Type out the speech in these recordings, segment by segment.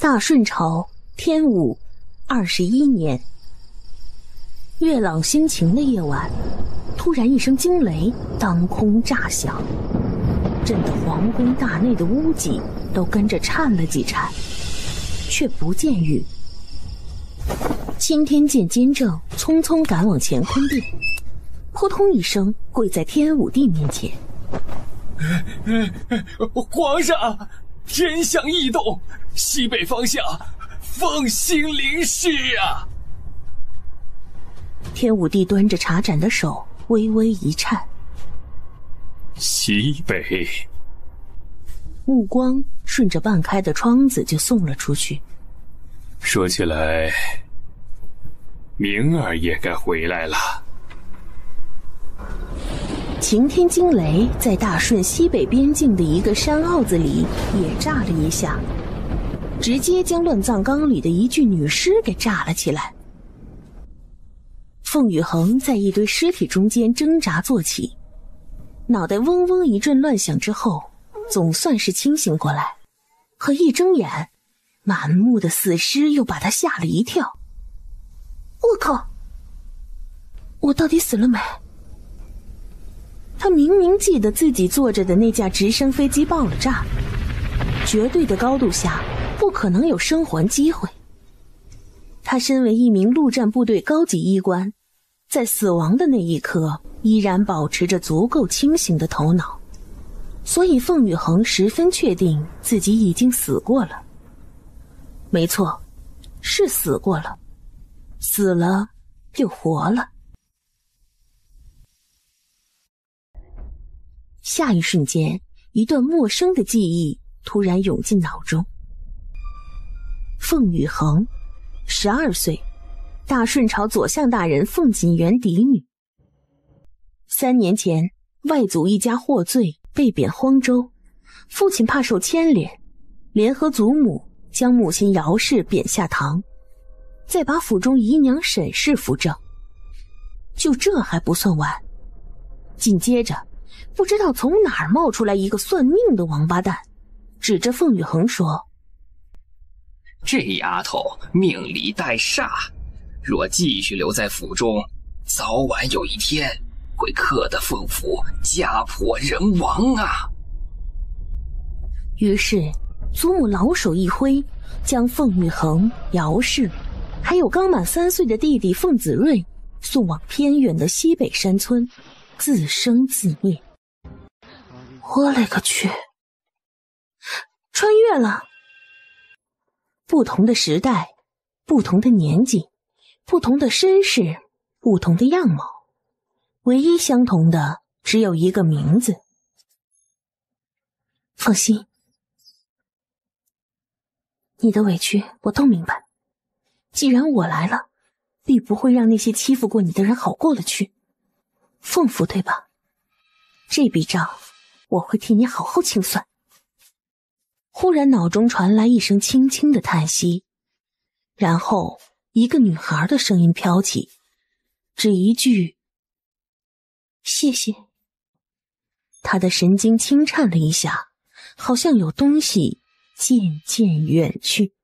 大顺朝天武21年，月朗星晴的夜晚，突然一声惊雷当空炸响，震得皇宫大内的屋脊都跟着颤了几颤，却不见雨。钦天监监正匆匆赶往乾坤殿，扑通一声跪在天武帝面前。皇上，天象异动，西北方向凤星临事啊！天武帝端着茶盏的手微微一颤，西北。目光顺着半开的窗子就送了出去。说起来，明儿也该回来了。晴天惊雷在大顺西北边境的一个山坳子里也炸了一下，直接将乱葬岗里的一具女尸给炸了起来。凤羽恒在一堆尸体中间挣扎坐起，脑袋嗡嗡一阵乱响之后，总算是清醒过来，可一睁眼，满目的死尸又把他吓了一跳。我靠，我到底死了没？他明明记得自己坐着的那架直升飞机爆了炸，绝对的高度下不可能有生还机会。他身为一名陆战部队高级医官，在死亡的那一刻依然保持着足够清醒的头脑，所以凤羽恒十分确定自己已经死过了。没错，是死过了，死了又活了。下一瞬间，一段陌生的记忆突然涌进脑中。凤羽恒，12岁，大顺朝左相大人凤锦元嫡女。3年前，外祖一家获罪，被贬荒州，父亲怕受牵连，联合祖母将母亲姚氏贬下堂，再把府中姨娘沈氏扶正。就这还不算完，紧接着不知道从哪儿冒出来一个算命的王八蛋，指着凤羽恒说：这丫头命里带煞，若继续留在府中，早晚有一天会克得凤府家破人亡啊！于是祖母老手一挥，将凤羽恒、姚氏还有刚满3岁的弟弟凤子睿送往偏远的西北山村，自生自灭。我勒个去，穿越了！不同的时代，不同的年纪，不同的身世，不同的样貌，唯一相同的只有一个名字。放心，你的委屈我都明白，既然我来了，必不会让那些欺负过你的人好过了去。凤府对吧？这笔账我会替你好好清算。忽然脑中传来一声轻轻的叹息，然后一个女孩的声音飘起，只一句谢谢。他的神经轻颤了一下，好像有东西渐渐远去。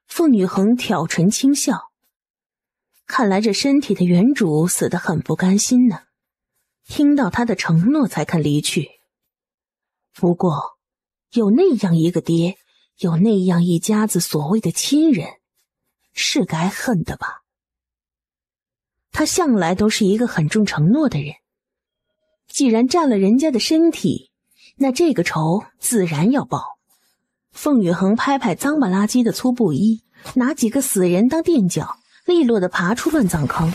凤羽恒挑唇轻笑，看来这身体的原主死得很不甘心呢，听到他的承诺才肯离去。不过有那样一个爹，有那样一家子所谓的亲人，是该恨的吧。他向来都是一个很重承诺的人，既然占了人家的身体，那这个仇自然要报。凤羽恒拍拍脏不拉几的粗布衣，拿几个死人当垫脚，利落地爬出乱葬坑。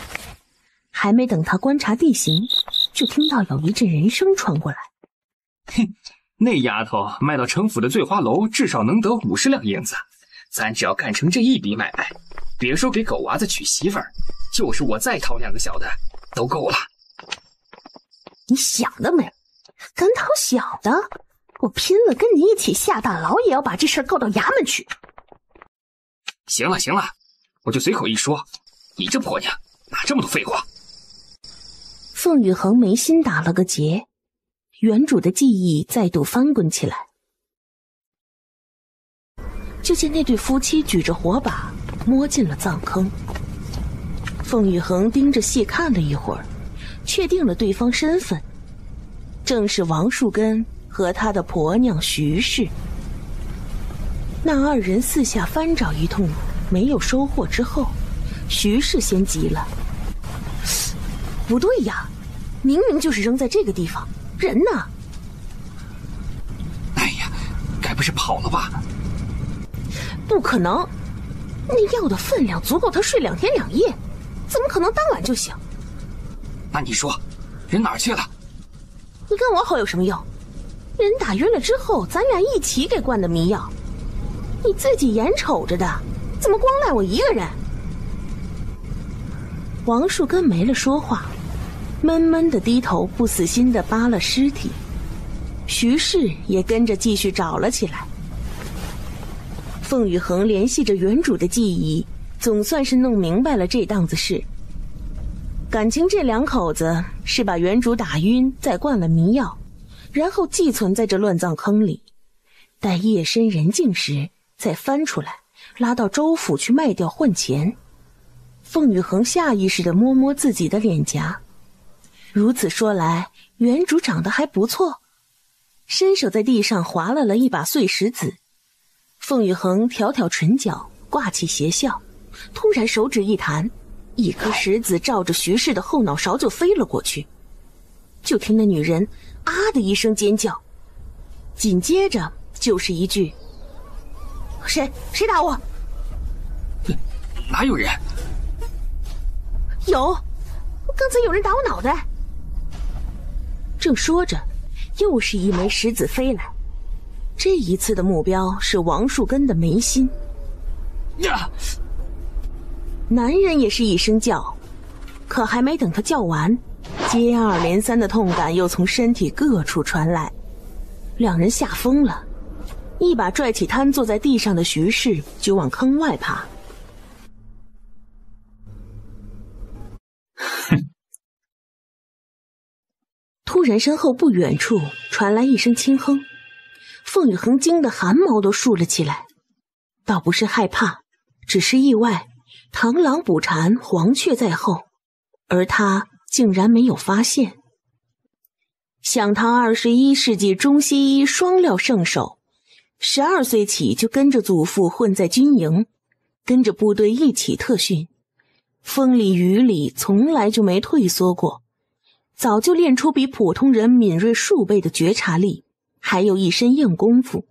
还没等他观察地形，就听到有一阵人声传过来。哼，那丫头卖到城府的醉花楼至少能得50两银子，咱只要干成这一笔买卖，别说给狗娃子娶媳妇儿，就是我再讨2个小的都够了。你想得美，敢讨小的，我拼了跟你一起下大牢也要把这事儿告到衙门去。行了行了，我就随口一说，你这婆娘哪这么多废话。凤羽恒眉心打了个结，原主的记忆再度翻滚起来。就见那对夫妻举着火把摸进了葬坑。凤玉衡盯着细看了一会儿，确定了对方身份，正是王树根和他的婆娘徐氏。那二人四下翻找一通没有收获之后，徐氏先急了：不对呀，明明就是扔在这个地方，人呢？哎呀，该不是跑了吧？不可能，那药的分量足够他睡2天2夜，怎么可能当晚就醒？那你说，人哪儿去了？你跟我好有什么用？人打晕了之后，咱俩一起给灌的迷药，你自己眼瞅着的，怎么光赖我一个人？王树根没了说话，闷闷的低头，不死心的扒了尸体。徐氏也跟着继续找了起来。凤玉衡联系着原主的记忆，总算是弄明白了这档子事。感情这两口子是把原主打晕，再灌了迷药，然后寄存在这乱葬坑里，待夜深人静时再翻出来，拉到州府去卖掉换钱。凤玉衡下意识地摸摸自己的脸颊，如此说来，原主长得还不错。伸手在地上划拉了一把碎石子，凤玉衡挑挑唇角，挂起邪笑，突然手指一弹，一颗石子照着徐氏的后脑勺就飞了过去。就听那女人啊的一声尖叫，紧接着就是一句：谁打我？哪有人？有，刚才有人打我脑袋。正说着，又是一枚石子飞来，这一次的目标是王树根的眉心。呀！男人也是一声叫，可还没等他叫完，接二连三的痛感又从身体各处传来，两人吓疯了，一把拽起瘫坐在地上的徐氏就往坑外爬。突然身后不远处传来一声轻哼，凤羽恒惊得汗毛都竖了起来，倒不是害怕，只是意外，螳螂捕蝉，黄雀在后，而他竟然没有发现。想他21世纪中西医双料圣手，12岁起就跟着祖父混在军营，跟着部队一起特训，风里雨里从来就没退缩过，早就练出比普通人敏锐数倍的觉察力，还有一身硬功夫。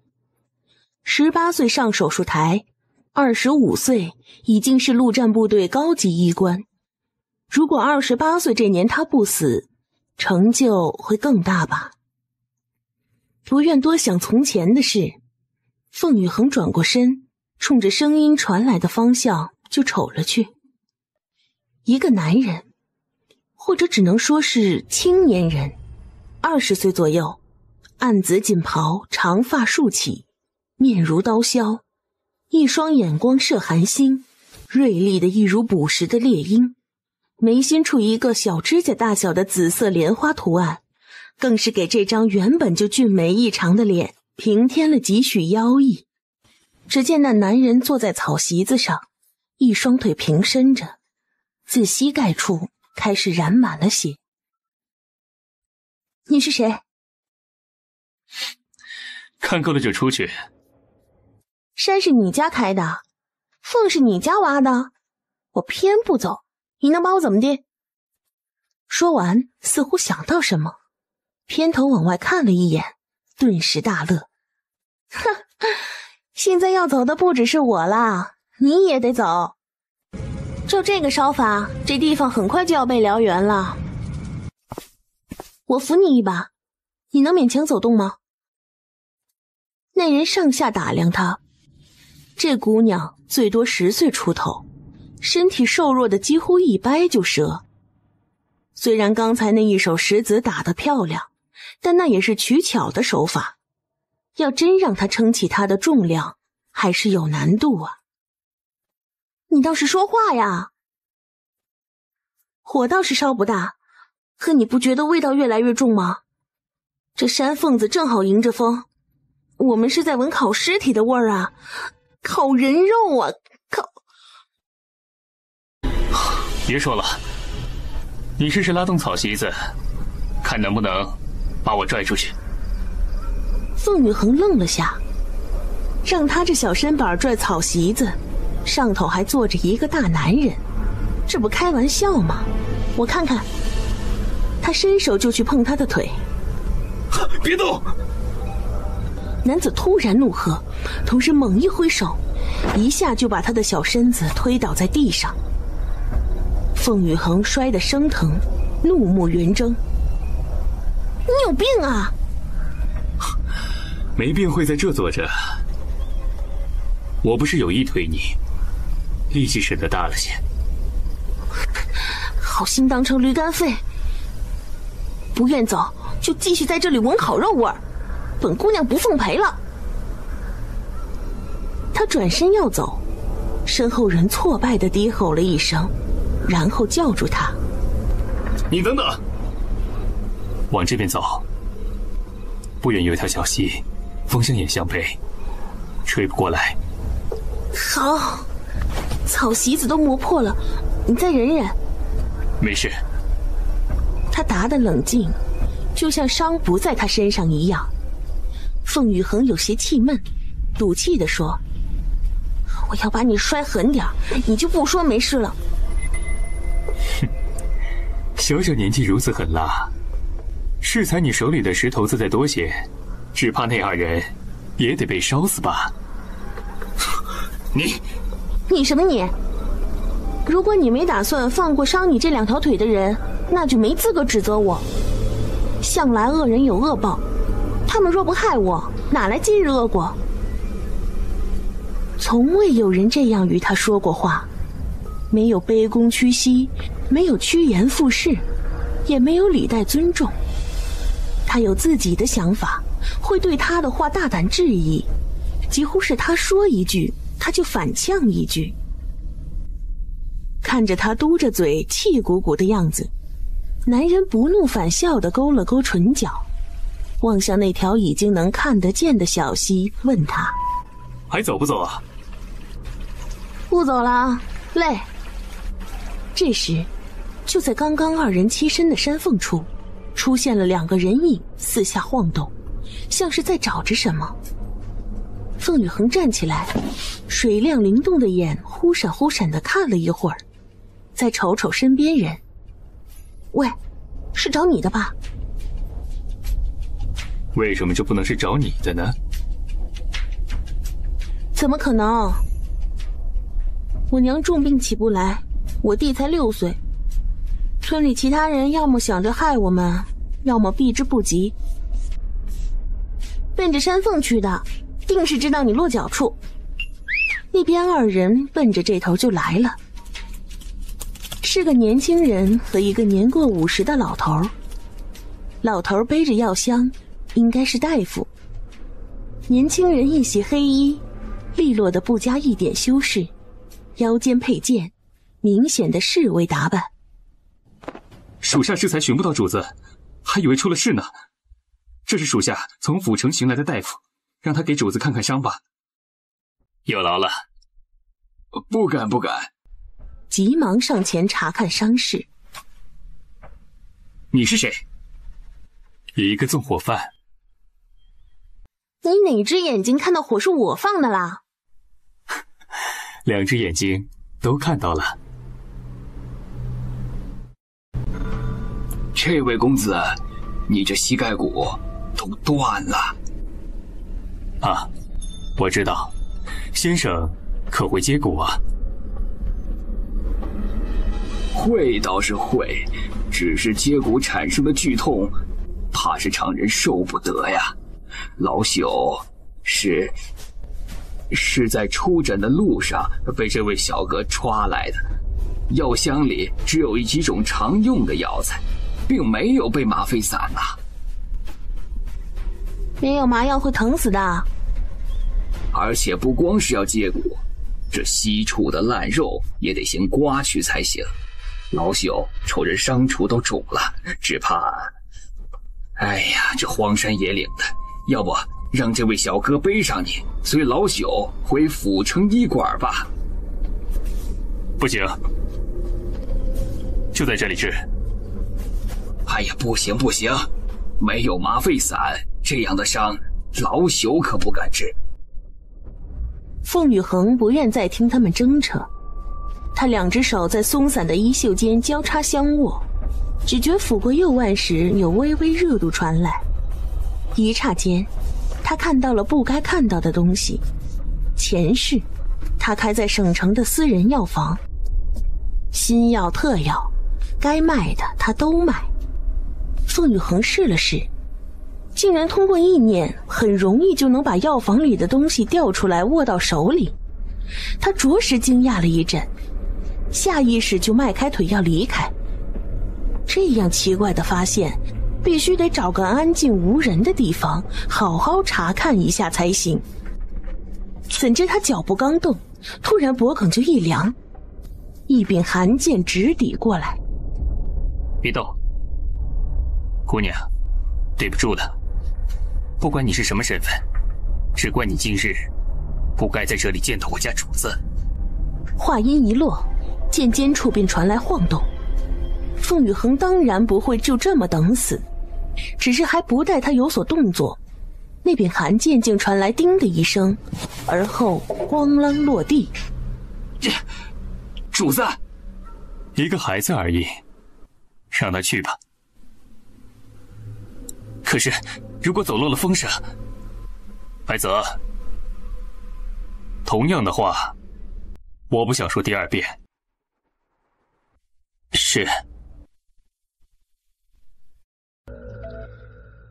18岁上手术台，25岁已经是陆战部队高级医官。如果28岁这年他不死，成就会更大吧。不愿多想从前的事，凤羽恒转过身，冲着声音传来的方向就瞅了去。一个男人，或者只能说是青年人，20岁左右，暗紫锦袍，长发竖起，面如刀削，一双眼光射寒星，锐利的一如捕食的猎鹰，眉心处一个小指甲大小的紫色莲花图案，更是给这张原本就俊美异常的脸平添了几许妖异。只见那男人坐在草席子上，一双腿平伸着，自膝盖处开始染满了血。你是谁？看够了就出去。山是你家开的，缝是你家挖的，我偏不走，你能把我怎么的？说完，似乎想到什么，偏头往外看了一眼，顿时大乐。哼，现在要走的不只是我啦，你也得走。照这个烧法，这地方很快就要被燎原了。我扶你一把，你能勉强走动吗？那人上下打量他，这姑娘最多10岁出头，身体瘦弱的几乎一掰就折。虽然刚才那一手石子打得漂亮，但那也是取巧的手法，要真让她撑起她的重量，还是有难度啊。你倒是说话呀！火倒是烧不大，可你不觉得味道越来越重吗？这山缝子正好迎着风，我们是在闻烤尸体的味儿啊！烤人肉啊！烤！别说了，你试试拉动草席子，看能不能把我拽出去。凤雨恒愣了下，让他这小身板拽草席子，上头还坐着一个大男人，这不开玩笑吗？我看看。他伸手就去碰他的腿。别动！男子突然怒喝，同时猛一挥手，一下就把他的小身子推倒在地上。凤雨恒摔得生疼，怒目圆睁。你有病啊！没病会在这坐着。我不是有意推你，力气使得大了些。好心当成驴肝肺，不愿走就继续在这里闻烤肉味儿，本姑娘不奉陪了。他转身要走，身后人挫败地低吼了一声，然后叫住他：“你等等，往这边走。不远有条小溪，风向也相悖，吹不过来。”好，草席子都磨破了，你再忍忍。没事。他答得冷静，就像伤不在他身上一样。凤雨恒有些气闷，赌气地说：“我要把你摔狠点，你就不说没事了。”哼，小小年纪如此狠辣，适才你手里的石头子再多些，只怕那二人也得被烧死吧。你什么你？如果你没打算放过伤你这两条腿的人，那就没资格指责我。向来恶人有恶报，他们若不害我，哪来今日恶果？从未有人这样与他说过话，没有卑躬屈膝，没有趋炎附势，也没有礼待尊重。他有自己的想法，会对他的话大胆质疑，几乎是他说一句他就反呛一句。看着他嘟着嘴气鼓鼓的样子，男人不怒反笑地勾了勾唇角，望向那条已经能看得见的小溪，问他：“还走不走啊？”“不走了，累。”这时，就在刚刚二人栖身的山缝处，出现了两个人影，四下晃动，像是在找着什么。凤雨恒站起来，水亮灵动的眼忽闪忽闪地看了一会儿，再瞅瞅身边人：“喂，是找你的吧？”“为什么就不能是找你的呢？”“怎么可能？我娘重病起不来，我弟才6岁，村里其他人要么想着害我们，要么避之不及。奔着山缝去的，定是知道你落脚处。”那边二人奔着这头就来了，是个年轻人和一个年过50的老头。老头背着药箱，应该是大夫。年轻人一袭黑衣，利落的不加一点修饰，腰间佩剑，明显的侍卫打扮。“属下适才寻不到主子，还以为出了事呢。这是属下从府城寻来的大夫，让他给主子看看伤吧。”“有劳了。”“不敢不敢。”急忙上前查看伤势。“你是谁？”“一个纵火犯。”“你哪只眼睛看到火是我放的啦？”“两只眼睛都看到了。”“这位公子，你这膝盖骨都断了。”“啊，我知道。先生可会接骨啊？”“会倒是会，只是接骨产生的剧痛，怕是常人受不得呀。老朽是在出诊的路上被这位小哥抓来的，药箱里只有几种常用的药材，并没有备吗啡散呐。”“没有麻药会疼死的。”“而且不光是要接骨，这西处的烂肉也得先刮去才行。老朽瞅着伤处都肿了，只怕……哎呀，这荒山野岭的，要不让这位小哥背上你，随老朽回府城医馆吧。不行，就在这里治。哎呀，不行不行，没有麻沸散，这样的伤老朽可不敢治。凤羽恒不愿再听他们争扯，他两只手在松散的衣袖间交叉相握，只觉抚过右腕时有微微热度传来。一刹间，他看到了不该看到的东西。前世，他开在省城的私人药房，新药特药，该卖的他都卖。凤羽恒试了试，竟然通过意念很容易就能把药房里的东西调出来握到手里。他着实惊讶了一阵，下意识就迈开腿要离开。这样奇怪的发现，必须得找个安静无人的地方好好查看一下才行。怎知他脚步刚动，突然脖颈就一凉，一柄寒剑直抵过来。别动，姑娘，对不住了。不管你是什么身份，只怪你今日不该在这里见到我家主子。话音一落，剑尖处便传来晃动。凤羽恒当然不会就这么等死，只是还不待他有所动作，那柄寒剑竟传来叮的一声，而后咣啷落地。主子，一个孩子而已，让他去吧。可是如果走漏了风声，白泽，同样的话，我不想说第二遍。是。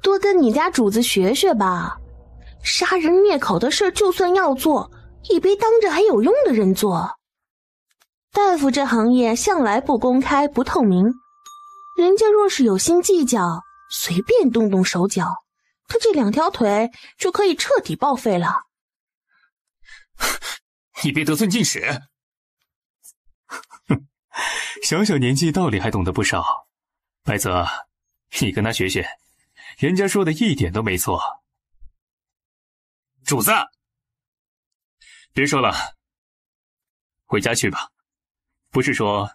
多跟你家主子学学吧，杀人灭口的事就算要做，也别当着还有用的人做。大夫这行业向来不公开不透明，人家若是有心计较，随便动动手脚，他这两条腿就可以彻底报废了。你别得寸进尺。小小年纪道理还懂得不少，白泽，你跟他学学，人家说的一点都没错。主子，别说了，回家去吧。不是说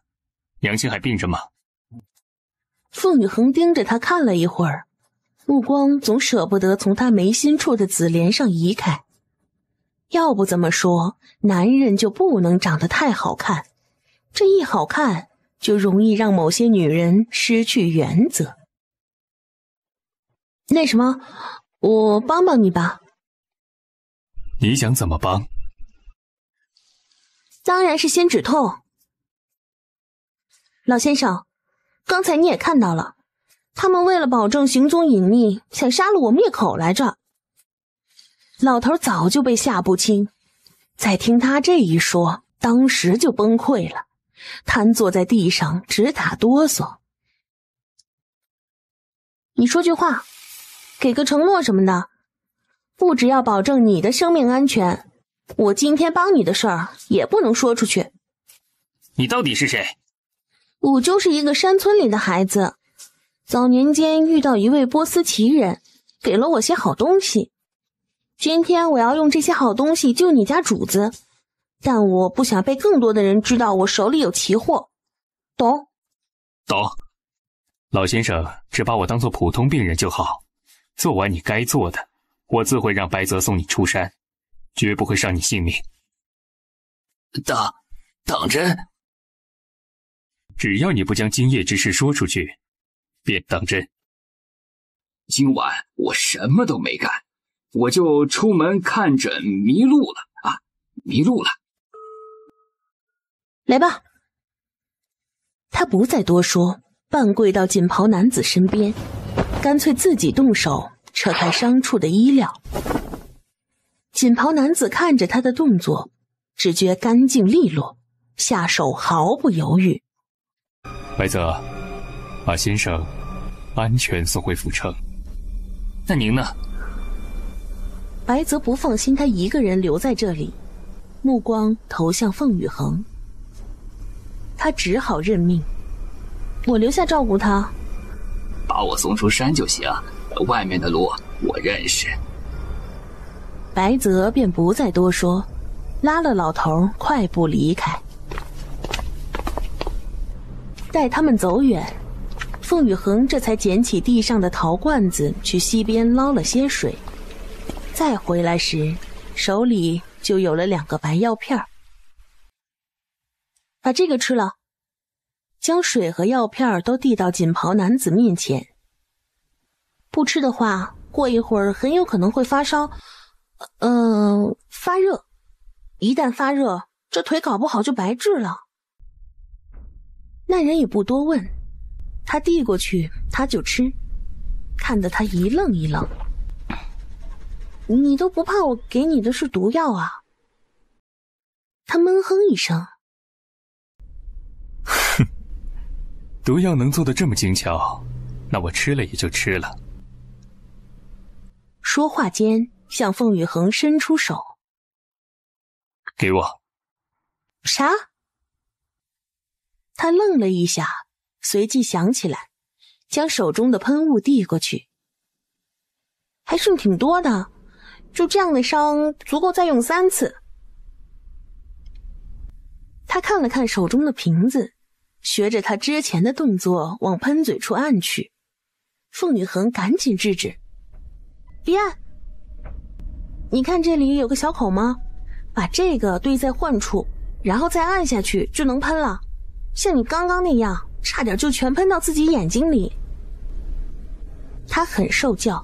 娘亲还病着吗？凤羽恒盯着他看了一会儿，目光总舍不得从他眉心处的紫莲上移开。要不怎么说男人就不能长得太好看，这一好看就容易让某些女人失去原则。那什么，我帮帮你吧。你想怎么帮？当然是先止痛。老先生，刚才你也看到了，他们为了保证行踪隐秘，想杀了我灭口来着。老头早就被吓不轻，再听他这一说，当时就崩溃了，瘫坐在地上直打哆嗦。你说句话，给个承诺什么的，不只要保证你的生命安全，我今天帮你的事儿也不能说出去。你到底是谁？我就是一个山村里的孩子，早年间遇到一位波斯奇人，给了我些好东西。今天我要用这些好东西救你家主子，但我不想被更多的人知道我手里有奇货，懂？懂。老先生只把我当作普通病人就好，做完你该做的，我自会让白泽送你出山，绝不会伤你性命。当真？只要你不将今夜之事说出去，便当真。今晚我什么都没干，我就出门看诊迷路了啊！迷路了。来吧。他不再多说，半跪到锦袍男子身边，干脆自己动手扯开伤处的衣料。锦袍男子看着他的动作，只觉干净利落，下手毫不犹豫。白泽，把先生安全送回府城。那您呢？白泽不放心他一个人留在这里，目光投向凤羽恒。他只好认命，我留下照顾他。把我送出山就行，外面的路我认识。白泽便不再多说，拉了老头快步离开。待他们走远，凤羽恒这才捡起地上的陶罐子，去溪边捞了些水。再回来时，手里就有了2个白药片。把这个吃了。将水和药片都递到锦袍男子面前。不吃的话，过一会儿很有可能会发烧，发热。一旦发热，这腿搞不好就白治了。那人也不多问，他递过去他就吃，看得他一愣一愣。你都不怕我给你的是毒药啊？他闷哼一声。哼，毒药能做得这么精巧，那我吃了也就吃了。说话间，向凤羽恒伸出手。给我。啥？他愣了一下，随即想起来，将手中的喷雾递过去。还剩挺多的，就这样的伤足够再用3次。他看了看手中的瓶子，学着他之前的动作往喷嘴处按去。凤羽恒赶紧制止：别按！你看这里有个小口吗？把这个对在患处，然后再按下去就能喷了。像你刚刚那样，差点就全喷到自己眼睛里。他很受教。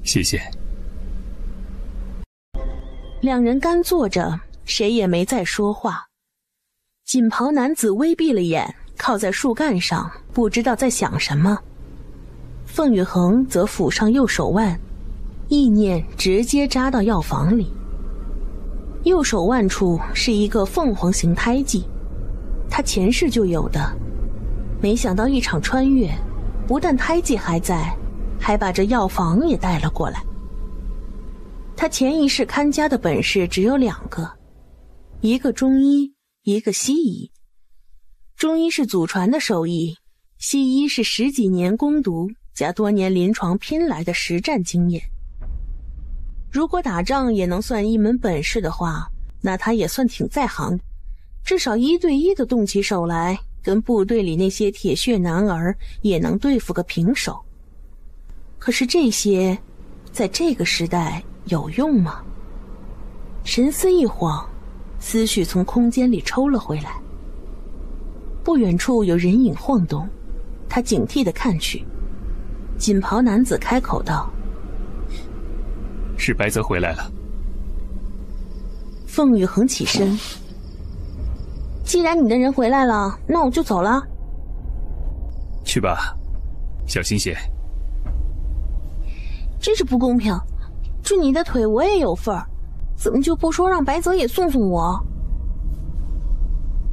谢谢。两人干坐着，谁也没再说话。锦袍男子微闭了眼，靠在树干上，不知道在想什么。凤羽恒则抚上右手腕，意念直接扎到药房里。右手腕处是一个凤凰形胎记，他前世就有的，没想到一场穿越，不但胎记还在，还把这药房也带了过来。他前一世看家的本事只有2个，一个中医，一个西医。中医是祖传的手艺，西医是10几年攻读加多年临床拼来的实战经验。如果打仗也能算一门本事的话，那他也算挺在行，至少1对1的动起手来，跟部队里那些铁血男儿也能对付个平手。可是这些在这个时代有用吗？神思一晃，思绪从空间里抽了回来。不远处有人影晃动，他警惕地看去。锦袍男子开口道：是白泽回来了。凤羽恒起身：既然你的人回来了，那我就走了。去吧，小心些。真是不公平，治你的腿我也有份儿，怎么就不说让白泽也送送我？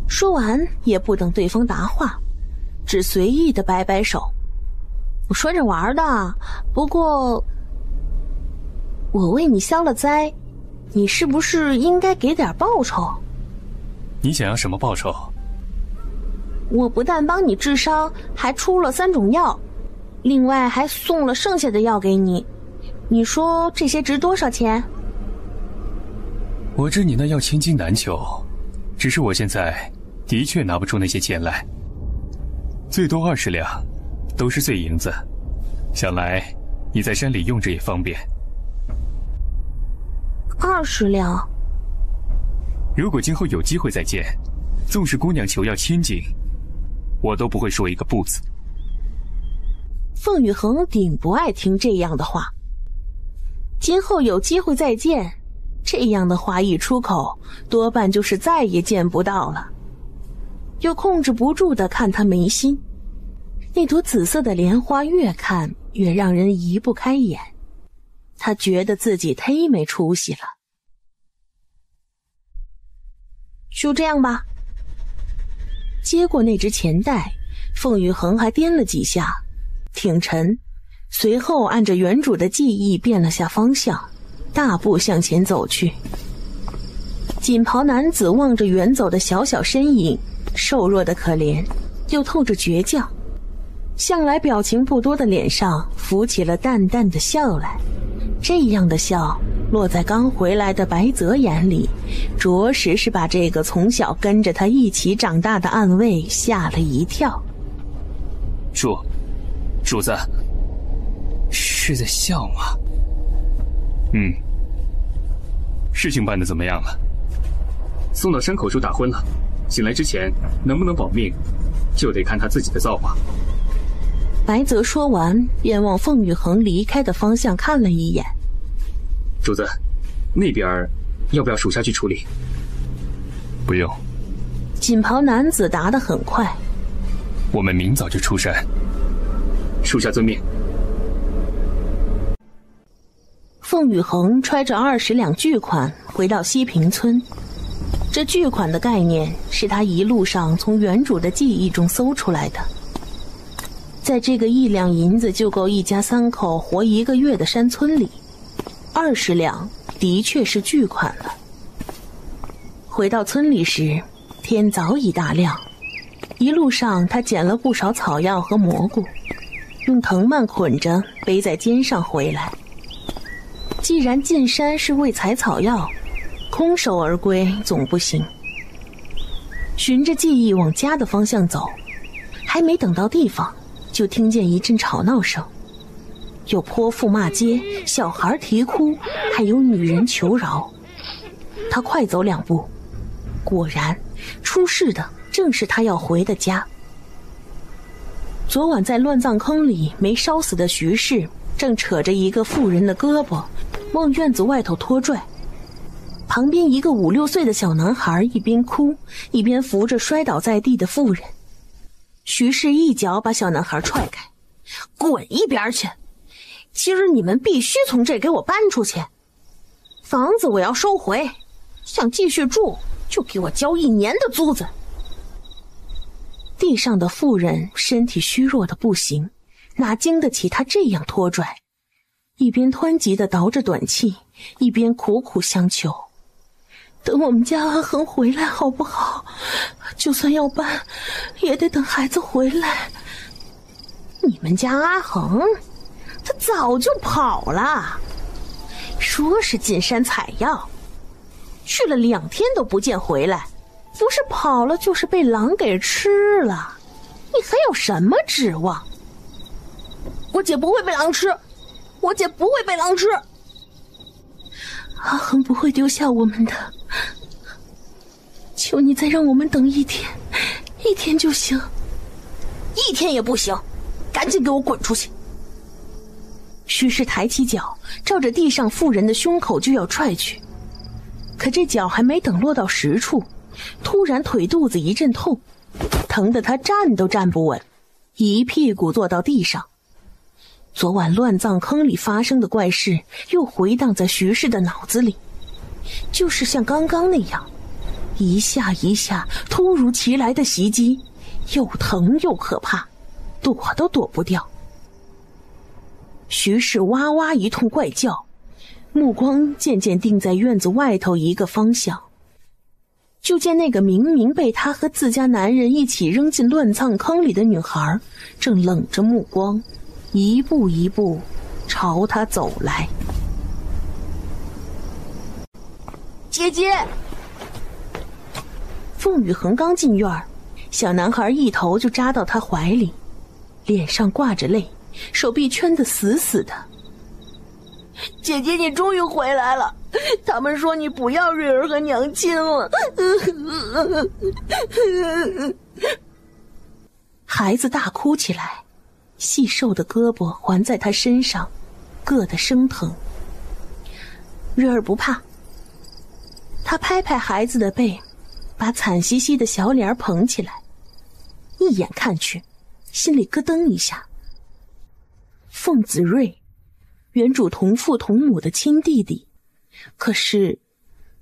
说完也不等对方答话，只随意的摆摆手：我说着玩的，不过我为你消了灾，你是不是应该给点报酬？你想要什么报酬？我不但帮你治伤，还出了3种药，另外还送了剩下的药给你，你说这些值多少钱？我知你那药千金难求，只是我现在的确拿不出那些钱来，最多20两，都是碎银子，想来你在山里用着也方便。20两。如果今后有机会再见，纵使姑娘求要千金，我都不会说一个不字。凤羽恒顶不爱听这样的话。今后有机会再见，这样的话一出口，多半就是再也见不到了。又控制不住地看他眉心，那朵紫色的莲花越看越让人移不开眼，他觉得自己忒没出息了。就这样吧。接过那只钱袋，凤羽恒还掂了几下，挺沉，随后按着原主的记忆变了下方向，大步向前走去。锦袍男子望着远走的小小身影，瘦弱的可怜，又透着倔强，向来表情不多的脸上浮起了淡淡的笑来，这样的笑落在刚回来的白泽眼里，着实是把这个从小跟着他一起长大的暗卫吓了一跳。主子是在笑吗？事情办得怎么样了？送到山口处打昏了，醒来之前能不能保命，就得看他自己的造化。白泽说完，便往凤羽恒离开的方向看了一眼。主子，那边要不要属下去处理？不用。锦袍男子答得很快。我们明早就出山。属下遵命。凤羽恒揣着20两巨款回到西平村。这巨款的概念是他一路上从原主的记忆中搜出来的。在这个1两银子就够一家3口活1个月的山村里，20两的确是巨款了。回到村里时，天早已大亮。一路上他捡了不少草药和蘑菇，用藤蔓捆着背在肩上回来。既然进山是为采草药，空手而归总不行。循着记忆往家的方向走，还没等到地方，就听见一阵吵闹声，有泼妇骂街，小孩啼哭，还有女人求饶。他快走2步，果然出事的正是他要回的家。昨晚在乱葬坑里没烧死的徐氏正扯着一个妇人的胳膊往院子外头拖拽，旁边一个5、6岁的小男孩一边哭一边扶着摔倒在地的妇人。徐氏一脚把小男孩踹开，滚一边去！今儿你们必须从这给我搬出去，房子我要收回，想继续住就给我交1年的租子。地上的妇人身体虚弱的不行，哪经得起他这样拖拽，一边湍急地倒着短气，一边苦苦相求：等我们家阿恒回来好不好？就算要搬，也得等孩子回来。你们家阿恒，他早就跑了，说是进山采药，去了2天都不见回来，不是跑了就是被狼给吃了，你还有什么指望？我姐不会被狼吃，我姐不会被狼吃。阿恒不会丢下我们的，求你再让我们等1天，1天就行。1天也不行，赶紧给我滚出去！徐氏抬起脚，照着地上妇人的胸口就要踹去，可这脚还没等落到实处，突然腿肚子一阵痛，疼得他站都站不稳，一屁股坐到地上。昨晚乱葬坑里发生的怪事又回荡在徐氏的脑子里，就是像刚刚那样，一下一下突如其来的袭击，又疼又可怕，躲都躲不掉。徐氏哇哇一通怪叫，目光渐渐定在院子外头一个方向，就见那个明明被他和自家男人一起扔进乱葬坑里的女孩，正冷着目光，一步一步朝他走来。姐姐！凤羽恒刚进院，小男孩一头就扎到他怀里，脸上挂着泪，手臂圈得死死的。姐姐，你终于回来了，他们说你不要瑞儿和娘亲了。孩子大哭起来，细瘦的胳膊环在他身上，硌得生疼。瑞儿不怕。他拍拍孩子的背，把惨兮兮的小脸捧起来，一眼看去，心里咯噔一下。凤子睿，原主同父同母的亲弟弟，可是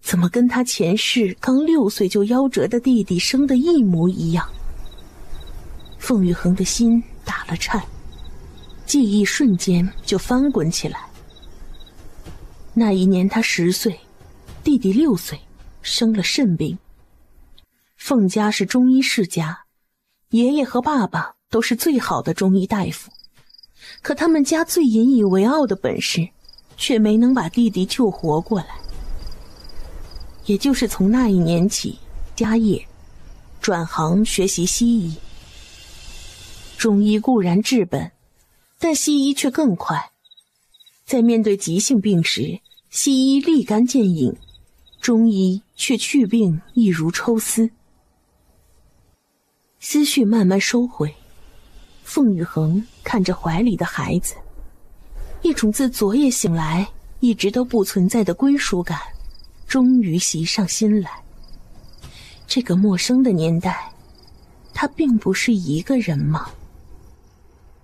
怎么跟他前世刚6岁就夭折的弟弟生得一模一样？凤羽恒的心打了颤，记忆瞬间就翻滚起来。那一年他10岁，弟弟6岁，生了肾病。凤家是中医世家，爷爷和爸爸都是最好的中医大夫，可他们家最引以为傲的本事却没能把弟弟救活过来。也就是从那一年起，家业转行学习西医。中医固然治本，但西医却更快。在面对急性病时，西医立竿见影，中医却去病易如抽丝。思绪慢慢收回，凤玉衡看着怀里的孩子，一种自昨夜醒来一直都不存在的归属感终于袭上心来。这个陌生的年代，他并不是一个人吗？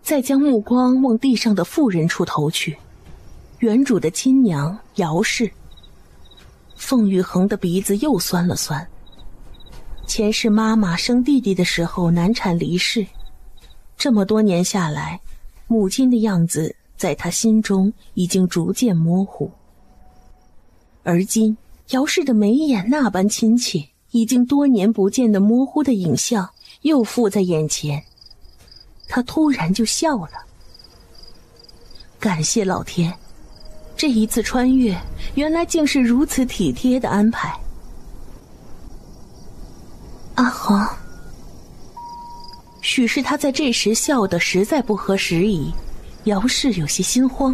再将目光往地上的妇人处投去，原主的亲娘姚氏。凤玉衡的鼻子又酸了酸。前世妈妈生弟弟的时候难产离世，这么多年下来，母亲的样子在他心中已经逐渐模糊。而今姚氏的眉眼那般亲切，已经多年不见的模糊的影像又附在眼前，他突然就笑了。感谢老天，这一次穿越原来竟是如此体贴的安排。阿衡，许是他在这时笑得实在不合时宜，姚氏有些心慌。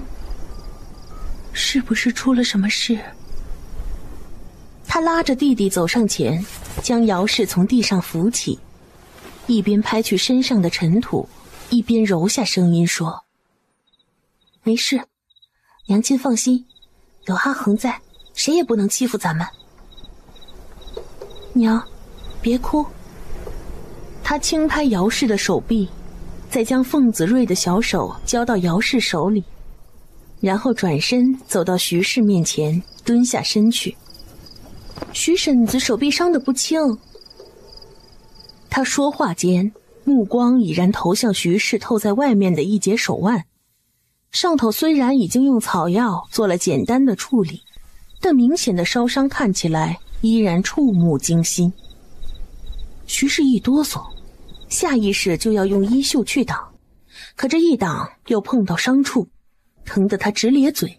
是不是出了什么事？他拉着弟弟走上前，将姚氏从地上扶起，一边拍去身上的尘土，一边柔下声音说：没事，娘亲放心，有阿衡在，谁也不能欺负咱们。娘，别哭。他轻拍姚氏的手臂，再将凤子睿的小手交到姚氏手里，然后转身走到徐氏面前，蹲下身去。徐婶子手臂伤得不轻。他说话间，目光已然投向徐氏透在外面的一截手腕，上头虽然已经用草药做了简单的处理，但明显的烧伤看起来依然触目惊心。徐氏一哆嗦，下意识就要用衣袖去挡，可这一挡又碰到伤处，疼得他直咧嘴。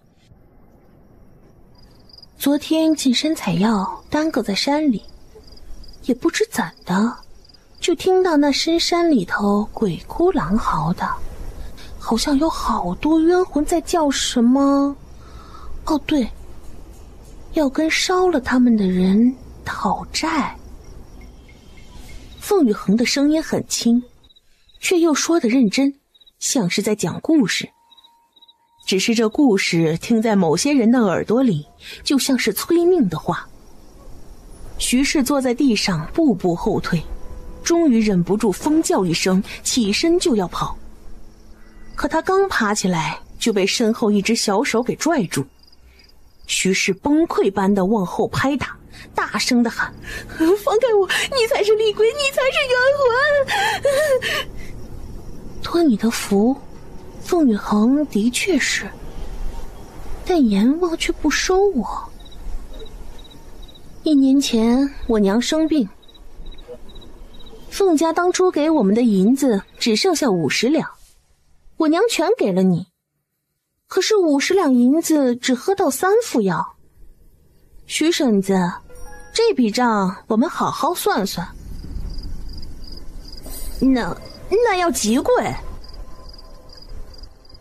昨天进山采药，耽搁在山里，也不知怎的，就听到那深山里头鬼哭狼嚎的，好像有好多冤魂在叫什么……哦对，要跟烧了他们的人讨债。凤玉衡的声音很轻，却又说得认真，像是在讲故事。只是这故事听在某些人的耳朵里，就像是催命的话。徐氏坐在地上步步后退，终于忍不住疯叫一声，起身就要跑。可他刚爬起来，就被身后一只小手给拽住。徐氏崩溃般的往后拍打，大声的喊：放开我，你才是厉鬼，你才是冤魂！托你的福，凤玉衡的确是，但阎王却不收我。1年前我娘生病，凤家当初给我们的银子只剩下50两，我娘全给了你，可是50两银子只喝到3副药。徐婶子，这笔账我们好好算算。那要极贵。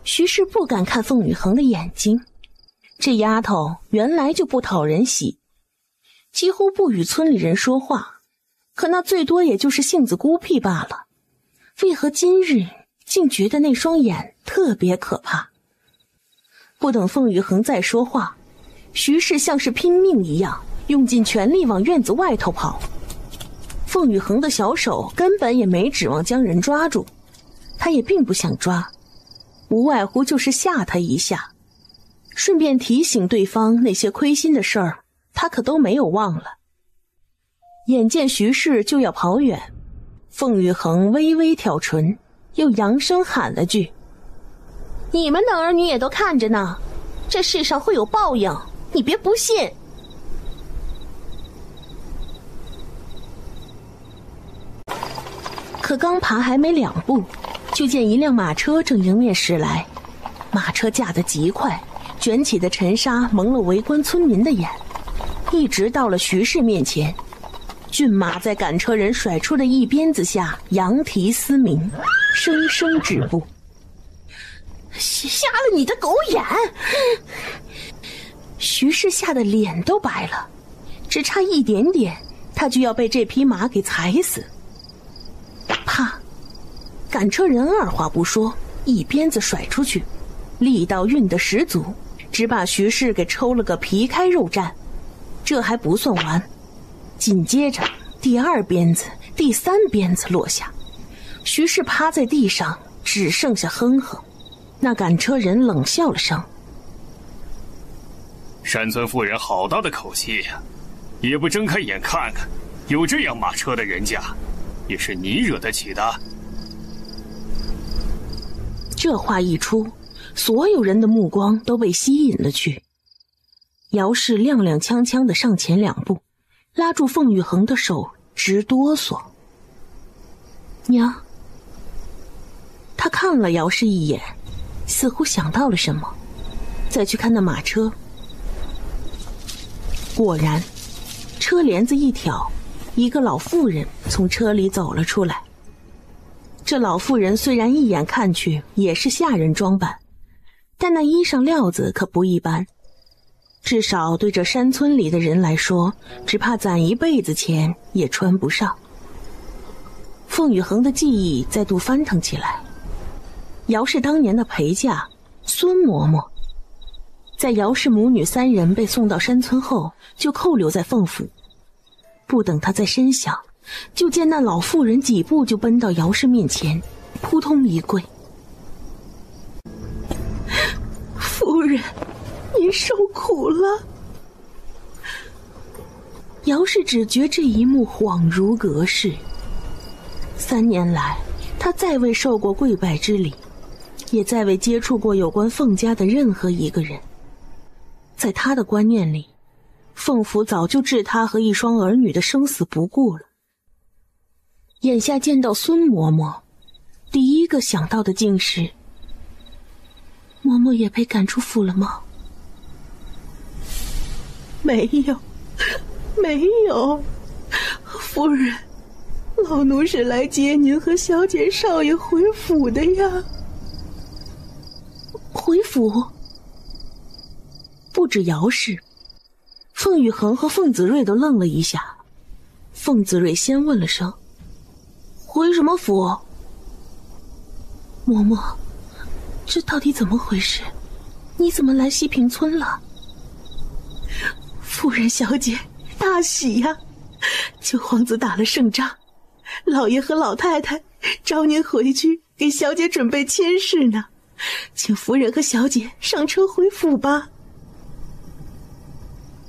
徐氏不敢看凤玉衡的眼睛，这丫头原来就不讨人喜，几乎不与村里人说话，可那最多也就是性子孤僻罢了。为何今日竟觉得那双眼特别可怕？不等凤玉衡再说话，徐氏像是拼命一样，用尽全力往院子外头跑。凤玉衡的小手根本也没指望将人抓住，他也并不想抓，无外乎就是吓他一下，顺便提醒对方那些亏心的事儿，他可都没有忘了。眼见徐氏就要跑远，凤玉衡微微挑唇，又扬声喊了句：你们的儿女也都看着呢，这世上会有报应，你别不信。可刚爬还没2步，就见一辆马车正迎面驶来，马车驾得极快，卷起的尘沙蒙了围观村民的眼，一直到了徐氏面前。骏马在赶车人甩出的一鞭子下扬蹄嘶鸣，生生止步。瞎了你的狗眼！徐氏吓得脸都白了，只差一点点，他就要被这匹马给踩死。啪！赶车人二话不说，一鞭子甩出去，力道运得十足，只把徐氏给抽了个皮开肉绽。这还不算完，紧接着第二鞭子、第三鞭子落下，徐氏趴在地上，只剩下哼哼。那赶车人冷笑了声：“山村妇人好大的口气呀，也不睁开眼看看，有这样马车的人家，也是你惹得起的。”这话一出，所有人的目光都被吸引了去。姚氏踉踉跄跄地上前2步，拉住凤玉衡的手，直哆嗦。娘。他看了姚氏一眼，似乎想到了什么，再去看那马车。果然，车帘子一挑，一个老妇人从车里走了出来。这老妇人虽然一眼看去也是下人装扮，但那衣裳料子可不一般，至少对这山村里的人来说，只怕攒一辈子钱也穿不上。凤玉衡的记忆再度翻腾起来，姚氏当年的陪嫁孙嬷嬷，在姚氏母女3人被送到山村后，就扣留在凤府。不等他再深想，就见那老妇人几步就奔到姚氏面前，扑通一跪：“夫人，您受苦了。”姚氏只觉这一幕恍如隔世。3年来，他再未受过跪拜之礼，也再未接触过有关凤家的任何一个人。在他的观念里，凤府早就置他和一双儿女的生死不顾了。眼下见到孙嬷嬷，第一个想到的竟是：嬷嬷也被赶出府了吗？没有，没有，夫人，老奴是来接您和小姐少爷回府的呀。回府？不止姚氏，凤玉衡和凤子瑞都愣了一下。凤子瑞先问了声：“回什么府？”嬷嬷，这到底怎么回事？你怎么来西平村了？夫人小姐，大喜呀！九皇子打了胜仗，老爷和老太太召您回去给小姐准备亲事呢，请夫人和小姐上车回府吧。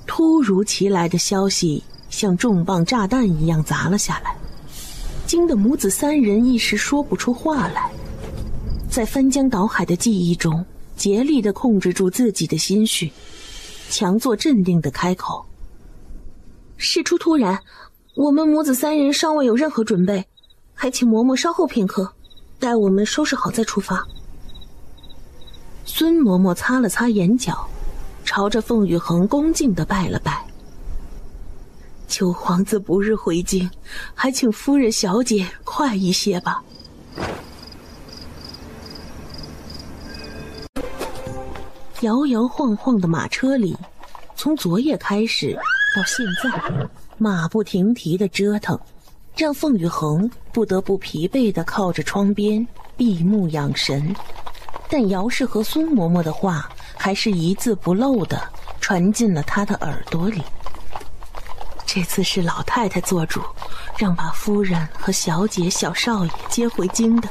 突如其来的消息像重磅炸弹一样砸了下来，惊得母子3人一时说不出话来。在翻江倒海的记忆中，竭力地控制住自己的心绪，强作镇定地开口：“事出突然，我们母子3人尚未有任何准备，还请嬷嬷稍后片刻，待我们收拾好再出发。”孙嬷嬷擦了擦眼角，朝着凤玉衡恭敬地拜了拜：“九皇子不日回京，还请夫人小姐快一些吧。”摇摇晃晃的马车里，从昨夜开始到现在，马不停蹄的折腾，让凤玉衡不得不疲惫地靠着窗边闭目养神。但姚氏和孙嬷嬷的话还是一字不漏地传进了他的耳朵里。这次是老太太做主，让把夫人和小姐、小少爷接回京的，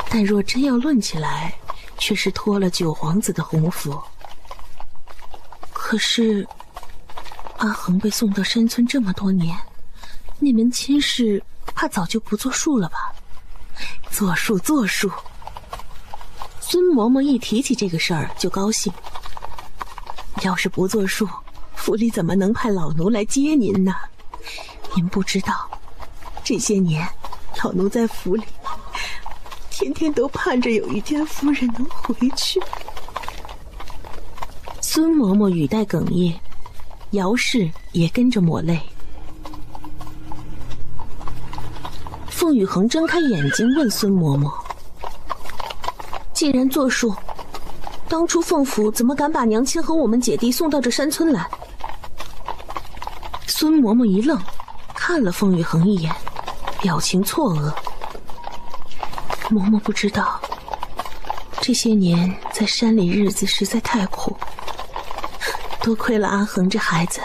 但若真要论起来，却是托了九皇子的洪福。可是阿衡被送到山村这么多年，那门亲事怕早就不作数了吧？作数作数。孙嬷嬷一提起这个事儿就高兴，要是不作数，府里怎么能派老奴来接您呢？您不知道，这些年老奴在府里天天都盼着有一天夫人能回去。孙嬷嬷语带哽咽，姚氏也跟着抹泪。凤雨恒睁开眼睛问孙嬷嬷：“既然作数，当初凤府怎么敢把娘亲和我们姐弟送到这山村来？”孙嬷嬷一愣，看了凤雨恒一眼，表情错愕。嬷嬷不知道，这些年在山里日子实在太苦，多亏了阿恒这孩子，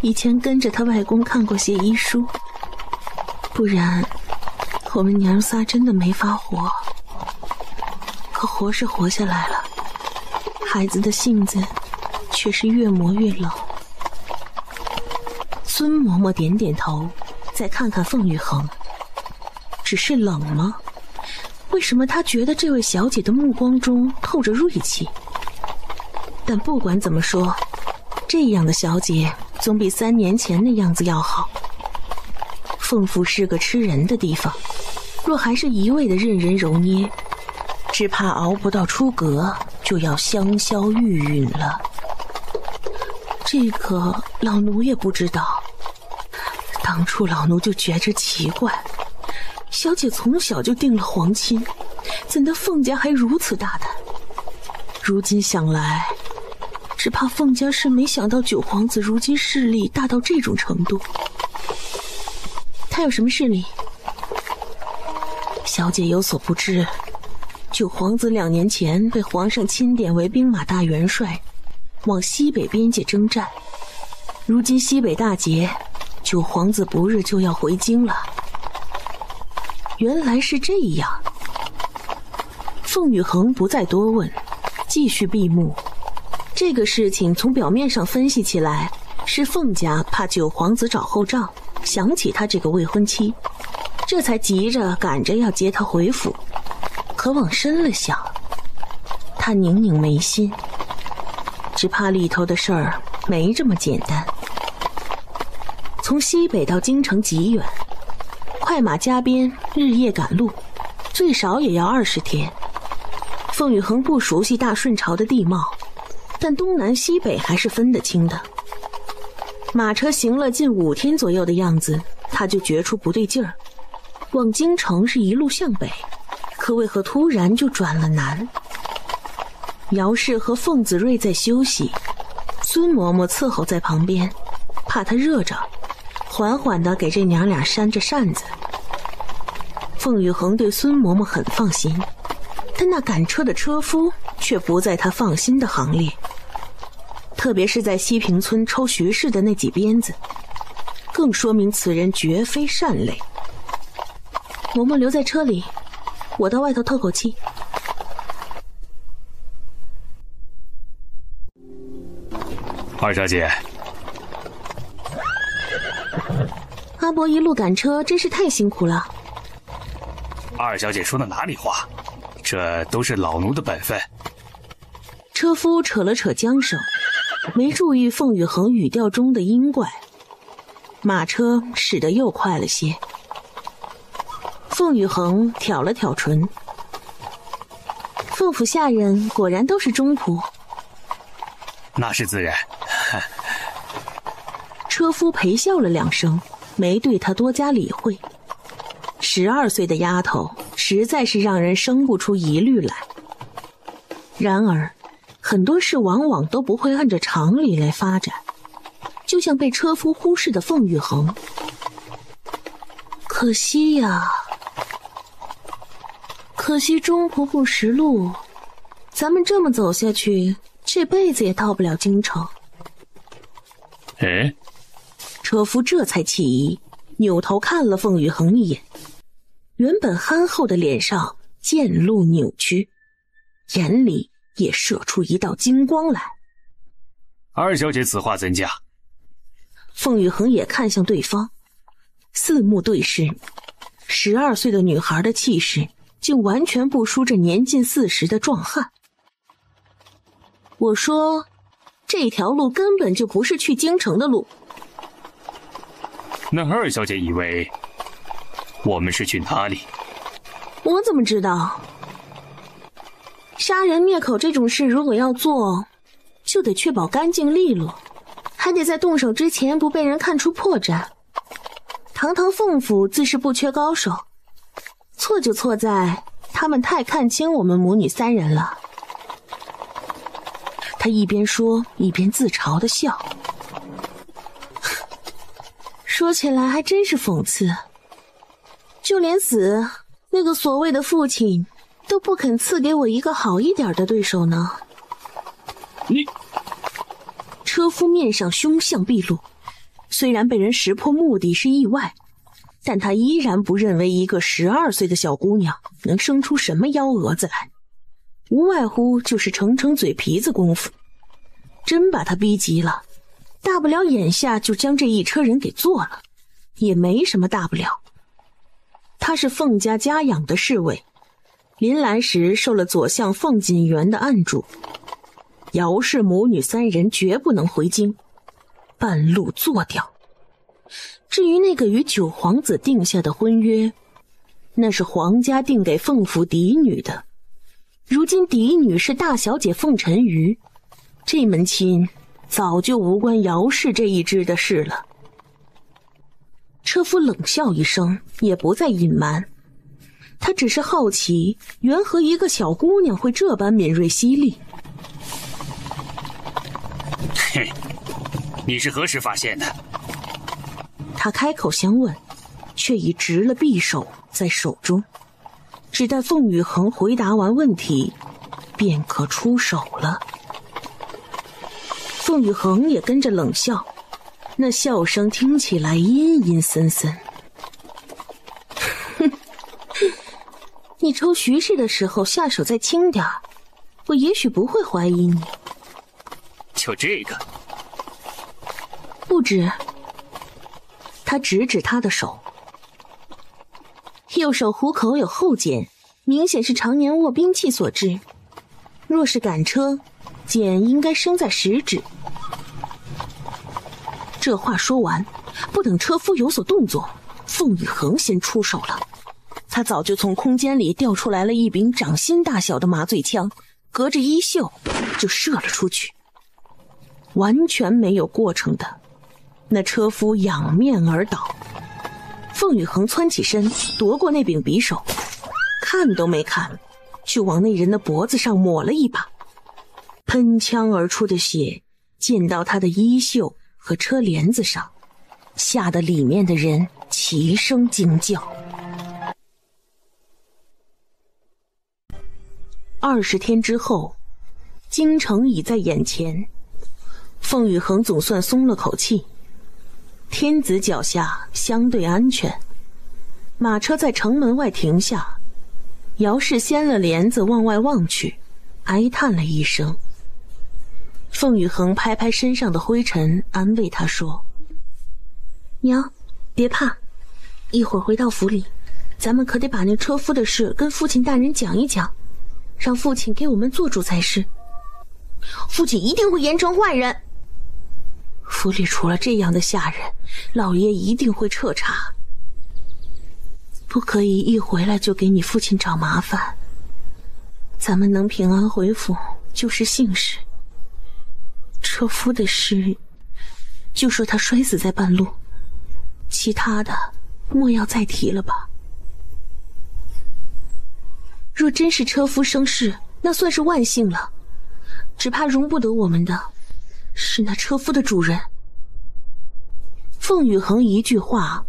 以前跟着他外公看过些医书，不然我们娘仨真的没法活。可活是活下来了，孩子的性子却是越磨越冷。孙嬷嬷点点头，再看看凤雨恒，只是冷吗？为什么她觉得这位小姐的目光中透着锐气？但不管怎么说，这样的小姐总比3年前那样子要好。凤府是个吃人的地方，若还是一味的任人揉捏，只怕熬不到出阁就要香消玉殒了。这个老奴也不知道，当初老奴就觉着奇怪，小姐从小就定了皇亲，怎的凤家还如此大胆？如今想来，只怕凤家是没想到九皇子如今势力大到这种程度。他有什么势力？小姐有所不知，九皇子2年前被皇上钦点为兵马大元帅，往西北边界征战。如今西北大捷，九皇子不日就要回京了。原来是这样。凤雨恒不再多问，继续闭目。这个事情从表面上分析起来，是凤家怕九皇子找后账，想起他这个未婚妻，这才急着赶着要接他回府。可往深了想，他拧拧眉心，只怕里头的事儿没这么简单。从西北到京城极远，快马加鞭，日夜赶路，最少也要20天。凤雨恒不熟悉大顺朝的地貌，但东南西北还是分得清的。马车行了近5天左右的样子，他就觉出不对劲儿。往京城是一路向北，可为何突然就转了南？姚氏和凤子睿在休息，孙嬷嬷伺候在旁边，怕他热着，缓缓地给这娘俩扇着扇子。凤雨恒对孙嬷嬷很放心，但那赶车的车夫却不在他放心的行列。特别是在西平村抽徐氏的那几鞭子，更说明此人绝非善类。嬷嬷留在车里，我到外头透口气。二小姐，阿伯一路赶车真是太辛苦了。二小姐说的哪里话，这都是老奴的本分。车夫扯了扯缰绳，没注意凤雨恒语调中的音怪，马车驶得又快了些。凤雨恒挑了挑唇，凤府下人果然都是中仆。那是自然。车夫陪笑了2声，没对他多加理会。12岁的丫头实在是让人生不出疑虑来。然而很多事往往都不会按着常理来发展，就像被车夫忽视的凤雨恒。可惜呀，可惜中仆不识路，咱们这么走下去，这辈子也到不了京城。哎，车夫这才起疑，扭头看了凤雨恒一眼，原本憨厚的脸上渐露扭曲，眼里也射出一道金光来。二小姐此话怎讲？凤雨恒也看向对方，四目对视，12岁的女孩的气势竟完全不输这年近40的壮汉。我说，这条路根本就不是去京城的路。那二小姐以为我们是去哪里？我怎么知道？杀人灭口这种事如果要做，就得确保干净利落，还得在动手之前不被人看出破绽。堂堂凤府自是不缺高手，错就错在他们太看清我们母女三人了。他一边说一边自嘲地笑，说起来还真是讽刺，就连死那个所谓的父亲都不肯赐给我一个好一点的对手呢。你，车夫面上凶相毕露，虽然被人识破目的是意外，但他依然不认为一个12岁的小姑娘能生出什么幺蛾子来，无外乎就是逞嘴皮子功夫。真把他逼急了，大不了眼下就将这一车人给做了，也没什么大不了。他是凤家家养的侍卫，临来时受了左相凤锦元的暗嘱，姚氏母女三人绝不能回京，半路做掉。至于那个与九皇子定下的婚约，那是皇家定给凤府嫡女的，如今嫡女是大小姐凤沉鱼，这门亲早就无关姚氏这一支的事了。车夫冷笑一声，也不再隐瞒，他只是好奇，缘何一个小姑娘会这般敏锐犀利。嘿，你是何时发现的？他开口相问，却已执了匕首在手中，只待凤羽恒回答完问题，便可出手了。凤羽恒也跟着冷笑，那笑声听起来阴阴森森。你抽徐氏的时候下手再轻点，我也许不会怀疑你。就这个？不止。他指指他的手，右手虎口有后茧，明显是常年握兵器所致。若是赶车，茧应该生在食指。这话说完，不等车夫有所动作，凤羽恒先出手了。他早就从空间里调出来了一柄掌心大小的麻醉枪，隔着衣袖就射了出去，完全没有过程的。那车夫仰面而倒，凤羽恒蹿起身夺过那柄匕首，看都没看，就往那人的脖子上抹了一把。喷枪而出的血溅到他的衣袖和车帘子上，吓得里面的人齐声惊叫。20天之后，京城已在眼前，凤羽恒总算松了口气。天子脚下相对安全，马车在城门外停下，姚氏掀了帘子往外望去，哀叹了一声。凤羽恒拍拍身上的灰尘，安慰他说：娘，别怕，一会儿回到府里，咱们可得把那车夫的事跟父亲大人讲一讲，让父亲给我们做主才是。父亲一定会严惩坏人。府里除了这样的下人，老爷一定会彻查，不可以一回来就给你父亲找麻烦。咱们能平安回府就是幸事。车夫的事，就说他摔死在半路，其他的莫要再提了吧。若真是车夫生事，那算是万幸了，只怕容不得我们的是那车夫的主人。凤羽恒一句话，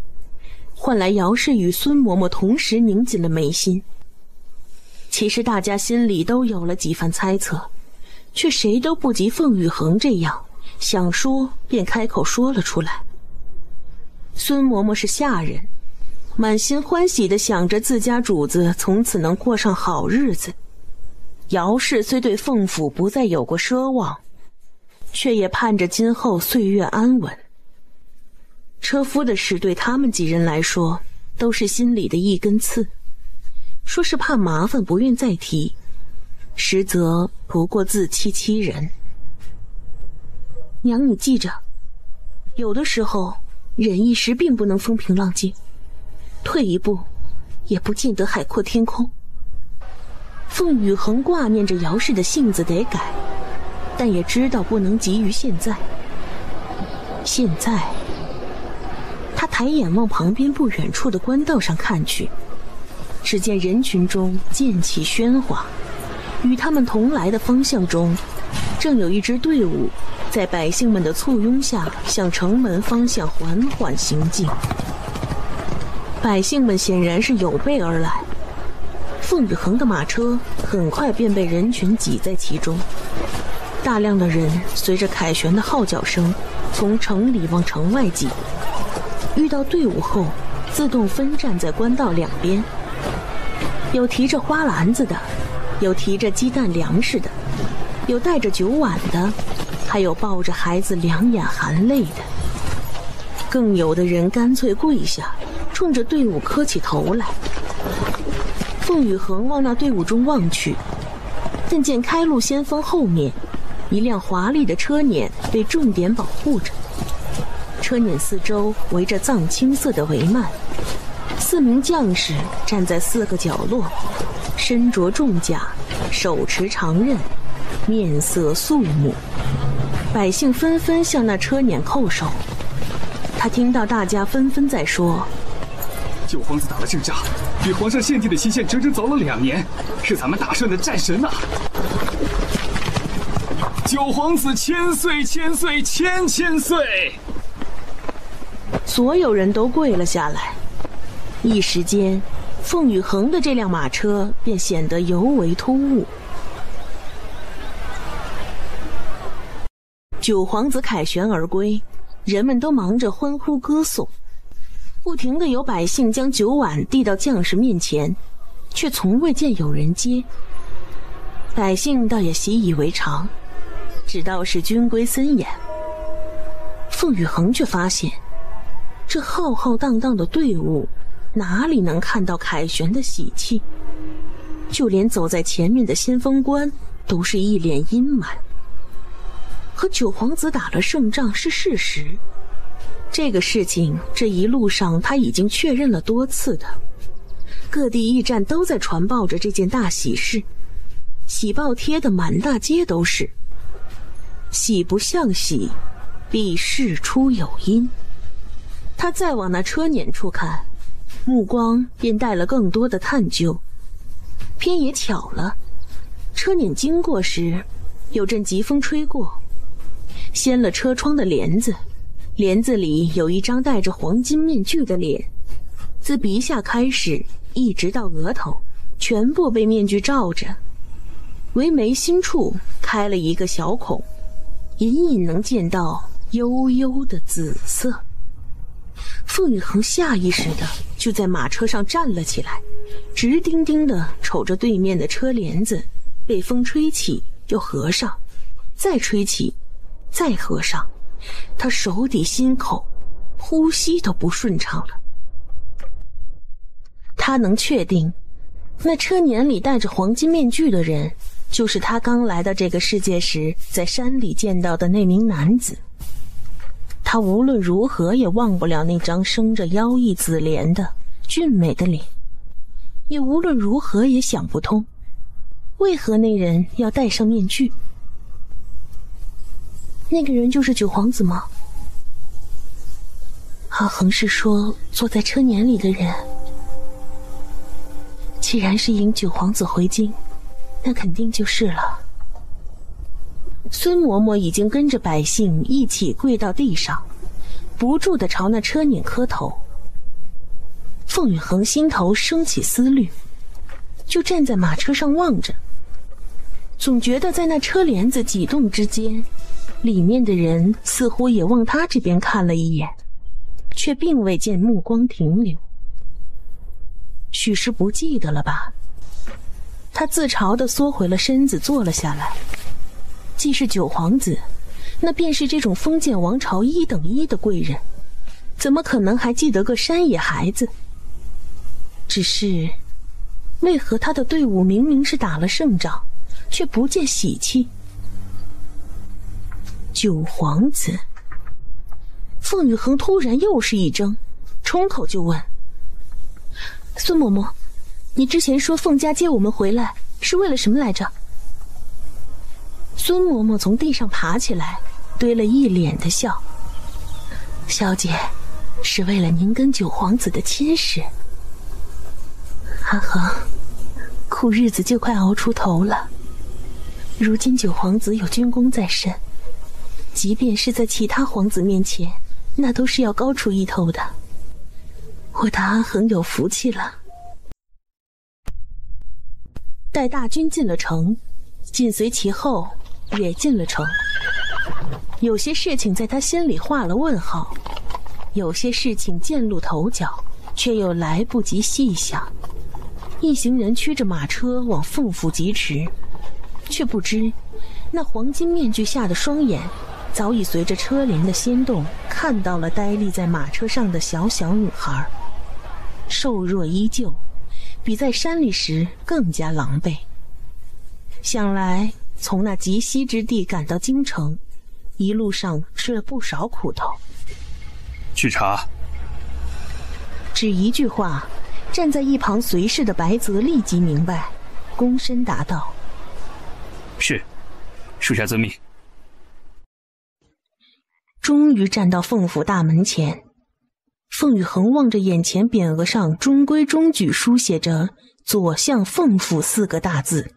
换来姚氏与孙嬷嬷同时拧紧了眉心。其实大家心里都有了几番猜测，却谁都不及凤羽恒这样，想说便开口说了出来。孙嬷嬷是下人，满心欢喜地想着自家主子从此能过上好日子。姚氏虽对凤府不再有过奢望，却也盼着今后岁月安稳。车夫的事对他们几人来说都是心里的一根刺，说是怕麻烦不愿再提，实则不过自欺欺人。娘，你记着，有的时候忍一时并不能风平浪静，退一步也不见得海阔天空。凤羽恒挂念着姚氏的性子得改，但也知道不能急于现在。现在，他抬眼往旁边不远处的官道上看去，只见人群中渐起喧哗，与他们同来的方向中，正有一支队伍在百姓们的簇拥下向城门方向缓缓行进。百姓们显然是有备而来，凤羽恒的马车很快便被人群挤在其中，大量的人随着凯旋的号角声从城里往城外挤，遇到队伍后自动分站在官道两边，有提着花篮子的，有提着鸡蛋粮食的，有带着酒碗的，还有抱着孩子两眼含泪的，更有的人干脆跪下，冲着队伍磕起头来。凤羽恒往那队伍中望去，但见开路先锋后面一辆华丽的车辇被重点保护着，车辇四周围着藏青色的帷幔，4名将士站在4个角落，身着重甲，手持长刃，面色肃穆。百姓纷纷向那车辇叩首。他听到大家纷纷在说：九皇子打了胜仗，比皇上献帝的期限整整早了2年，是咱们打胜的战神呐！九皇子千岁千岁千千岁！所有人都跪了下来。一时间，凤羽恒的这辆马车便显得尤为突兀。九皇子凯旋而归，人们都忙着欢呼歌颂，不停地有百姓将酒碗递到将士面前，却从未见有人接。百姓倒也习以为常，只道是军规森严。凤羽恒却发现，这浩浩荡荡的队伍哪里能看到凯旋的喜气，就连走在前面的先锋官都是一脸阴霾。和九皇子打了胜仗是事实，这个事情这一路上他已经确认了多次的，各地驿站都在传报着这件大喜事，喜报贴的满大街都是。喜不像喜，必事出有因。他再往那车辇处看，目光便带了更多的探究。偏也巧了，车辇经过时，有阵疾风吹过，掀了车窗的帘子，帘子里有一张戴着黄金面具的脸，自鼻下开始一直到额头，全部被面具罩着，唯眉心处开了一个小孔，隐隐能见到幽幽的紫色。凤羽恒下意识的就在马车上站了起来，直盯盯的瞅着对面的车帘子，被风吹起又合上，再吹起再合上，他手底心口呼吸都不顺畅了。他能确定，那车辇里戴着黄金面具的人，就是他刚来到这个世界时在山里见到的那名男子。他无论如何也忘不了那张生着妖异紫莲的俊美的脸，也无论如何也想不通，为何那人要戴上面具。那个人就是九皇子吗？阿恒是说坐在车辇里的人，既然是迎九皇子回京，那肯定就是了。孙嬷嬷已经跟着百姓一起跪到地上，不住地朝那车辇磕头。凤羽恒心头升起思虑，就站在马车上望着，总觉得在那车帘子挤动之间，里面的人似乎也往他这边看了一眼，却并未见目光停留。许是不记得了吧？他自嘲地缩回了身子，坐了下来。既是九皇子，那便是这种封建王朝1等1的贵人，怎么可能还记得个山野孩子？只是，为何他的队伍明明是打了胜仗，却不见喜气？九皇子。凤羽恒突然又是一怔，冲口就问：孙嬷嬷，你之前说凤家接我们回来是为了什么来着？孙嬷嬷从地上爬起来，堆了一脸的笑。小姐，是为了您跟九皇子的亲事。阿恒，苦日子就快熬出头了。如今九皇子有军功在身，即便是在其他皇子面前，那都是要高出一头的。我的阿恒有福气了。待大军进了城，紧随其后也进了城。有些事情在他心里画了问号，有些事情渐露头角，却又来不及细想。一行人驱着马车往凤府疾驰，却不知那黄金面具下的双眼早已随着车帘的掀动看到了呆立在马车上的小小女孩，瘦弱依旧，比在山里时更加狼狈。想来从那极西之地赶到京城，一路上吃了不少苦头。去查。只一句话，站在一旁随侍的白泽立即明白，躬身答道：是，属下遵命。终于站到凤府大门前，凤羽恒望着眼前匾额上中规中矩书写着左相凤府4个大字，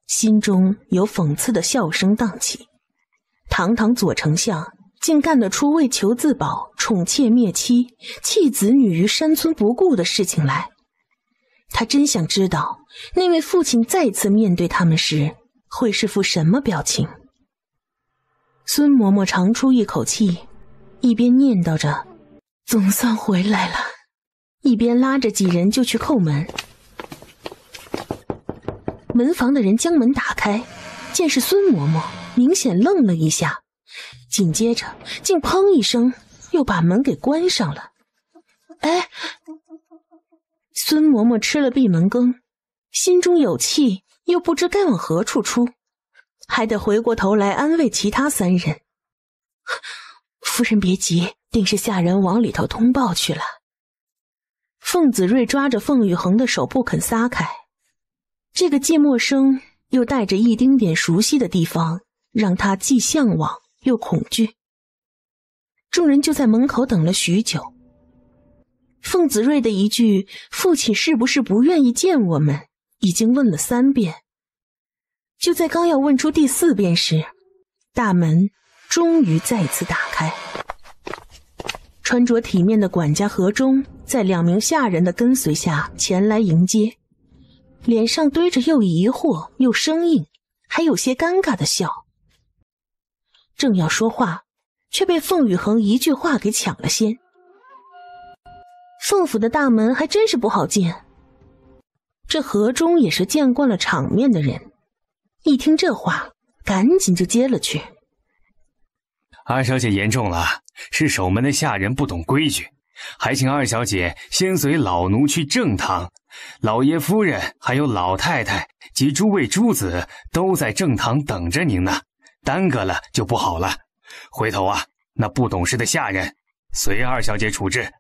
心中有讽刺的笑声荡起。堂堂左丞相竟干得出为求自保、宠妾灭妻、弃子女于山村不顾的事情来。他真想知道那位父亲再次面对他们时会是副什么表情。孙嬷嬷长出一口气，一边念叨着总算回来了，一边拉着几人就去叩门。门房的人将门打开，见是孙嬷嬷，明显愣了一下，紧接着竟砰一声又把门给关上了。哎，孙嬷嬷吃了闭门羹，心中有气，又不知该往何处出，还得回过头来安慰其他3人。夫人别急，定是下人往里头通报去了。凤子睿抓着凤羽恒的手不肯撒开，这个既陌生又带着一丁点熟悉的地方，让他既向往又恐惧。众人就在门口等了许久。凤子睿的一句父亲是不是不愿意见我们已经问了3遍，就在刚要问出第4遍时，大门终于再次打开。穿着体面的管家何忠在2名下人的跟随下前来迎接，脸上堆着又疑惑又生硬，还有些尴尬的笑。正要说话，却被凤羽恒一句话给抢了先。凤府的大门还真是不好进，这何忠也是见惯了场面的人，一听这话赶紧就接了去。二小姐言重了，是守门的下人不懂规矩，还请二小姐先随老奴去正堂。老爷夫人还有老太太及诸位诸子都在正堂等着您呢，耽搁了就不好了。回头啊，那不懂事的下人随二小姐处置。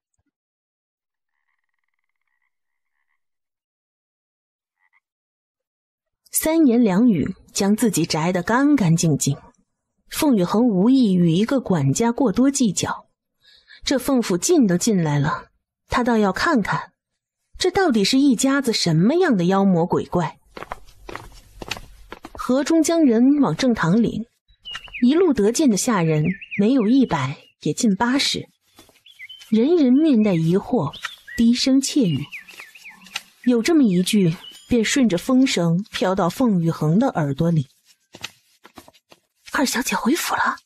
3言2语将自己摘得干干净净。凤羽恒无意与一个管家过多计较，这凤府进都进来了，他倒要看看这到底是一家子什么样的妖魔鬼怪。何中将人往正堂领，一路得见的下人没有100也近80，人人面带疑惑，低声窃语。有这么一句便顺着风声飘到凤羽恒的耳朵里：二小姐回府了，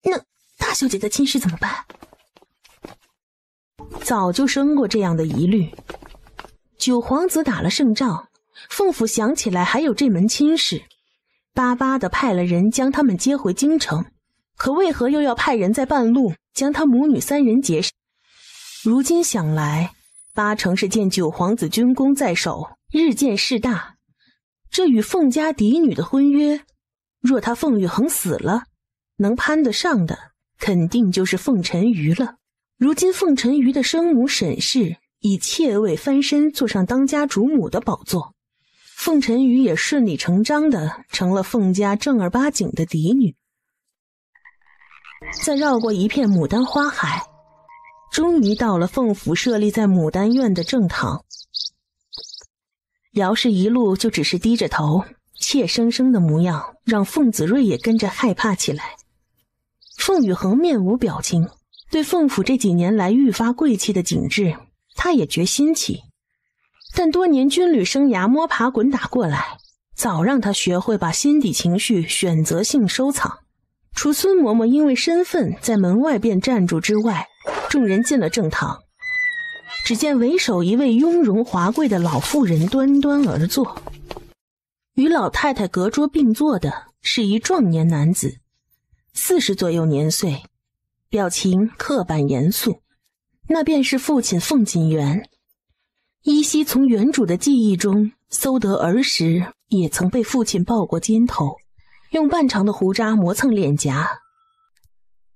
那大小姐的亲事怎么办？早就生过这样的疑虑。九皇子打了胜仗，凤府想起来还有这门亲事，巴巴地派了人将他们接回京城，可为何又要派人在半路将他母女3人劫杀？如今想来，8成是见九皇子军功在手，日渐势大，这与凤家嫡女的婚约，若他凤羽恒死了，能攀得上的肯定就是凤沉鱼了。如今凤沉鱼的生母沈氏以妾位翻身坐上当家主母的宝座，凤晨瑜也顺理成章地成了凤家正儿八经的嫡女。再绕过一片牡丹花海，终于到了凤府设立在牡丹院的正堂。姚氏一路就只是低着头，怯生生的模样让凤子睿也跟着害怕起来。凤宇恒面无表情，对凤府这几年来愈发贵气的景致，他也觉新奇。但多年军旅生涯摸爬滚打过来，早让他学会把心底情绪选择性收藏。除孙嬷嬷因为身份在门外便站住之外，众人进了正堂。只见为首一位雍容华贵的老妇人端端而坐，与老太太隔桌并坐的是一壮年男子，40左右年岁，表情刻板严肃，那便是父亲凤锦元。依稀从原主的记忆中搜得儿时也曾被父亲抱过肩头，用半长的胡渣磨蹭脸颊，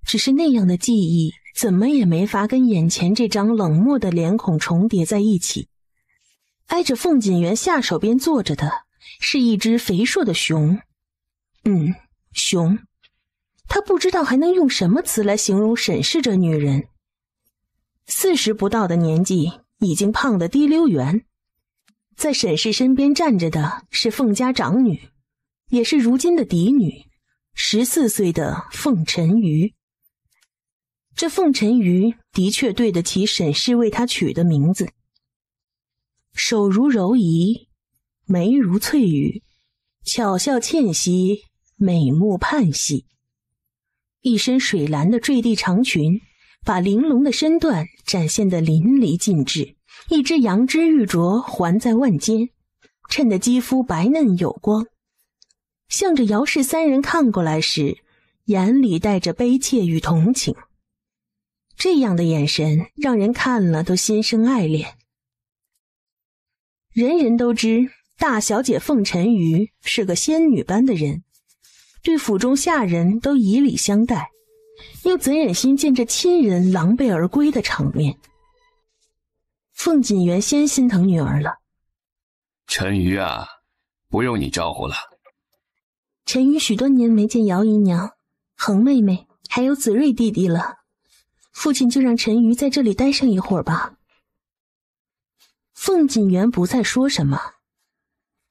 只是那样的记忆怎么也没法跟眼前这张冷漠的脸孔重叠在一起。挨着凤锦元下手边坐着的是一只肥硕的熊。熊。他不知道还能用什么词来形容沈氏这女人。40不到的年纪，已经胖得滴溜圆。在沈氏身边站着的是凤家长女，也是如今的嫡女，14岁的凤晨瑜。这凤晨瑜的确对得起沈氏为她取的名字。手如柔夷，眉如翠羽，巧笑倩兮，美目盼兮。一身水蓝的坠地长裙，把玲珑的身段展现得淋漓尽致，一只羊脂玉镯环在腕间，衬得肌肤白嫩有光。向着姚氏三人看过来时，眼里带着悲切与同情。这样的眼神让人看了都心生爱恋。人人都知大小姐凤晨瑜是个仙女般的人，对府中下人都以礼相待，又怎忍心见这亲人狼狈而归的场面。凤锦元先心疼女儿了。晨瑜啊，不用你招呼了。晨瑜许多年没见姚姨娘、恒妹妹还有子睿弟弟了，父亲就让晨瑜在这里待上一会儿吧。凤锦元不再说什么，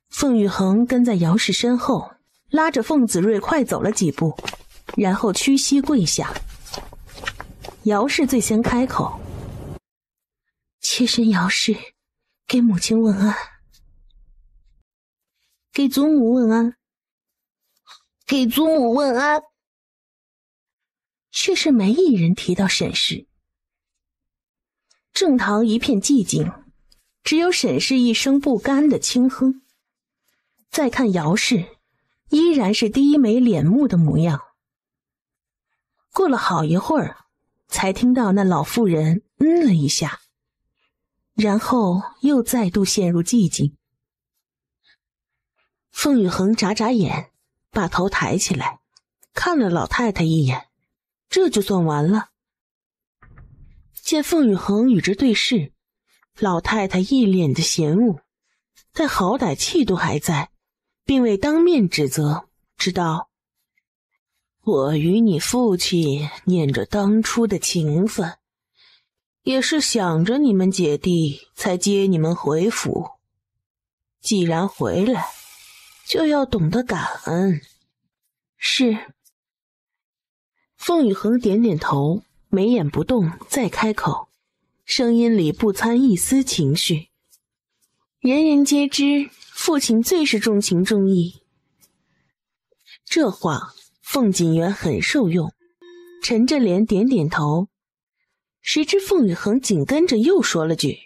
凤宇恒跟在姚氏身后，拉着凤子睿快走了几步，然后屈膝跪下。姚氏最先开口：妾身姚氏给母亲问安。给祖母问安。给祖母问安。却是没一人提到沈氏。正堂一片寂静，只有沈氏一声不甘的轻哼。再看姚氏，依然是低眉敛目的模样。过了好一会儿，才听到那老妇人了一下，然后又再度陷入寂静。凤宇恒眨眨眼，把头抬起来，看了老太太一眼，这就算完了。见凤宇恒与之对视，老太太一脸的嫌恶，但好歹气度还在，并未当面指责，知道我与你父亲念着当初的情分，也是想着你们姐弟才接你们回府。既然回来，就要懂得感恩。是。凤宇恒点点头，眉眼不动，再开口，声音里不掺一丝情绪。人人皆知，父亲最是重情重义。这话凤锦元很受用，沉着脸点点头。谁知凤宇恒紧跟着又说了句：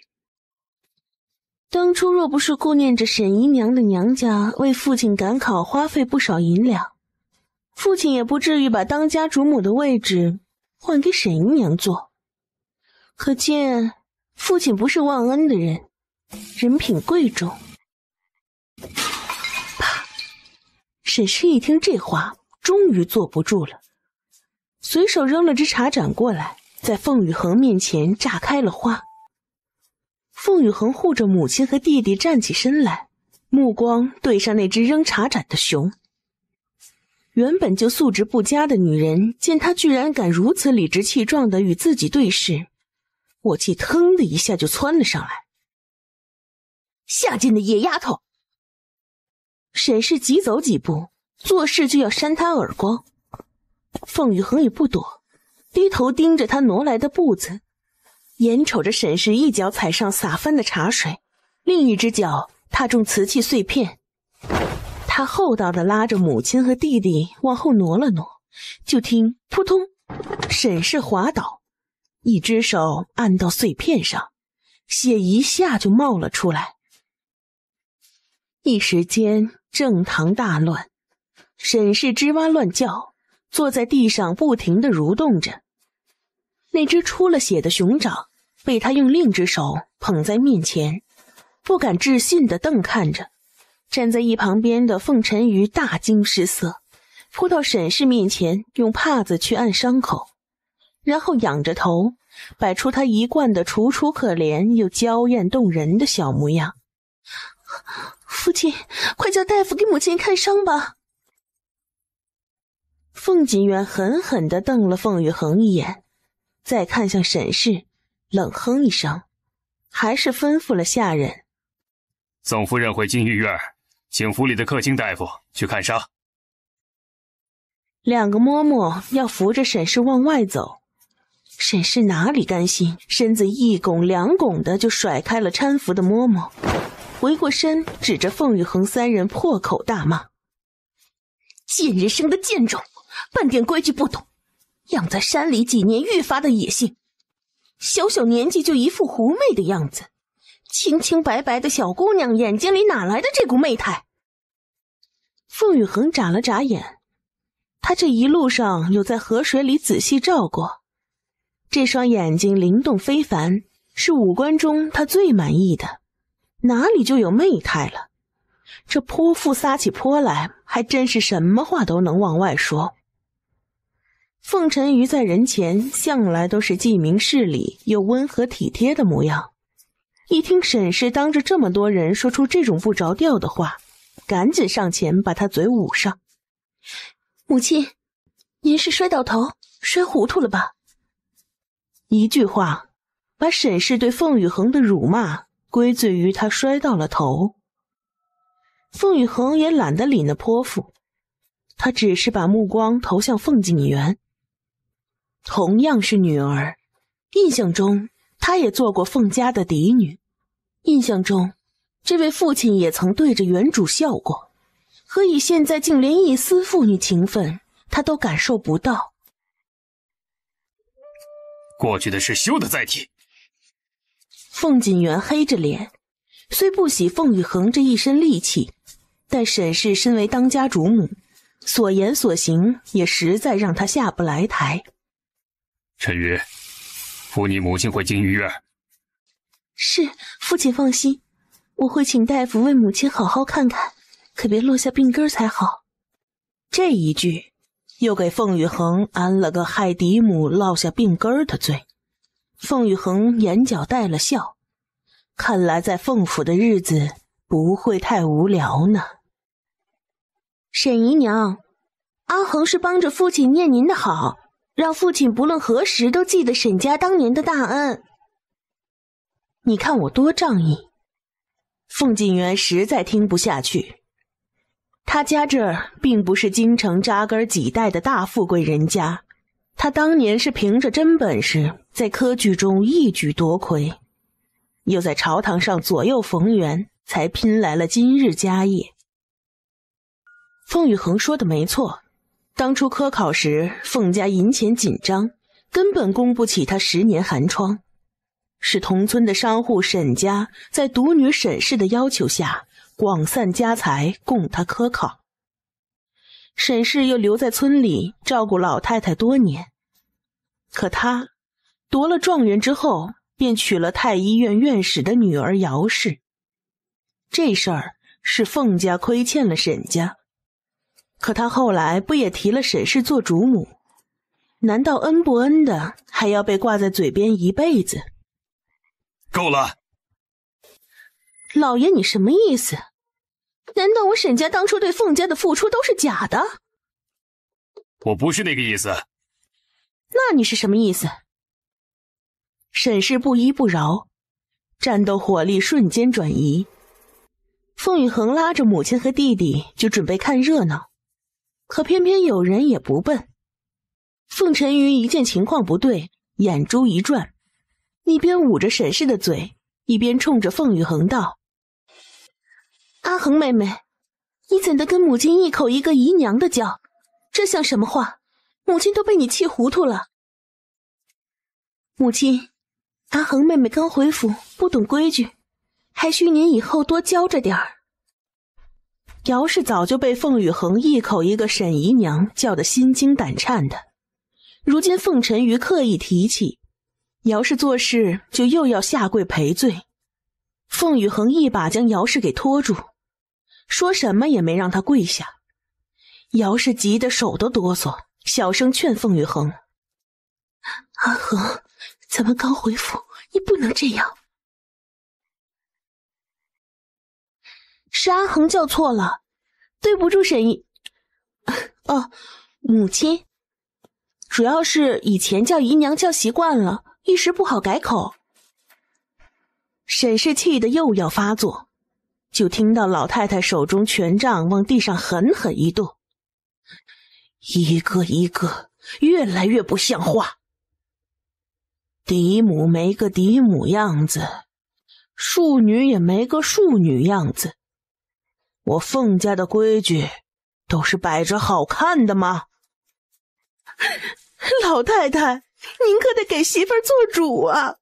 当初若不是顾念着沈姨娘的娘家为父亲赶考花费不少银两，父亲也不至于把当家主母的位置换给沈姨娘做。可见父亲不是忘恩的人，人品贵重。啪！沈氏一听这话，终于坐不住了，随手扔了只茶盏过来，在凤宇恒面前炸开了花。凤宇恒护着母亲和弟弟站起身来，目光对上那只扔茶盏的熊。原本就素质不佳的女人见他居然敢如此理直气壮地与自己对视，火气腾的一下就窜了上来。下贱的野丫头！沈氏急走几步，做事就要扇他耳光。凤羽恒也不躲，低头盯着他挪来的步子，眼瞅着沈氏一脚踩上洒翻的茶水，另一只脚踏中瓷器碎片。他厚道地拉着母亲和弟弟往后挪了挪，就听扑通，沈氏滑倒，一只手按到碎片上，血一下就冒了出来。一时间正堂大乱，沈氏吱哇乱叫，坐在地上不停地蠕动着。那只出了血的熊掌被他用另一只手捧在面前，不敢置信地瞪看着。站在一旁边的凤沉鱼大惊失色，扑到沈氏面前，用帕子去按伤口，然后仰着头摆出他一贯的楚楚可怜又娇艳动人的小模样。父亲，快叫大夫给母亲看伤吧。凤锦元狠狠地瞪了凤羽恒一眼，再看向沈氏，冷哼一声，还是吩咐了下人：总夫人回金玉院，请府里的客卿大夫去看伤。两个嬷嬷要扶着沈氏往外走，沈氏哪里甘心，身子一拱两拱的就甩开了搀扶的嬷嬷，回过身指着凤羽恒三人破口大骂：贱人生的贱种，半点规矩不懂，养在山里几年愈发的野性，小小年纪就一副狐媚的样子，清清白白的小姑娘眼睛里哪来的这股媚态？凤羽恒眨了眨眼，他这一路上有在河水里仔细照过，这双眼睛灵动非凡，是五官中他最满意的，哪里就有媚态了？这泼妇撒起泼来，还真是什么话都能往外说。凤沉鱼在人前向来都是既明事理又温和体贴的模样，一听沈氏当着这么多人说出这种不着调的话，赶紧上前把他嘴捂上。母亲，您是摔倒头，摔糊涂了吧？一句话把沈氏对凤羽恒的辱骂归罪于他摔到了头。凤羽恒也懒得理那泼妇，他只是把目光投向凤锦园。同样是女儿，印象中她也做过凤家的嫡女，印象中这位父亲也曾对着原主笑过，何以现在竟连一丝父女情分他都感受不到？过去的事休得再提。凤锦园黑着脸，虽不喜凤羽恒这一身戾气，但沈氏身为当家主母，所言所行也实在让他下不来台。陈宇，扶你母亲回金玉院。是，父亲放心，我会请大夫为母亲好好看看，可别落下病根才好。这一句又给凤羽恒安了个害嫡母落下病根的罪。凤羽恒眼角带了笑，看来在凤府的日子不会太无聊呢。沈姨娘，阿恒是帮着父亲念您的好，让父亲不论何时都记得沈家当年的大恩。你看我多仗义。凤锦园实在听不下去，他家这儿并不是京城扎根几代的大富贵人家，他当年是凭着真本事在科举中一举夺魁，又在朝堂上左右逢源，才拼来了今日家业。凤羽恒说的没错，当初科考时凤家银钱紧张，根本供不起他10年寒窗，是同村的商户沈家在独女沈氏的要求下广散家财供他科考。沈氏又留在村里照顾老太太多年，可他夺了状元之后便娶了太医院院士的女儿姚氏。这事儿是凤家亏欠了沈家，可他后来不也提了沈氏做主母，难道恩不恩的还要被挂在嘴边一辈子？够了！老爷，你什么意思？难道我沈家当初对凤家的付出都是假的？我不是那个意思。那你是什么意思？沈氏不依不饶，战斗火力瞬间转移。凤雨恒拉着母亲和弟弟就准备看热闹，可偏偏有人也不笨。凤晨瑜一见情况不对，眼珠一转，一边捂着沈氏的嘴，一边冲着凤雨恒道：阿恒妹妹，你怎的跟母亲一口一个姨娘的叫？这像什么话？母亲都被你气糊涂了。母亲，阿恒妹妹刚回府，不懂规矩，还需您以后多教着点儿。姚氏早就被凤雨恒一口一个沈姨娘叫得心惊胆颤的，如今凤晨瑜刻意提起，姚氏做事就又要下跪赔罪。凤雨恒一把将姚氏给拖住，说什么也没让他跪下。姚氏急得手都哆嗦，小声劝凤雨恒：阿恒，咱们刚回府，你不能这样。是阿恒叫错了，对不住沈姨。母亲，主要是以前叫姨娘叫习惯了，一时不好改口。沈氏气得又要发作，就听到老太太手中权杖往地上狠狠一跺，一个一个越来越不像话。嫡母没个嫡母样子，庶女也没个庶女样子，我凤家的规矩都是摆着好看的吗？老太太，您可得给媳妇儿做主啊！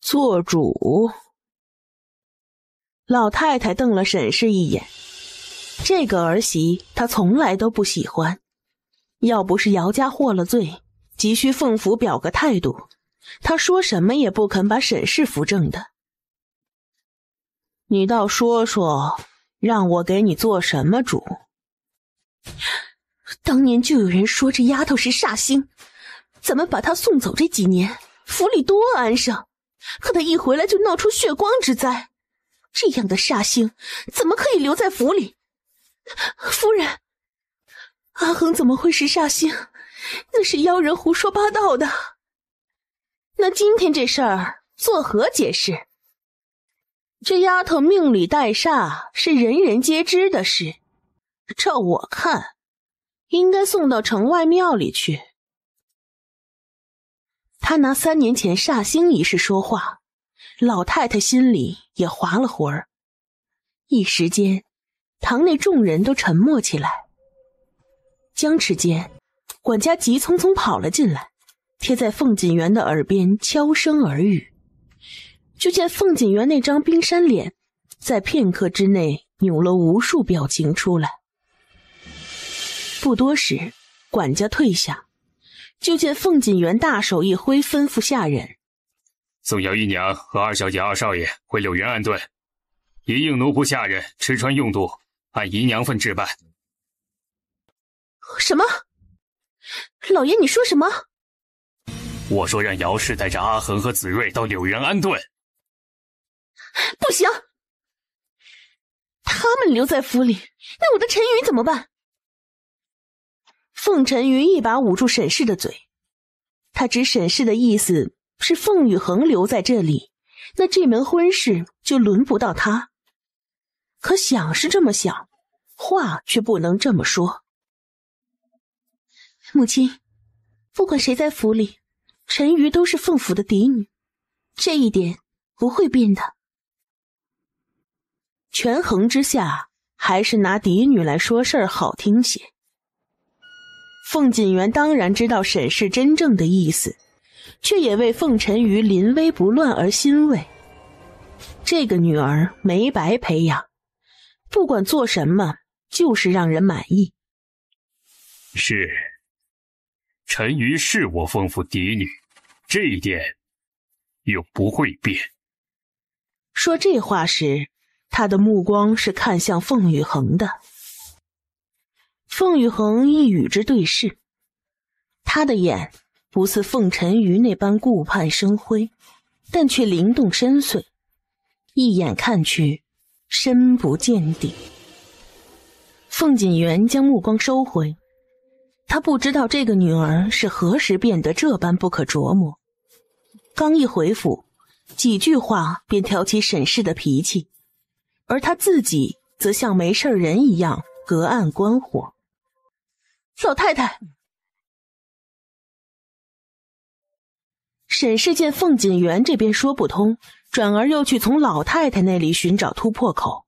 做主？老太太瞪了沈氏一眼，这个儿媳她从来都不喜欢，要不是姚家获了罪，急需凤府表个态度，她说什么也不肯把沈氏扶正的。你倒说说，让我给你做什么主？当年就有人说这丫头是煞星，咱们把她送走这几年，府里多安生，可她一回来就闹出血光之灾，这样的煞星怎么可以留在府里？夫人，阿恒怎么会是煞星？那是妖人胡说八道的。那今天这事儿作何解释？这丫头命里带煞是人人皆知的事，照我看，应该送到城外庙里去。他拿3年前煞星一事说话，老太太心里也滑了魂儿。一时间，堂内众人都沉默起来。僵持间，管家急匆匆跑了进来，贴在凤锦园的耳边悄声耳语。就见凤锦园那张冰山脸在片刻之内扭了无数表情出来。不多时，管家退下，就见凤锦园大手一挥，吩咐下人送姚姨娘和2小姐、2少爷回柳园安顿，一应奴仆下人吃穿用度按姨娘份置办。什么？老爷你说什么？我说让姚氏带着阿恒和子睿到柳园安顿。不行，他们留在府里，那我的陈宇怎么办？凤晨瑜一把捂住沈氏的嘴，他知沈氏的意思是凤雨恒留在这里，那这门婚事就轮不到他。可想是这么想，话却不能这么说。母亲，不管谁在府里，陈瑜都是凤府的嫡女，这一点不会变的。权衡之下，还是拿嫡女来说事儿好听些。凤锦园当然知道沈氏真正的意思，却也为凤晨瑜临危不乱而欣慰。这个女儿没白培养，不管做什么就是让人满意。是，陈瑜是我凤府嫡女，这一点又不会变。说这话时，他的目光是看向凤雨恒的。凤雨恒一与之对视，他的眼不似凤晨瑜那般顾盼生辉，但却灵动深邃，一眼看去深不见底。凤锦园将目光收回，他不知道这个女儿是何时变得这般不可琢磨。刚一回府，几句话便挑起沈氏的脾气，而他自己则像没事人一样隔岸观火。老太太！沈氏见凤锦园这边说不通，转而又去从老太太那里寻找突破口。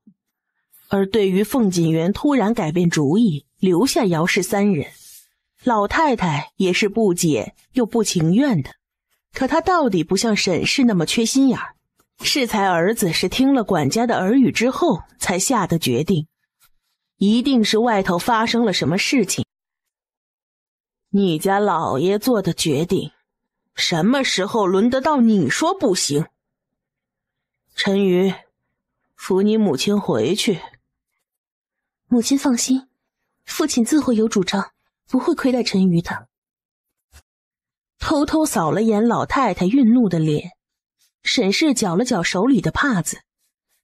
而对于凤锦园突然改变主意，留下姚氏三人，老太太也是不解又不情愿的。可她到底不像沈氏那么缺心眼儿，适才儿子是听了管家的耳语之后才下的决定，一定是外头发生了什么事情。你家老爷做的决定，什么时候轮得到你说不行？陈瑜，扶你母亲回去。母亲放心，父亲自会有主张，不会亏待陈瑜的。偷偷扫了眼老太太愠怒的脸，沈氏搅了搅手里的帕子，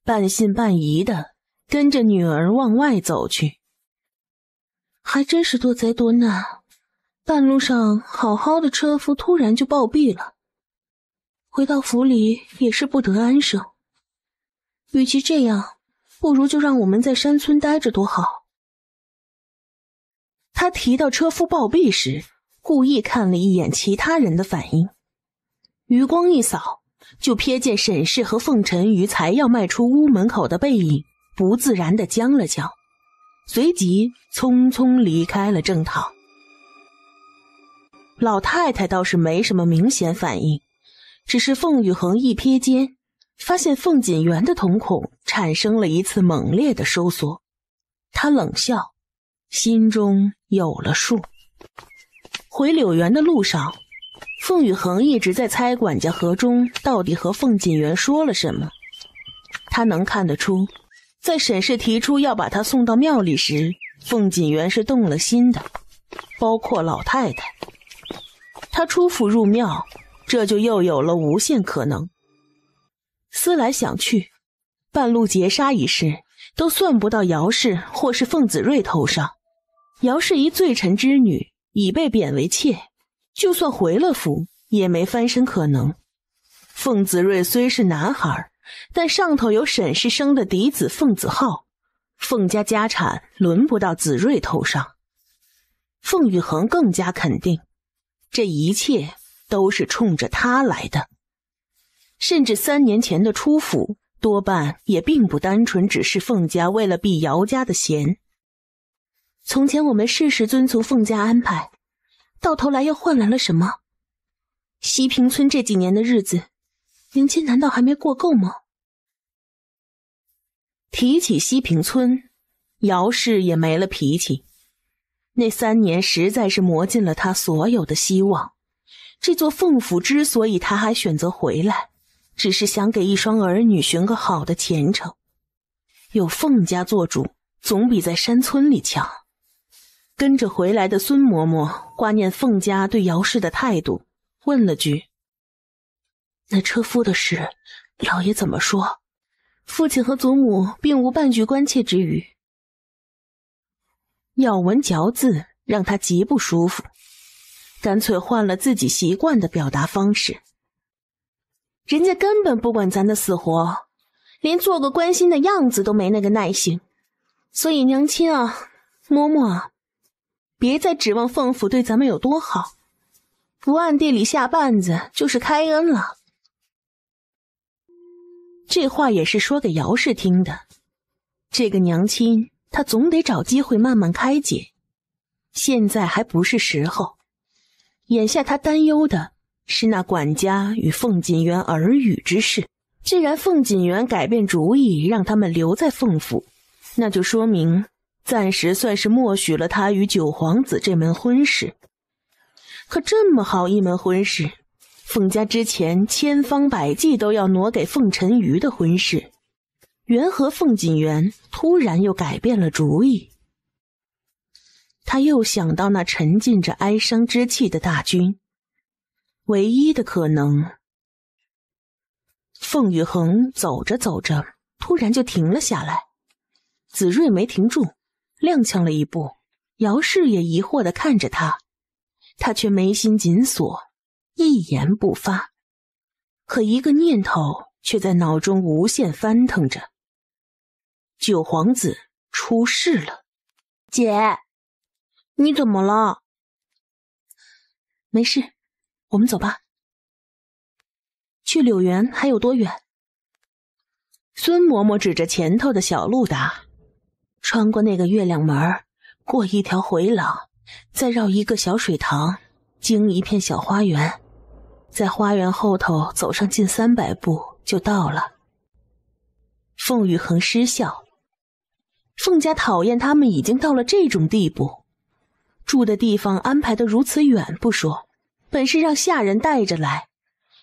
半信半疑的跟着女儿往外走去。还真是多灾多难，半路上好好的车夫突然就暴毙了，回到府里也是不得安生。与其这样，不如就让我们在山村待着多好。他提到车夫暴毙时，故意看了一眼其他人的反应，余光一扫，就瞥见沈氏和凤晨瑜才要迈出屋门口的背影不自然地僵了僵，随即匆匆离开了正堂。老太太倒是没什么明显反应，只是凤宇恒一瞥间发现凤锦园的瞳孔产生了一次猛烈的收缩，他冷笑，心中有了数。回柳园的路上，凤宇恒一直在猜管家何中到底和凤锦园说了什么。他能看得出，在沈氏提出要把他送到庙里时，凤锦园是动了心的，包括老太太。他出府入庙，这就又有了无限可能。思来想去，半路劫杀一事都算不到姚氏或是凤子睿头上。姚氏一罪臣之女，已被贬为妾，就算回了府也没翻身可能。凤子睿虽是男孩，但上头有沈氏生的嫡子凤子浩，凤家家产轮不到子睿头上。凤宇恒更加肯定，这一切都是冲着他来的。甚至3年前的出府，多半也并不单纯只是凤家为了避姚家的嫌。从前我们事事遵从凤家安排，到头来又换来了什么？西平村这几年的日子，林亲难道还没过够吗？提起西平村，姚氏也没了脾气。那3年实在是磨尽了他所有的希望。这座凤府之所以他还选择回来，只是想给一双儿女寻个好的前程。有凤家做主，总比在山村里强。跟着回来的孙嬷嬷挂念凤家对姚氏的态度，问了句：那车夫的事，老爷怎么说？父亲和祖母并无半句关切之语。咬文嚼字让他极不舒服，干脆换了自己习惯的表达方式。人家根本不管咱的死活，连做个关心的样子都没那个耐性。所以娘亲啊，嬷嬷啊，别再指望凤府对咱们有多好，不暗地里下绊子就是开恩了。这话也是说给姚氏听的，这个娘亲她总得找机会慢慢开解，现在还不是时候。眼下她担忧的是那管家与凤锦园耳语之事。既然凤锦园改变主意让他们留在凤府，那就说明暂时算是默许了他与九皇子这门婚事。可这么好一门婚事，凤家之前千方百计都要挪给凤晨瑜的婚事，缘何凤锦园突然又改变了主意？他又想到那沉浸着哀伤之气的大军，唯一的可能。凤宇恒走着走着，突然就停了下来。子睿没停住，踉跄了一步，姚氏也疑惑地看着他，他却眉心紧锁，一言不发。可一个念头却在脑中无限翻腾着。九皇子出事了。姐，你怎么了？没事，我们走吧。去柳园还有多远？孙嬷嬷指着前头的小路答，穿过那个月亮门，过一条回廊，再绕一个小水塘，经一片小花园，在花园后头走上近300步就到了。凤玉衡失笑，凤家讨厌他们已经到了这种地步，住的地方安排得如此远不说，本是让下人带着来，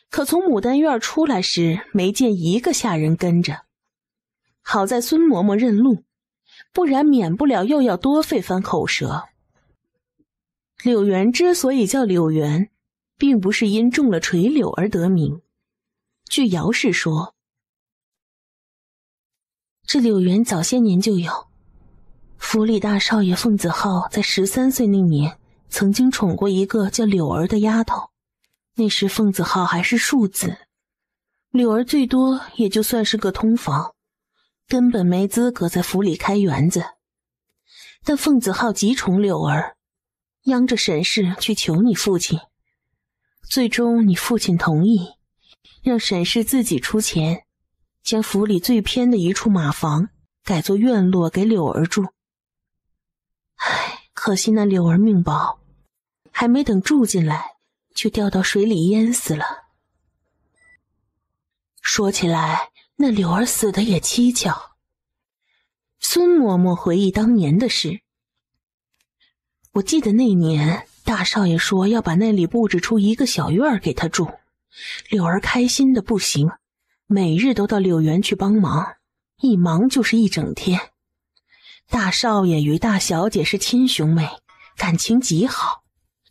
可从牡丹院出来时没见一个下人跟着。好在孙嬷嬷认路，不然免不了又要多费番口舌。柳园之所以叫柳园，并不是因种了垂柳而得名。据姚氏说，这柳园早些年就有，府里大少爷凤子浩在13岁那年曾经宠过一个叫柳儿的丫头，那时凤子浩还是庶子，柳儿最多也就算是个通房，根本没资格在府里开园子。但凤子浩极宠柳儿，央着沈氏去求你父亲，最终你父亲同意，让沈氏自己出钱，将府里最偏的一处马房改作院落给柳儿住。唉，可惜那柳儿命薄，还没等住进来就掉到水里淹死了。说起来，那柳儿死得也蹊跷。孙嬷嬷回忆当年的事，我记得那年大少爷说要把那里布置出一个小院给他住，柳儿开心的不行，每日都到柳园去帮忙，一忙就是一整天。大少爷与大小姐是亲兄妹，感情极好。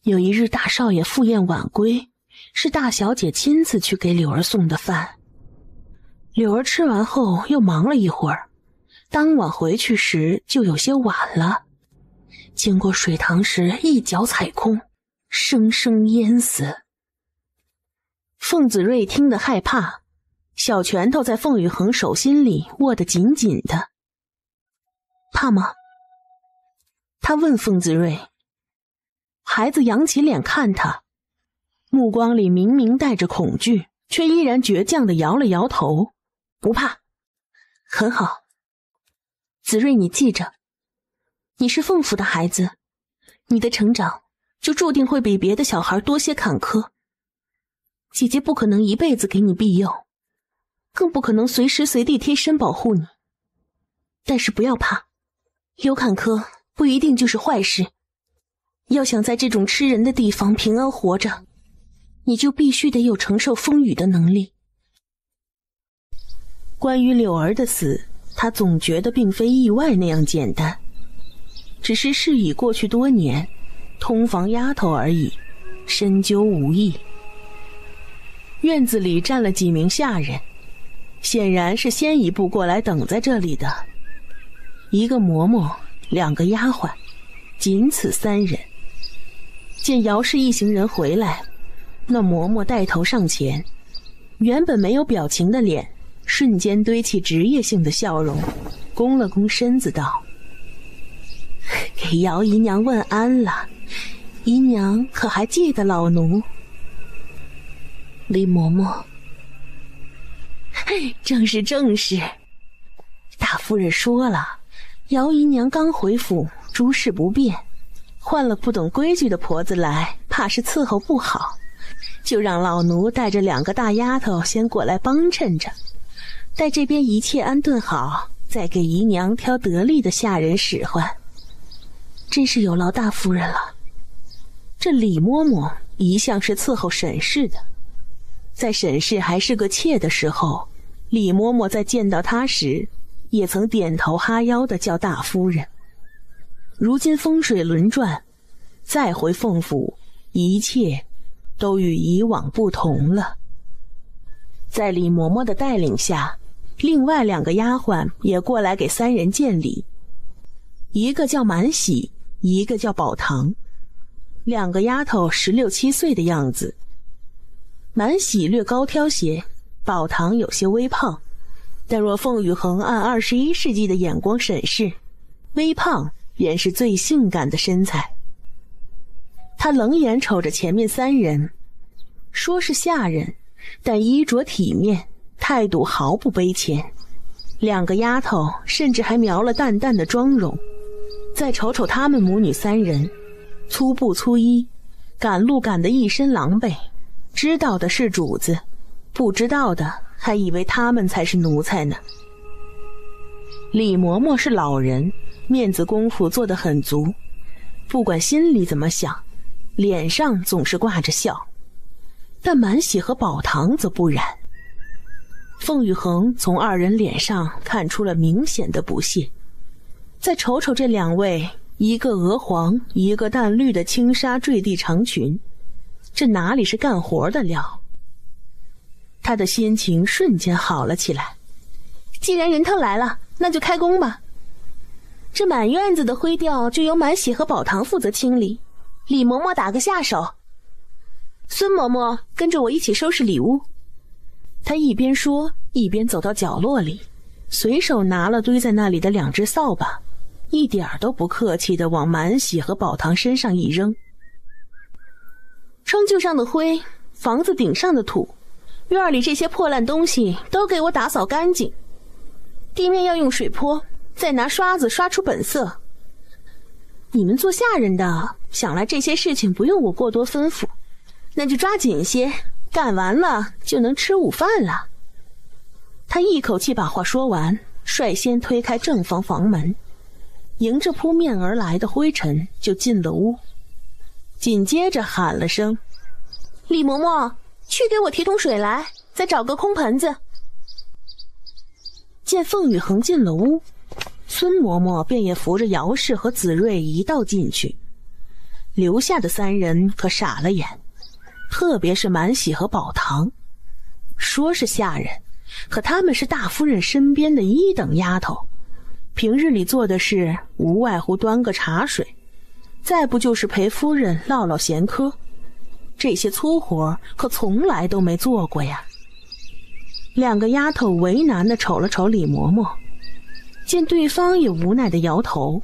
有一日大少爷赴宴晚归，是大小姐亲自去给柳儿送的饭。柳儿吃完后又忙了一会儿，当晚回去时就有些晚了，经过水塘时一脚踩空，生生淹死。凤子睿听得害怕，小拳头在凤玉衡手心里握得紧紧的。怕吗？他问凤子睿。孩子扬起脸看他，目光里明明带着恐惧，却依然倔强地摇了摇头。不怕。很好。子睿，你记着，你是凤府的孩子，你的成长就注定会比别的小孩多些坎坷。姐姐不可能一辈子给你庇佑，更不可能随时随地贴身保护你。但是不要怕，有坎坷不一定就是坏事。要想在这种吃人的地方平安活着，你就必须得有承受风雨的能力。关于柳儿的死，他总觉得并非意外那样简单，只是事已过去多年，通房丫头而已，深究无益。院子里站了几名下人，显然是先一步过来等在这里的。一个嬷嬷，2个丫鬟，仅此3人。见姚氏一行人回来，那嬷嬷带头上前，原本没有表情的脸瞬间堆起职业性的笑容，弓了弓身子道：给姚姨娘问安了，姨娘可还记得老奴？李嬷嬷：正是正是，大夫人说了，姚姨娘刚回府，诸事不便，换了不懂规矩的婆子来，怕是伺候不好，就让老奴带着2个大丫头先过来帮衬着，待这边一切安顿好，再给姨娘挑得力的下人使唤。真是有劳大夫人了。这李嬷嬷一向是伺候沈氏的，在沈氏还是个妾的时候，李嬷嬷在见到她时也曾点头哈腰的叫大夫人。如今风水轮转，再回凤府，一切都与以往不同了。在李嬷嬷的带领下，另外2个丫鬟也过来给3人见礼，一个叫满喜，一个叫宝堂，2个丫头16、17岁的样子。满喜略高挑些，宝堂有些微胖，但若凤羽恒按21世纪的眼光审视，微胖便是最性感的身材。他冷眼瞅着前面3人，说是下人，但衣着体面，态度毫不卑谦。2个丫头甚至还描了淡淡的妆容。再瞅瞅他们母女3人，粗布粗衣，赶路赶得一身狼狈，知道的是主子，不知道的还以为他们才是奴才呢。李嬷嬷是老人，面子功夫做得很足，不管心里怎么想，脸上总是挂着笑。但满喜和宝堂则不然。凤羽恒从2人脸上看出了明显的不屑。再瞅瞅这2位，一个鹅黄，一个淡绿的轻纱坠地长裙，这哪里是干活的料？他的心情瞬间好了起来。既然人头来了，那就开工吧。这满院子的灰调就由满喜和宝堂负责清理，李嬷嬷打个下手，孙嬷嬷跟着我一起收拾里屋。他一边说，一边走到角落里，随手拿了堆在那里的2只扫把，一点都不客气地往满喜和宝堂身上一扔。窗旧上的灰，房子顶上的土，院里这些破烂东西都给我打扫干净。地面要用水泼，再拿刷子刷出本色。你们做下人的，想来这些事情不用我过多吩咐，那就抓紧些，干完了就能吃午饭了。他一口气把话说完，率先推开正房房门，迎着扑面而来的灰尘就进了屋，紧接着喊了声：李嬷嬷，去给我提桶水来，再找个空盆子。见凤羽恒进了屋，孙嬷嬷便也扶着姚氏和子睿一道进去。留下的3人可傻了眼，特别是满喜和宝堂。说是下人，可他们是大夫人身边的1等丫头，平日里做的事无外乎端个茶水，再不就是陪夫人唠唠闲嗑，这些粗活可从来都没做过呀。2个丫头为难地瞅了瞅李嬷嬷，见对方也无奈地摇头，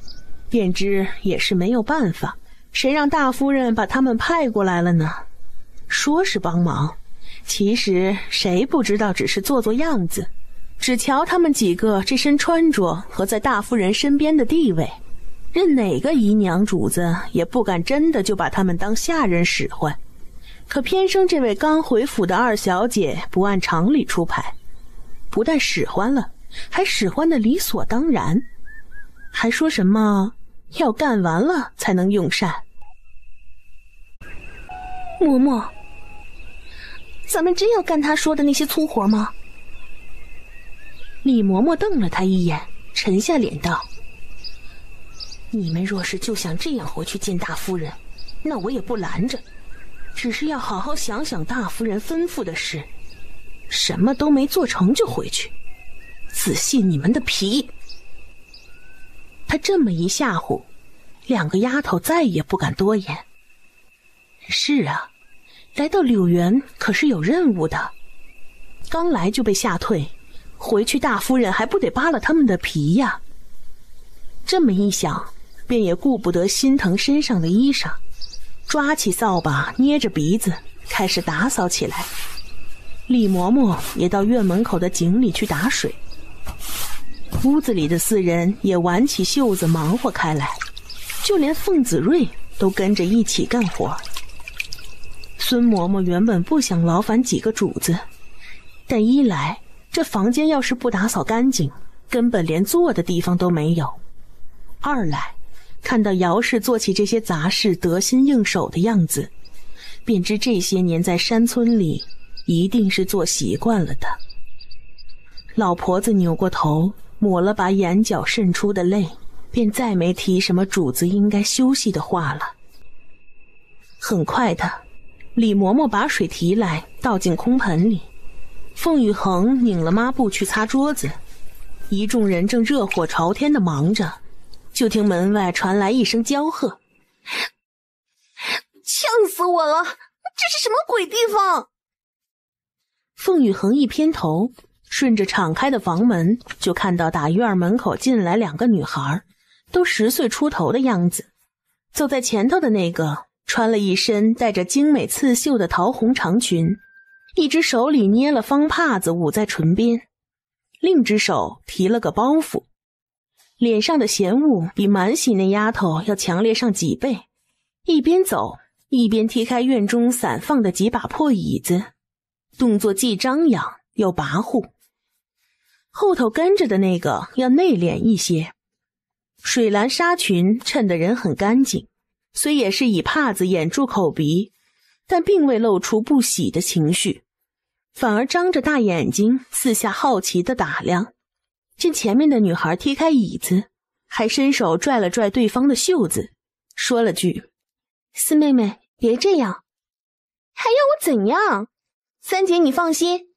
便知也是没有办法，谁让大夫人把他们派过来了呢？说是帮忙，其实谁不知道只是做做样子。只瞧他们几个这身穿着和在大夫人身边的地位，任哪个姨娘主子也不敢真的就把他们当下人使唤。可偏生这位刚回府的2小姐不按常理出牌，不但使唤了，还使唤的理所当然，还说什么要干完了才能用膳。嬷嬷，咱们真要干他说的那些粗活吗？李嬷嬷瞪了他一眼，沉下脸道：你们若是就想这样回去见大夫人，那我也不拦着，只是要好好想想大夫人吩咐的事，什么都没做成就回去，仔细你们的皮。他这么一吓唬，2个丫头再也不敢多言。是啊，来到柳园可是有任务的，刚来就被吓退，回去大夫人还不得扒了他们的皮呀。这么一想，便也顾不得心疼身上的衣裳，抓起扫把捏着鼻子开始打扫起来。李嬷嬷也到院门口的井里去打水，屋子里的4人也挽起袖子忙活开来，就连凤子睿都跟着一起干活。孙嬷嬷原本不想劳烦几个主子，但一来这房间要是不打扫干净，根本连坐的地方都没有；二来看到姚氏做起这些杂事得心应手的样子，便知这些年在山村里一定是做习惯了的。老婆子扭过头，抹了把眼角渗出的泪，便再没提什么主子应该休息的话了。很快的，李嬷嬷把水提来倒进空盆里，凤雨恒拧了抹布去擦桌子，一众人正热火朝天的忙着，就听门外传来一声娇喝：“呛死我了！这是什么鬼地方？”凤雨恒一偏头，顺着敞开的房门，就看到打院门口进来2个女孩，都10岁出头的样子。走在前头的那个穿了一身带着精美刺绣的桃红长裙，一只手里捏了方帕子捂在唇边，另只手提了个包袱，脸上的嫌恶比满喜那丫头要强烈上几倍，一边走一边踢开院中散放的几把破椅子，动作既张扬又跋扈。后头跟着的那个要内敛一些，水蓝纱裙衬得人很干净，虽也是以帕子掩住口鼻，但并未露出不喜的情绪，反而张着大眼睛四下好奇地打量。见前面的女孩踢开椅子，还伸手拽了拽对方的袖子，说了句：“四妹妹别这样。”“还要我怎样？三姐你放心，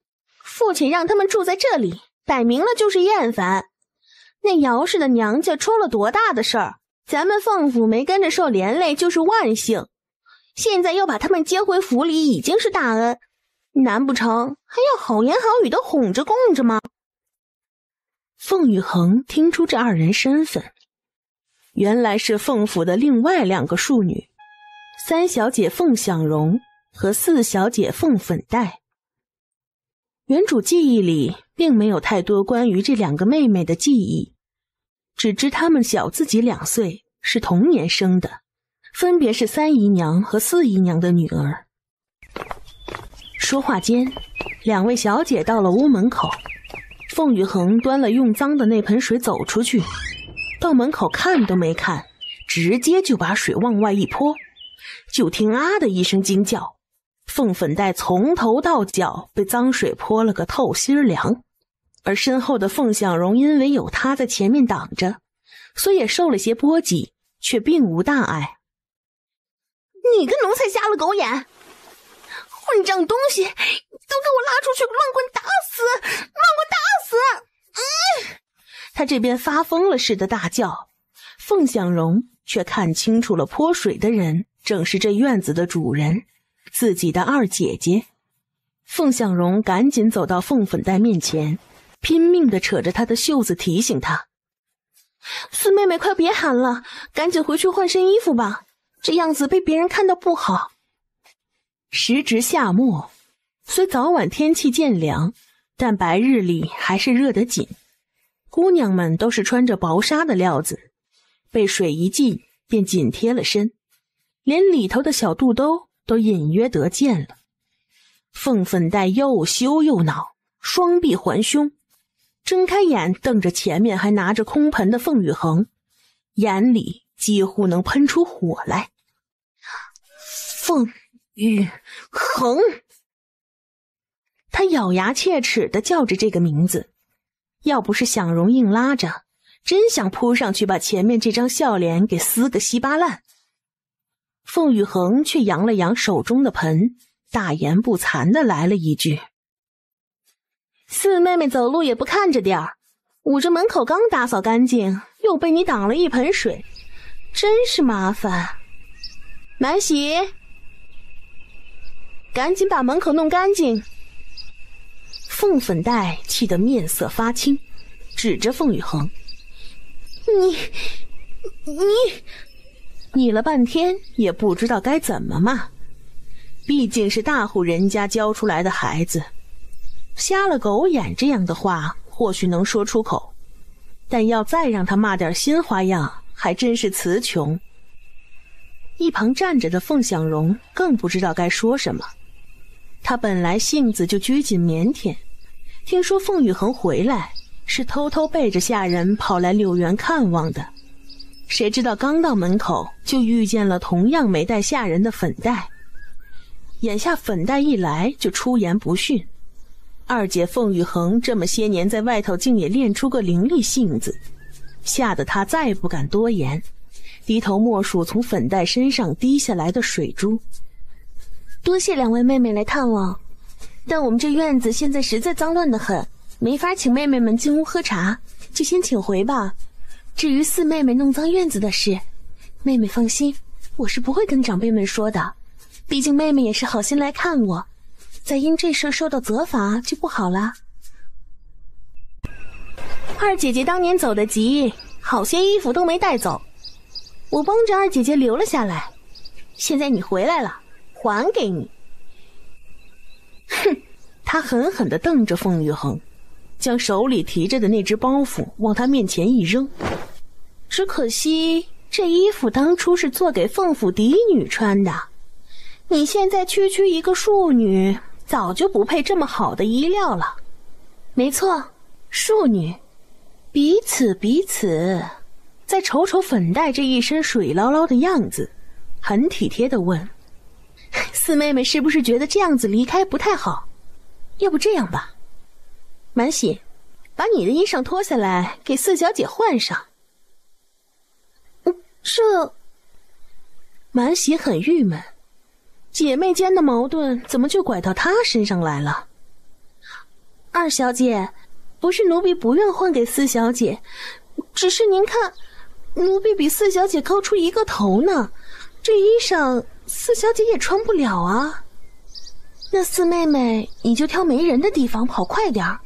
父亲让他们住在这里，摆明了就是厌烦。那姚氏的娘家出了多大的事儿，咱们凤府没跟着受连累就是万幸，现在又把他们接回府里已经是大恩，难不成还要好言好语的哄着供着吗？”凤雨恒听出这2人身份，原来是凤府的另外2个庶女，3小姐凤享容和4小姐凤粉黛。原主记忆里并没有太多关于这2个妹妹的记忆，只知她们小自己2岁，是同年生的，分别是3姨娘和4姨娘的女儿。说话间，2位小姐到了屋门口，凤雨恒端了用脏的那盆水走出去，到门口看都没看，直接就把水往外一泼，就听啊的一声惊叫，凤粉黛从头到脚被脏水泼了个透心凉，而身后的凤享容因为有她在前面挡着，虽也受了些波及，却并无大碍。“你个奴才瞎了狗眼！混账东西，都给我拉出去，乱棍打死！乱棍打死！”他这边发疯了似的大叫，凤享容却看清楚了泼水的人正是这院子的主人，自己的2姐姐。凤享容赶紧走到凤粉黛面前，拼命地扯着她的袖子提醒她：“四妹妹快别喊了，赶紧回去换身衣服吧，这样子被别人看到不好。”时值夏末，虽早晚天气渐凉，但白日里还是热得紧。姑娘们都是穿着薄纱的料子，被水一浸便紧贴了身，连里头的小肚兜都隐约得见了。凤粉黛又羞又恼，双臂环胸，睁开眼瞪着前面还拿着空盆的凤雨恒，眼里几乎能喷出火来。凤雨恒，他咬牙切齿地叫着这个名字，要不是享容硬拉着，真想扑上去把前面这张笑脸给撕个稀巴烂。凤雨恒却扬了扬手中的盆，大言不惭地来了一句：“四妹妹走路也不看着点儿，我这门口刚打扫干净，又被你挡了一盆水，真是麻烦。满喜，赶紧把门口弄干净。”凤粉黛气得面色发青，指着凤雨恒：“你了半天也不知道该怎么骂，毕竟是大户人家教出来的孩子，瞎了狗眼这样的话或许能说出口，但要再让他骂点新花样，还真是词穷。”一旁站着的凤享容更不知道该说什么，他本来性子就拘谨腼腆，听说凤雨恒回来是偷偷背着下人跑来柳园看望的，谁知道刚到门口就遇见了同样没带下人的粉黛。眼下粉黛一来就出言不逊，2姐凤雨恒这么些年在外头竟也练出个伶俐性子，吓得她再不敢多言，低头默数从粉黛身上滴下来的水珠。多谢2位妹妹来探望，但我们这院子现在实在脏乱得很，没法请妹妹们进屋喝茶，就先请回吧。至于四妹妹弄脏院子的事，妹妹放心，我是不会跟长辈们说的。毕竟妹妹也是好心来看我，再因这事受到责罚就不好了。二姐姐当年走得急，好些衣服都没带走，我帮着二姐姐留了下来。现在你回来了，还给你。哼！他狠狠地瞪着凤玉衡，将手里提着的那只包袱往他面前一扔。只可惜这衣服当初是做给凤府嫡女穿的，你现在区区一个庶女，早就不配这么好的衣料了。没错，庶女。彼此。再瞅瞅粉黛这一身水捞捞的样子，很体贴地问：四妹妹是不是觉得这样子离开不太好？要不这样吧，满喜，把你的衣裳脱下来给四小姐换上。这……满喜很郁闷，姐妹间的矛盾怎么就拐到她身上来了？二小姐，不是奴婢不愿换给四小姐，只是您看，奴婢比四小姐高出一个头呢，这衣裳四小姐也穿不了啊。那四妹妹你就挑没人的地方跑快点儿，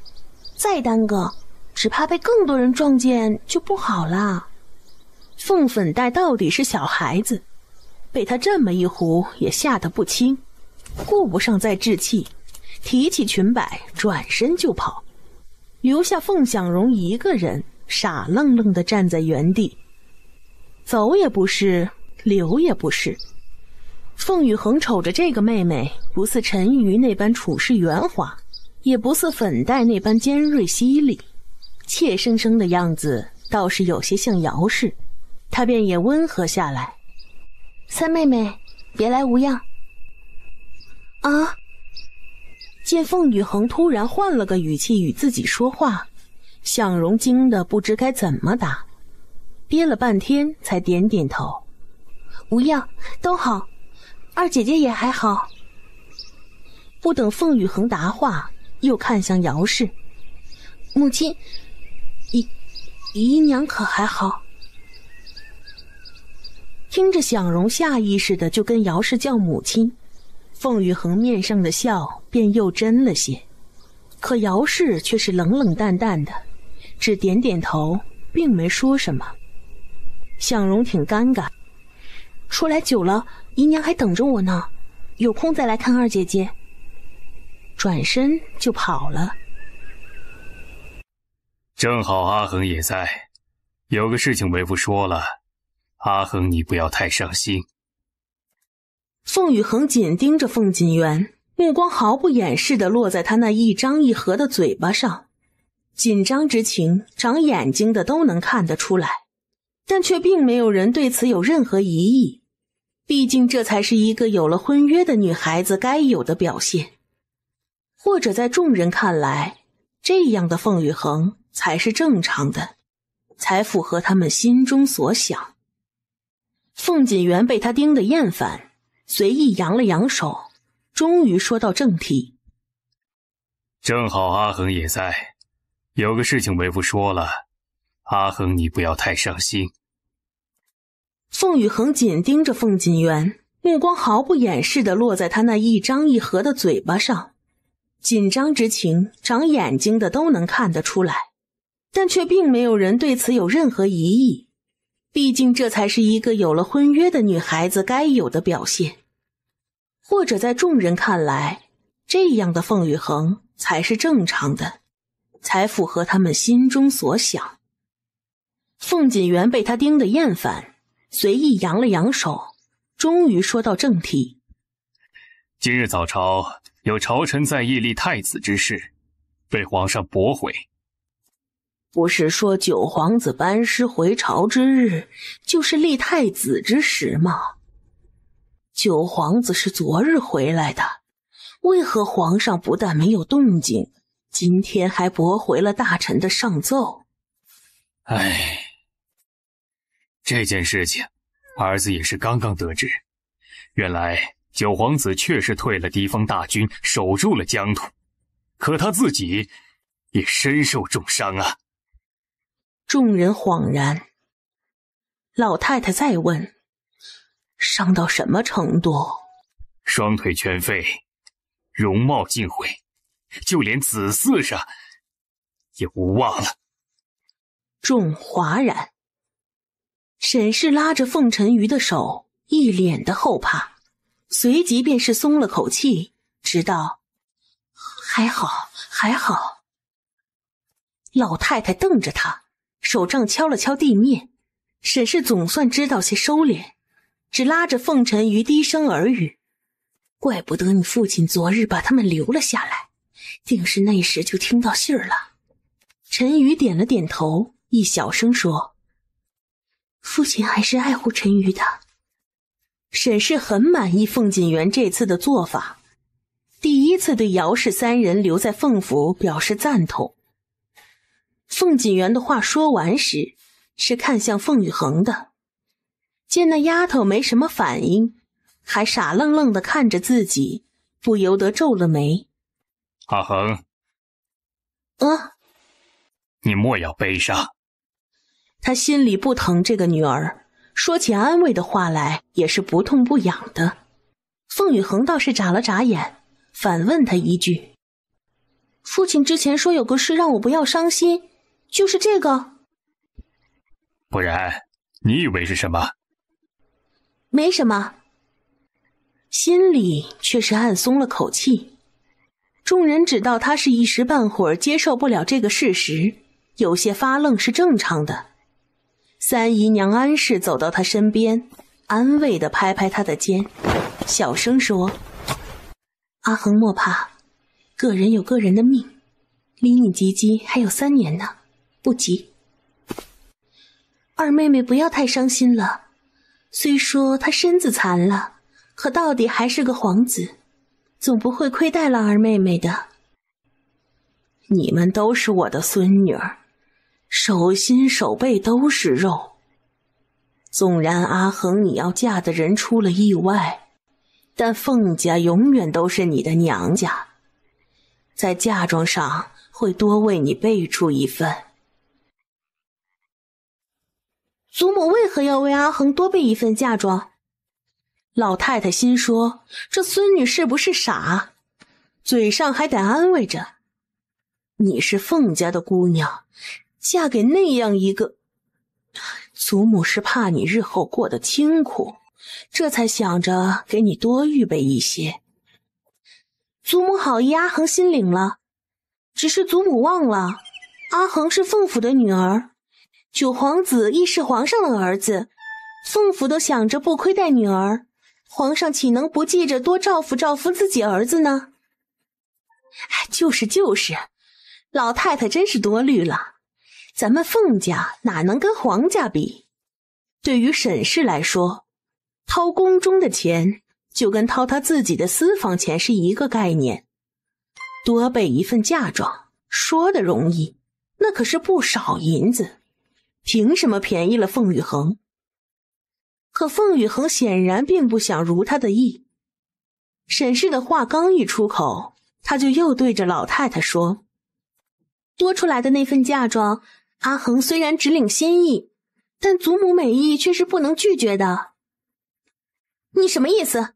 再耽搁只怕被更多人撞见就不好啦。凤粉黛到底是小孩子，被他这么一唬也吓得不轻，顾不上再置气，提起裙摆转身就跑，留下凤享荣一个人傻愣愣地站在原地，走也不是，留也不是。凤雨恒瞅着这个妹妹，不似陈瑜那般处事圆滑，也不似粉黛那般尖锐犀利，怯生生的样子倒是有些像姚氏，他便也温和下来。三妹妹，别来无恙。啊！见凤雨恒突然换了个语气与自己说话，向荣惊得不知该怎么答，憋了半天才点点头。无恙，都好，二姐姐也还好。不等凤雨恒答话，又看向姚氏，母亲，姨娘可还好？听着享荣下意识的就跟姚氏叫母亲，凤雨恒面上的笑便又真了些，可姚氏却是冷冷淡淡的，只点点头，并没说什么。享荣挺尴尬，出来久了，姨娘还等着我呢，有空再来看二姐姐。转身就跑了。正好阿恒也在，有个事情为父说了，阿恒你不要太伤心。凤雨恒紧盯着凤锦元，目光毫不掩饰地落在他那一张一合的嘴巴上，紧张之情长眼睛的都能看得出来，但却并没有人对此有任何疑义，毕竟这才是一个有了婚约的女孩子该有的表现。或者在众人看来，这样的凤雨恒才是正常的，才符合他们心中所想。凤锦元被他盯得厌烦，随意扬了扬手，终于说到正题。正好阿恒也在，有个事情为父说了，阿恒你不要太伤心。凤雨恒紧盯着凤锦元，目光毫不掩饰地落在他那一张一合的嘴巴上，紧张之情长眼睛的都能看得出来，但却并没有人对此有任何疑义，毕竟这才是一个有了婚约的女孩子该有的表现。或者在众人看来，这样的凤雨恒才是正常的，才符合他们心中所想。凤锦元被他盯得厌烦，随意扬了扬手，终于说到正题。今日早朝有朝臣在议立太子之事，被皇上驳回。不是说九皇子班师回朝之日就是立太子之时吗？九皇子是昨日回来的，为何皇上不但没有动静，今天还驳回了大臣的上奏？唉，这件事情儿子也是刚刚得知，原来九皇子确实退了敌方大军，守住了疆土，可他自己也身受重伤啊。众人恍然。老太太再问：伤到什么程度？双腿全废，容貌尽毁，就连子嗣上也无望了。众哗然。沈氏拉着凤沉鱼的手，一脸的后怕，随即便是松了口气，直道：还好，还好。老太太瞪着他，手杖敲了敲地面。沈氏总算知道些收敛，只拉着凤沉鱼低声耳语：怪不得你父亲昨日把他们留了下来，定是那时就听到信儿了。沉鱼点了点头，一小声说：父亲还是爱护沉鱼的。沈氏很满意凤锦园这次的做法，第一次对姚氏三人留在凤府表示赞同。凤锦园的话说完时，是看向凤雨恒的，见那丫头没什么反应，还傻愣愣地看着自己，不由得皱了眉。阿恒，你莫要悲伤。他心里不疼这个女儿，说起安慰的话来也是不痛不痒的。凤雨恒倒是眨了眨眼，反问他一句：父亲之前说有个事让我不要伤心，就是这个？不然你以为是什么？没什么。心里却是暗松了口气。众人知道他是一时半会儿接受不了这个事实，有些发愣是正常的。三姨娘安氏走到他身边，安慰地拍拍他的肩，小声说：阿恒莫怕，个人有个人的命，离你及笄还有3年呢，不急。二妹妹不要太伤心了，虽说他身子残了，可到底还是个皇子，总不会亏待了二妹妹的。你们都是我的孙女儿，手心手背都是肉。纵然阿恒你要嫁的人出了意外，但凤家永远都是你的娘家，在嫁妆上会多为你备出一份。祖母为何要为阿恒多备一份嫁妆？老太太心说，这孙女是不是傻？嘴上还得安慰着：你是凤家的姑娘，嫁给那样一个……祖母是怕你日后过得清苦，这才想着给你多预备一些。祖母好意阿恒心领了，只是祖母忘了，阿恒是凤府的女儿，九皇子亦是皇上的儿子，凤府都想着不亏待女儿，皇上岂能不记着多照拂照拂自己儿子呢？就是，老太太真是多虑了，咱们凤家哪能跟皇家比？对于沈氏来说，掏宫中的钱就跟掏他自己的私房钱是一个概念。多备一份嫁妆，说的容易，那可是不少银子，凭什么便宜了凤雨恒？可凤雨恒显然并不想如他的意。沈氏的话刚一出口，他就又对着老太太说：多出来的那份嫁妆，阿恒虽然只领先意，但祖母美意却是不能拒绝的。你什么意思？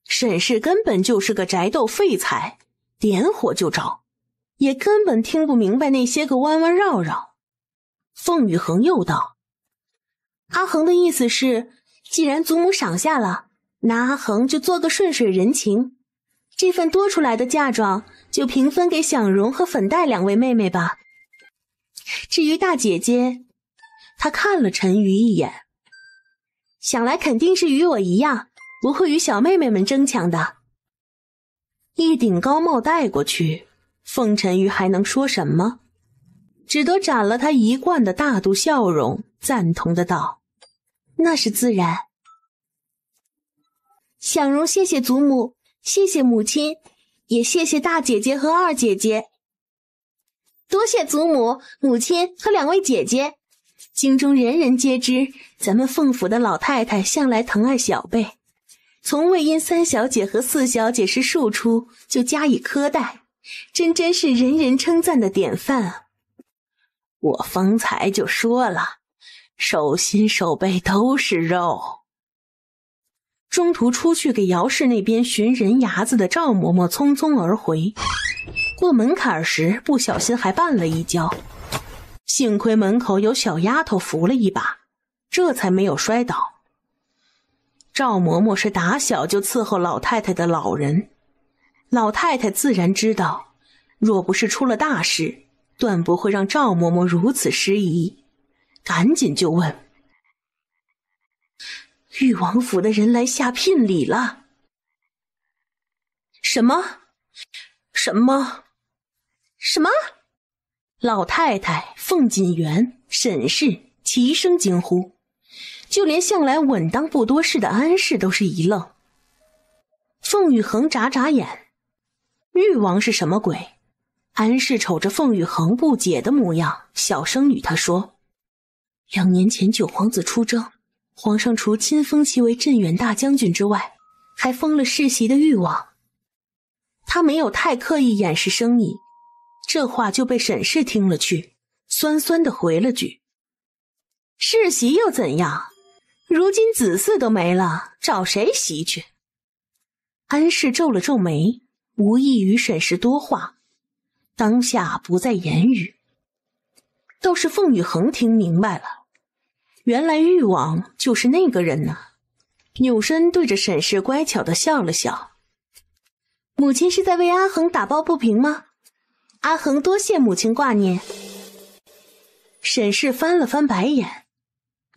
沈氏根本就是个宅斗废材，点火就着，也根本听不明白那些个弯弯绕绕。凤雨恒又道：阿恒的意思是，既然祖母赏下了，那阿恒就做个顺水人情，这份多出来的嫁妆就平分给享荣和粉黛2位妹妹吧。至于大姐姐，她看了陈瑜一眼，想来肯定是与我一样，不会与小妹妹们争抢的。一顶高帽戴过去，凤沉鱼还能说什么？只得展了他一贯的大度笑容，赞同的道：那是自然。享荣谢谢祖母，谢谢母亲，也谢谢大姐姐和二姐姐。多谢祖母、母亲和2位姐姐，京中人人皆知，咱们凤府的老太太向来疼爱小辈，从未因3小姐和4小姐是庶出就加以苛待，真是人人称赞的典范啊！我方才就说了，手心手背都是肉。中途出去给姚氏那边寻人牙子的赵嬷嬷匆匆而回，过门槛时不小心还绊了一跤，幸亏门口有小丫头扶了一把，这才没有摔倒。赵嬷嬷是打小就伺候老太太的老人，老太太自然知道，若不是出了大事，断不会让赵嬷嬷如此失仪，赶紧就问：裕王府的人来下聘礼了。什么？老太太、凤锦园、沈氏齐声惊呼，就连向来稳当不多事的安氏都是一愣。凤玉衡眨眨眼，裕王是什么鬼？安氏瞅着凤玉衡不解的模样，小声与他说：2年前九皇子出征，皇上除亲封其为镇远大将军之外，还封了世袭的裕王。他没有太刻意掩饰生意，这话就被沈氏听了去，酸酸地回了句：世袭又怎样？如今子嗣都没了，找谁袭去？安氏皱了皱眉，无意与沈氏多话，当下不再言语。倒是凤玉衡听明白了，原来裕王就是那个人呢，扭身对着沈氏乖巧地笑了笑：母亲是在为阿衡打抱不平吗？阿衡多谢母亲挂念。沈氏翻了翻白眼，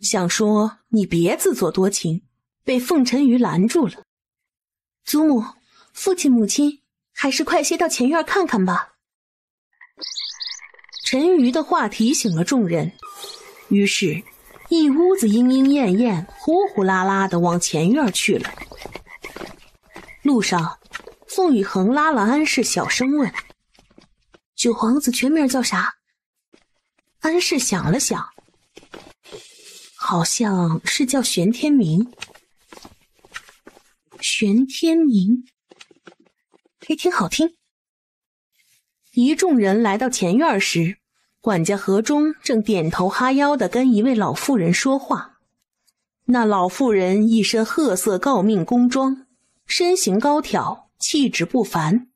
想说你别自作多情，被凤沉鱼拦住了。祖母、父亲、母亲，还是快些到前院看看吧。沉鱼的话提醒了众人，于是一屋子莺莺燕燕呼呼啦啦地往前院去了。路上，凤玉衡拉了安氏，小声问：九皇子全名叫啥？安氏想了想，好像是叫玄天明。玄天明，也挺好听。一众人来到前院时，管家何忠正点头哈腰地跟一位老妇人说话。那老妇人一身褐色诰命宫装，身形高挑，气质不凡，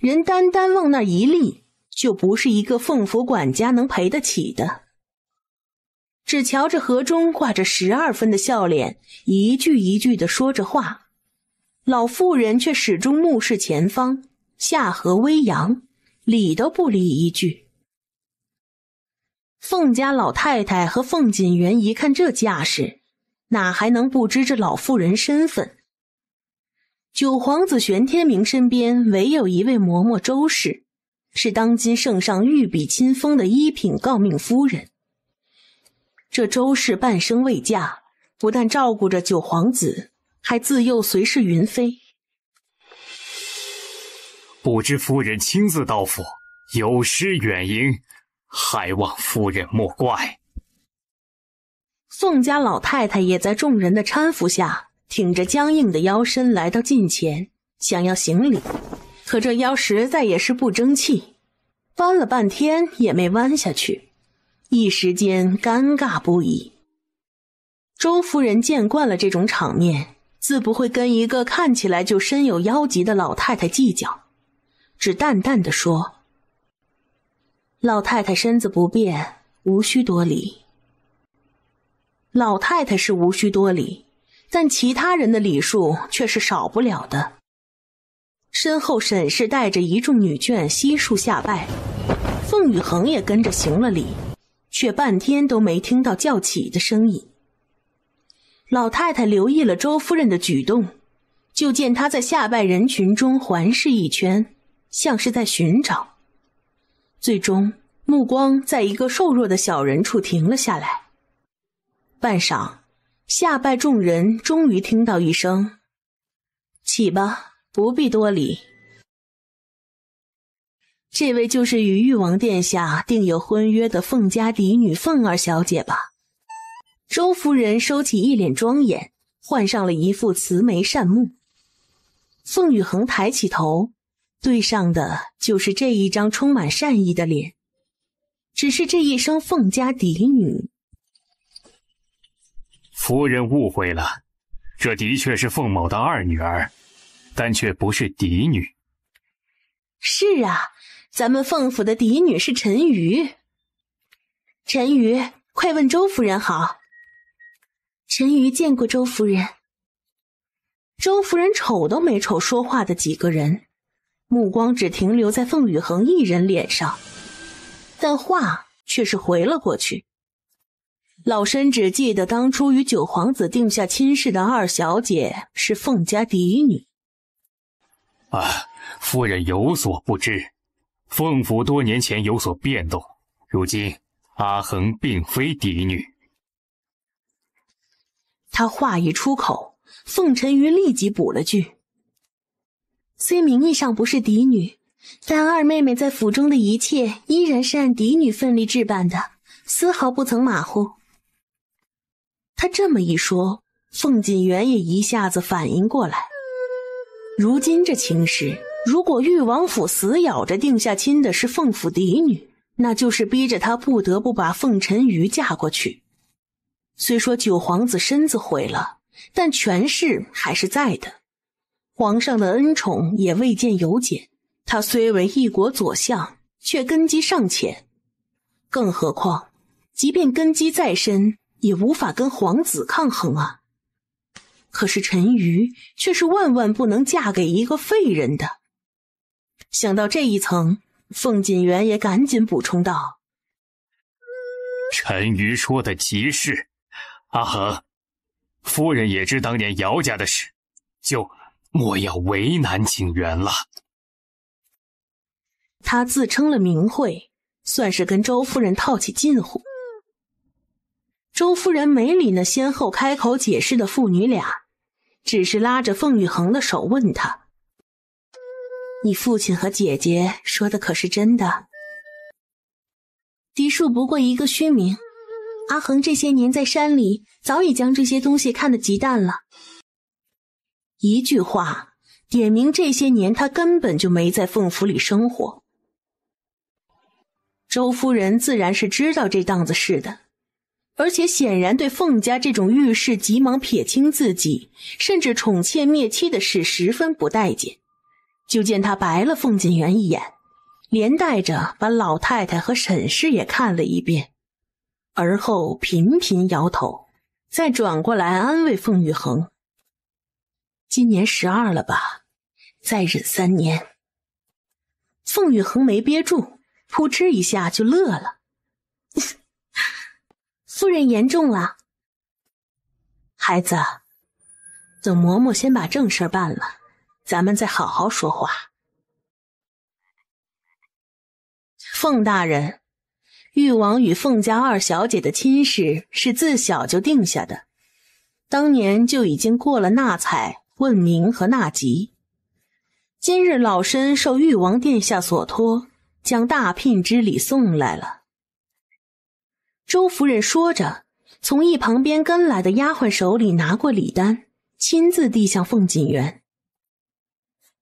人单单往那一立，就不是一个凤府管家能赔得起的。只瞧着何忠挂着12分的笑脸，一句一句地说着话，老妇人却始终目视前方，下颌微扬，理都不理一句。凤家老太太和凤锦园一看这架势，哪还能不知这老妇人身份？九皇子玄天明身边唯有一位嬷嬷周氏，是当今圣上御笔亲封的一品诰命夫人。这周氏半生未嫁，不但照顾着九皇子，还自幼随侍云妃。不知夫人亲自到府，有失远迎，还望夫人莫怪。凤家老太太也在众人的搀扶下，挺着僵硬的腰身来到近前，想要行礼，可这腰实在也是不争气，弯了半天也没弯下去，一时间尴尬不已。周夫人见惯了这种场面，自不会跟一个看起来就身有妖疾的老太太计较，只淡淡地说：老太太身子不便，无需多礼。老太太是无需多礼，但其他人的礼数却是少不了的。身后沈氏带着一众女眷悉数下拜，凤玉衡也跟着行了礼，却半天都没听到叫起的声音。老太太留意了周夫人的举动，就见她在下拜人群中环视一圈，像是在寻找，最终目光在一个瘦弱的小人处停了下来。半晌，下拜众人终于听到一声：起吧，不必多礼。这位就是与誉王殿下订有婚约的凤家嫡女凤儿小姐吧？周夫人收起一脸庄严，换上了一副慈眉善目。凤宇恒抬起头，对上的就是这一张充满善意的脸，只是这一声凤家嫡女。夫人误会了，这的确是凤某的二女儿，但却不是嫡女。是啊，咱们凤府的嫡女是陈瑜。陈瑜，快问周夫人好。陈瑜见过周夫人。周夫人瞅都没瞅说话的几个人，目光只停留在凤宇恒一人脸上，但话却是回了过去。老身只记得当初与九皇子定下亲事的二小姐是凤家嫡女。夫人有所不知，凤府多年前有所变动，如今阿恒并非嫡女。他话一出口，凤沉鱼立即补了句：虽名义上不是嫡女，但二妹妹在府中的一切依然是按嫡女分例置办的，丝毫不曾马虎。他这么一说，凤锦元也一下子反应过来，如今这情势，如果裕王府死咬着定下亲的是凤府嫡女，那就是逼着他不得不把凤沉鱼嫁过去。虽说九皇子身子毁了，但权势还是在的，皇上的恩宠也未见有减，他虽为一国左相，却根基尚浅，更何况即便根基再深，也无法跟皇子抗衡啊。可是陈瑜却是万万不能嫁给一个废人的。想到这一层，凤锦元也赶紧补充道：陈瑜说的极是，阿恒，夫人也知当年姚家的事，就莫要为难景元了。他自称了名讳，算是跟周夫人套起近乎。周夫人没理那先后开口解释的父女俩，只是拉着凤宇恒的手问他：你父亲和姐姐说的可是真的？嫡庶不过一个虚名，阿恒这些年在山里早已将这些东西看得极淡了。一句话点明这些年他根本就没在凤府里生活。周夫人自然是知道这档子事的，而且显然对凤家这种遇事急忙撇清自己，甚至宠妾灭妻的事十分不待见。就见他白了凤锦元一眼，连带着把老太太和沈氏也看了一遍，而后频频摇头，再转过来安慰凤宇恒：今年12了吧，再忍3年。凤宇恒没憋住，扑哧一下就乐了。夫人言重了。孩子，等嬷嬷先把正事办了，咱们再好好说话。凤大人，裕王与凤家二小姐的亲事是自小就定下的，当年就已经过了纳采、问名和纳吉。今日老身受裕王殿下所托，将大聘之礼送来了。周夫人说着，从一旁边跟来的丫鬟手里拿过礼单，亲自递向凤锦元。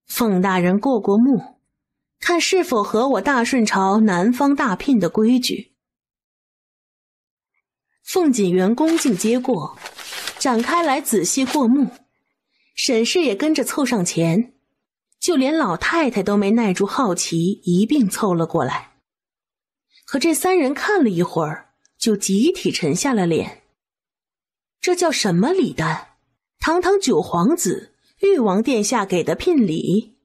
凤大人过过目，看是否合我大顺朝南方大聘的规矩。凤锦元恭敬接过，展开来仔细过目。沈氏也跟着凑上前，就连老太太都没耐住好奇，一并凑了过来。可这3人看了一会儿，就集体沉下了脸。这叫什么礼单？堂堂九皇子，裕王殿下给的聘礼。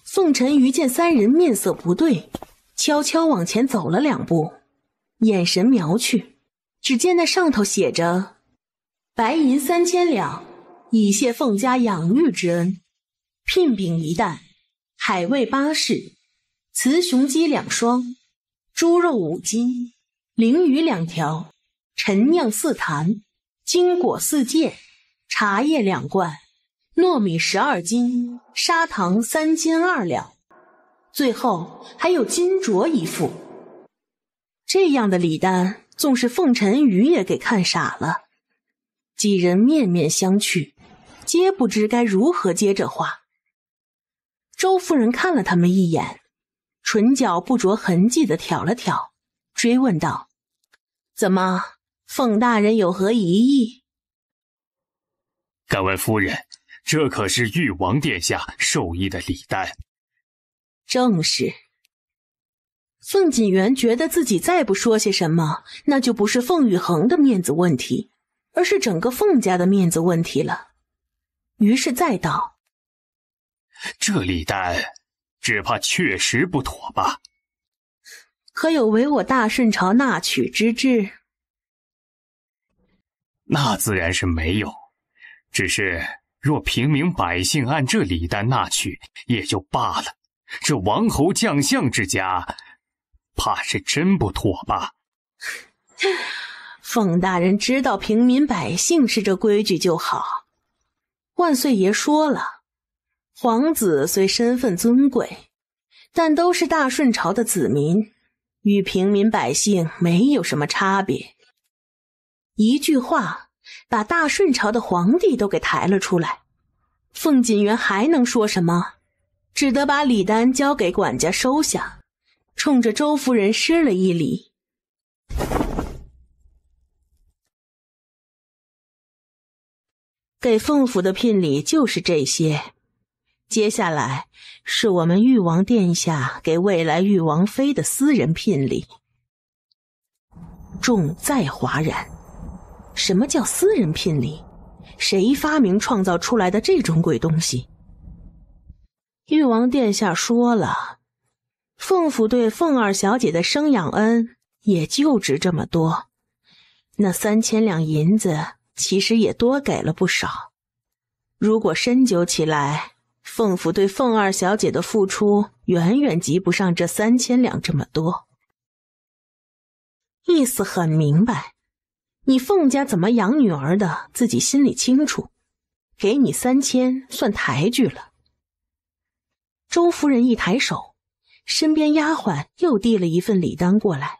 凤沉鱼见3人面色不对，悄悄往前走了2步，眼神瞄去，只见那上头写着白银3000两，以谢凤家养育之恩，聘饼1担，海味8式，雌雄鸡2双，猪肉5斤，鲮鱼2条，陈酿4坛，金果4件，茶叶2罐，糯米12斤，砂糖3斤2两，最后还有金镯1副。这样的礼单，纵是凤沉鱼也给看傻了。几人面面相觑，皆不知该如何接这话。周夫人看了他们一眼，唇角不着痕迹地挑了挑，追问道：“怎么，凤大人有何疑义？”敢问夫人，这可是誉王殿下授意的礼单。正是。凤锦元觉得自己再不说些什么，那就不是凤玉衡的面子问题，而是整个凤家的面子问题了。于是再道：“这礼单只怕确实不妥吧？可有违我大顺朝纳取之志？”那自然是没有，只是若平民百姓按这礼单纳取也就罢了，这王侯将相之家，怕是真不妥吧？凤大人知道平民百姓是这规矩就好。万岁爷说了，皇子虽身份尊贵，但都是大顺朝的子民，与平民百姓没有什么差别。一句话把大顺朝的皇帝都给抬了出来，凤锦元还能说什么？只得把礼单交给管家收下，冲着周夫人施了一礼。给凤府的聘礼就是这些，接下来是我们誉王殿下给未来誉王妃的私人聘礼。众再哗然，什么叫私人聘礼？谁发明创造出来的这种鬼东西？誉王殿下说了，凤府对凤二小姐的生养恩也就值这么多，那3000两银子其实也多给了不少。如果深究起来，凤府对凤二小姐的付出远远及不上这3000两这么多。意思很明白，你凤家怎么养女儿的，自己心里清楚，给你3000算抬举了。周夫人一抬手，身边丫鬟又递了一份礼单过来。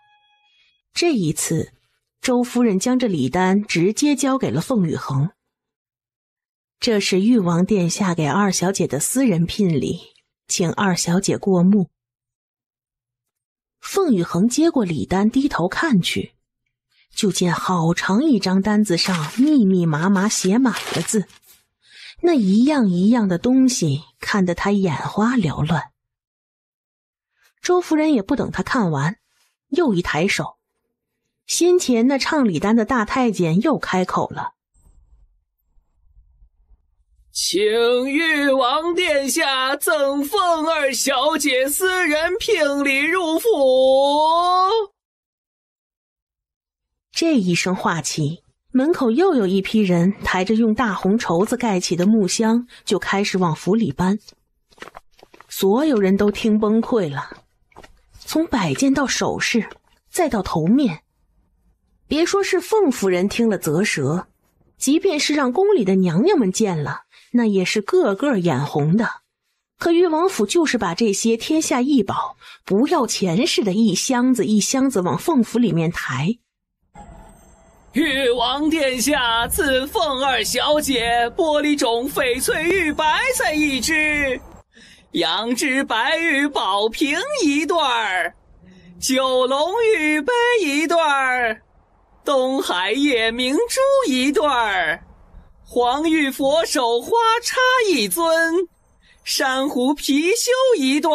这一次，周夫人将这礼单直接交给了凤玉衡。这是誉王殿下给二小姐的私人聘礼，请二小姐过目。凤玉衡接过礼单，低头看去，就见好长一张单子上密密麻麻写满了字，那一样一样的东西看得他眼花缭乱。周夫人也不等他看完，又一抬手，先前那唱礼单的大太监又开口了：“请誉王殿下赠凤二小姐私人聘礼入府。”这一声话起，门口又有一批人抬着用大红绸子盖起的木箱，就开始往府里搬。所有人都听崩溃了，从摆件到首饰，再到头面，别说是凤夫人听了啧舌，即便是让宫里的娘娘们见了，那也是个个眼红的。可誉王府就是把这些天下异宝不要钱似的一箱子一箱子往凤府里面抬。誉王殿下赐凤二小姐玻璃种翡翠玉白菜1只，羊脂白玉宝瓶1对，九龙玉杯1对，东海夜明珠1对，黄玉佛手花叉1尊，珊瑚貔貅1对，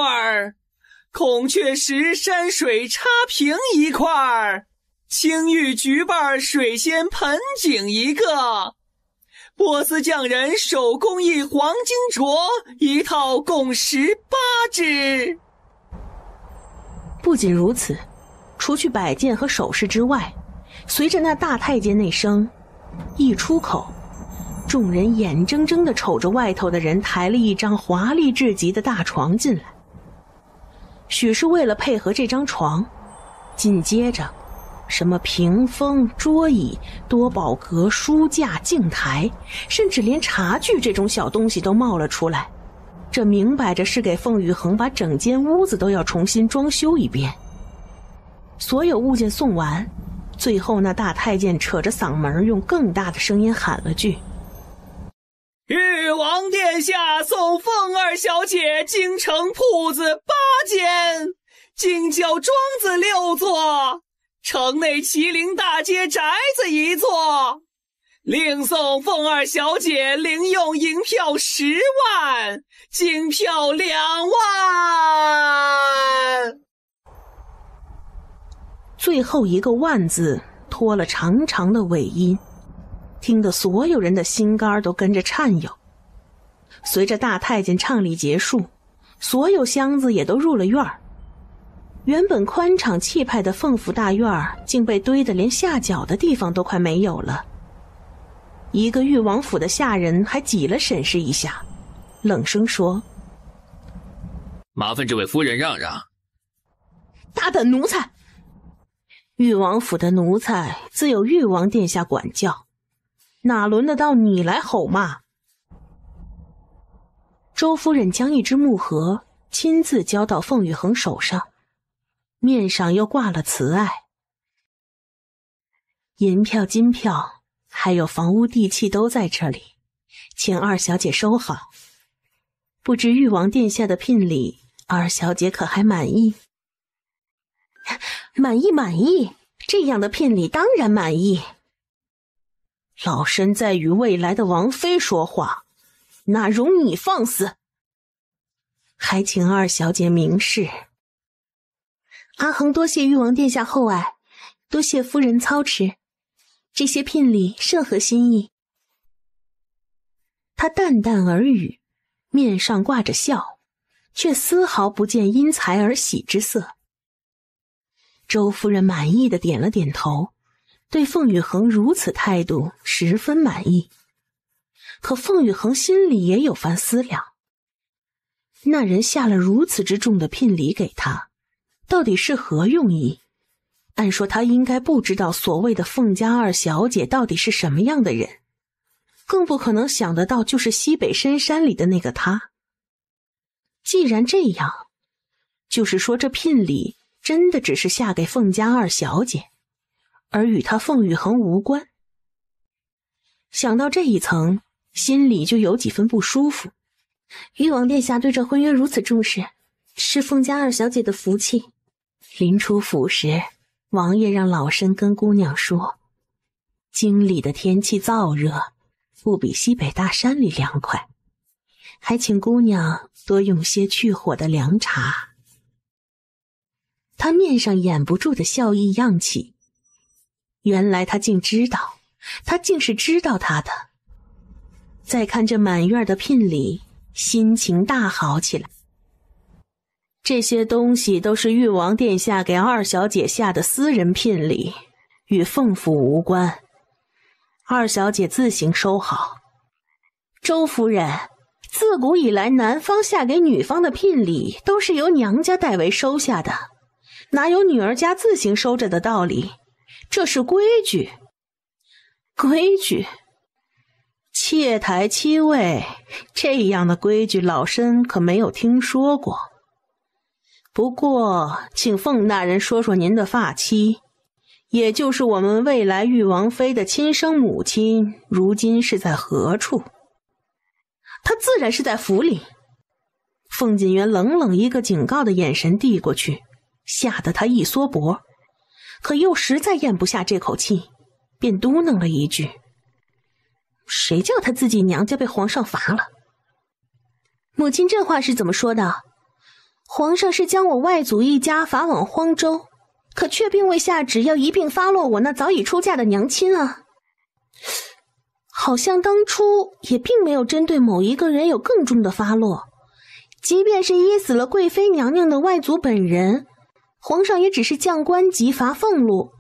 孔雀石山水插瓶1块，青玉菊瓣水仙盆景1个，波斯匠人手工艺黄金镯1套，共18只。不仅如此，除去摆件和首饰之外，随着那大太监那声一出口，众人眼睁睁地瞅着外头的人抬了一张华丽至极的大床进来。许是为了配合这张床，紧接着什么屏风、桌椅、多宝阁、书架、镜台，甚至连茶具这种小东西都冒了出来。这明摆着是给凤玉衡把整间屋子都要重新装修一遍。所有物件送完，最后那大太监扯着嗓门用更大的声音喊了句：玉王殿下送凤儿小姐京城铺子8间，京郊庄子6座，城内麒麟大街宅子1座，另送凤儿小姐零用银票10万，金票2万。最后一个万字拖了长长的尾音，听得所有人的心肝都跟着颤悠。随着大太监唱礼结束，所有箱子也都入了院儿。原本宽敞气派的凤府大院儿竟被堆得连下脚的地方都快没有了。一个裕王府的下人还挤了沈氏一下，冷声说：麻烦这位夫人让让。大胆奴才！裕王府的奴才自有裕王殿下管教，哪轮得到你来吼骂？周夫人将一只木盒亲自交到凤玉衡手上，面上又挂了慈爱。银票金票还有房屋地契都在这里，请二小姐收好。不知裕王殿下的聘礼，二小姐可还满意？满意，这样的聘礼当然满意。老身在与未来的王妃说话，哪容你放肆？还请二小姐明示。阿衡多谢裕王殿下厚爱，多谢夫人操持，这些聘礼甚合心意。他淡淡而语，面上挂着笑，却丝毫不见因财而喜之色。周夫人满意的点了点头，对凤玉衡如此态度十分满意。可凤玉衡心里也有番思量，那人下了如此之重的聘礼给他，到底是何用意？按说他应该不知道所谓的凤家二小姐到底是什么样的人，更不可能想得到就是西北深山里的那个他。既然这样，就是说这聘礼真的只是下给凤家二小姐，而与他凤玉衡无关。想到这一层，心里就有几分不舒服。裕王殿下对这婚约如此重视，是凤家二小姐的福气。临出府时，王爷让老身跟姑娘说，京里的天气燥热，不比西北大山里凉快，还请姑娘多用些去火的凉茶。他面上掩不住的笑意漾起，原来他竟知道，他竟是知道他的。再看这满院的聘礼，心情大好起来。这些东西都是裕王殿下给二小姐下的私人聘礼，与凤府无关，二小姐自行收好。周夫人，自古以来男方下给女方的聘礼都是由娘家代为收下的，哪有女儿家自行收着的道理？这是规矩。规矩？妾台妻位，这样的规矩老身可没有听说过。不过请凤大人说说您的发妻，也就是我们未来裕王妃的亲生母亲，如今是在何处？她自然是在府里。凤锦元冷冷一个警告的眼神递过去，吓得他一缩脖，可又实在咽不下这口气，便嘟囔了一句：谁叫他自己娘家被皇上罚了？母亲这话是怎么说的？皇上是将我外祖一家罚往荒州，可却并未下旨要一并发落我那早已出嫁的娘亲啊。好像当初也并没有针对某一个人有更重的发落，即便是噎死了贵妃娘娘的外祖本人，皇上也只是降官级罚俸禄。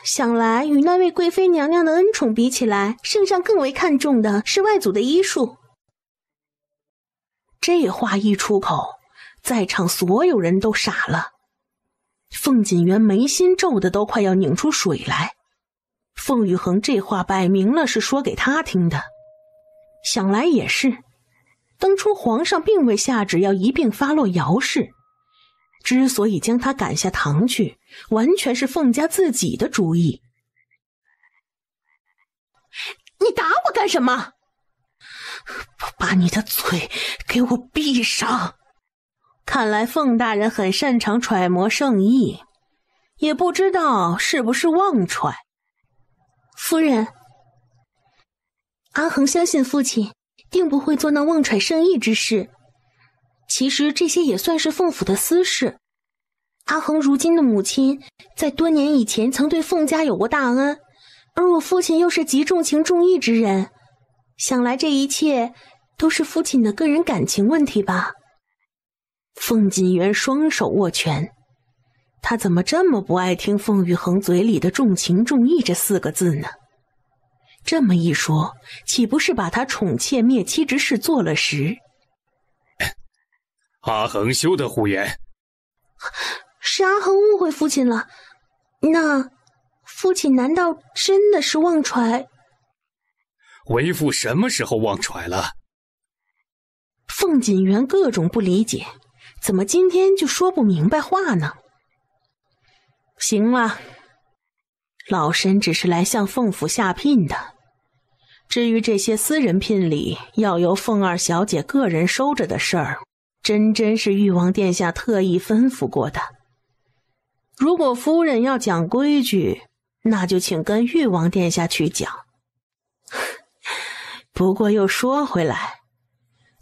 想来与那位贵妃娘娘的恩宠比起来，圣上更为看重的是外祖的医术。这话一出口，在场所有人都傻了。凤锦元眉心皱的都快要拧出水来。凤玉衡这话摆明了是说给他听的。想来也是，当初皇上并未下旨要一并发落姚氏，之所以将他赶下堂去，完全是凤家自己的主意。你打我干什么？把你的嘴给我闭上！看来凤大人很擅长揣摩圣意，也不知道是不是妄揣。夫人，阿恒相信父亲定不会做那妄揣圣意之事。其实这些也算是凤府的私事。阿恒如今的母亲在多年以前曾对凤家有过大恩，而我父亲又是极重情重义之人，想来这一切都是父亲的个人感情问题吧。凤锦元双手握拳，他怎么这么不爱听凤玉衡嘴里的重情重义这4个字呢？这么一说，岂不是把他宠妾灭妻之事做了实？阿恒休得胡言。是阿恒误会父亲了，那父亲难道真的是妄揣？为父什么时候妄揣了？凤锦元各种不理解，怎么今天就说不明白话呢？行了，老身只是来向凤府下聘的，至于这些私人聘礼要由凤二小姐个人收着的事儿，真是玉王殿下特意吩咐过的。如果夫人要讲规矩，那就请跟玉王殿下去讲。不过又说回来，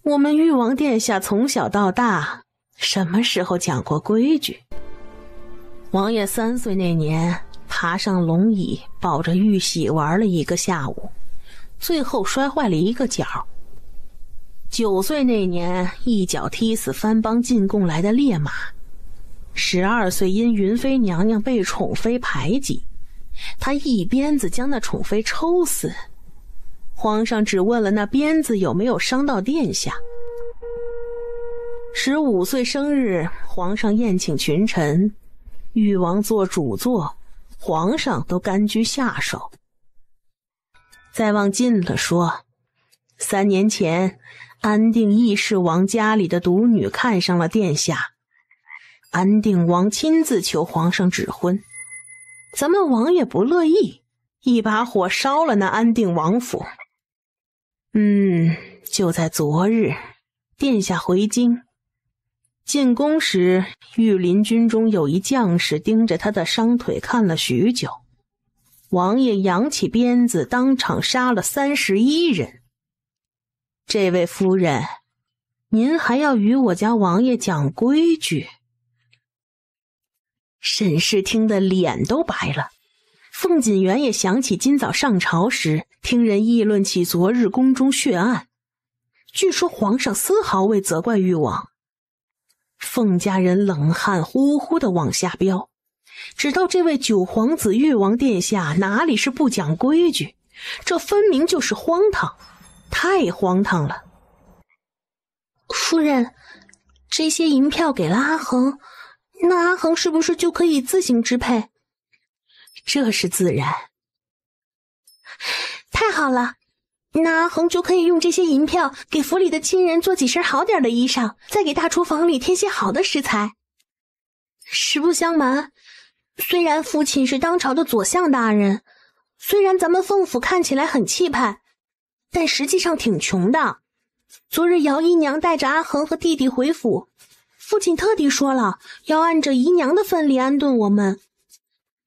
我们玉王殿下从小到大，什么时候讲过规矩？王爷3岁那年，爬上龙椅，抱着玉玺玩了1个下午，最后摔坏了1个脚。9岁那年，一脚踢死番邦进贡来的烈马。12岁因云妃娘娘被宠妃排挤，他一鞭子将那宠妃抽死。皇上只问了那鞭子有没有伤到殿下。15岁生日，皇上宴请群臣，玉王做主座，皇上都甘居下手。再往近了说，3年前，安定义士王家里的独女看上了殿下，安定王亲自求皇上指婚，咱们王爷不乐意，一把火烧了那安定王府。就在昨日，殿下回京进宫时，御林军中有一将士盯着他的伤腿看了许久，王爷扬起鞭子当场杀了31人。这位夫人，您还要与我家王爷讲规矩？沈氏听得脸都白了。凤锦元也想起今早上朝时听人议论起昨日宫中血案，据说皇上丝毫未责怪玉王。凤家人冷汗呼呼地往下飙，直到这位九皇子玉王殿下哪里是不讲规矩，这分明就是荒唐，太荒唐了。夫人，这些银票给了阿恒，那阿恒是不是就可以自行支配？这是自然。太好了，那阿恒就可以用这些银票给府里的亲人做几身好点的衣裳，再给大厨房里添些好的食材。实不相瞒，虽然父亲是当朝的左相大人，虽然咱们凤府看起来很气派，但实际上挺穷的。昨日姚姨娘带着阿恒和弟弟回府，父亲特地说了要按着姨娘的分例安顿我们，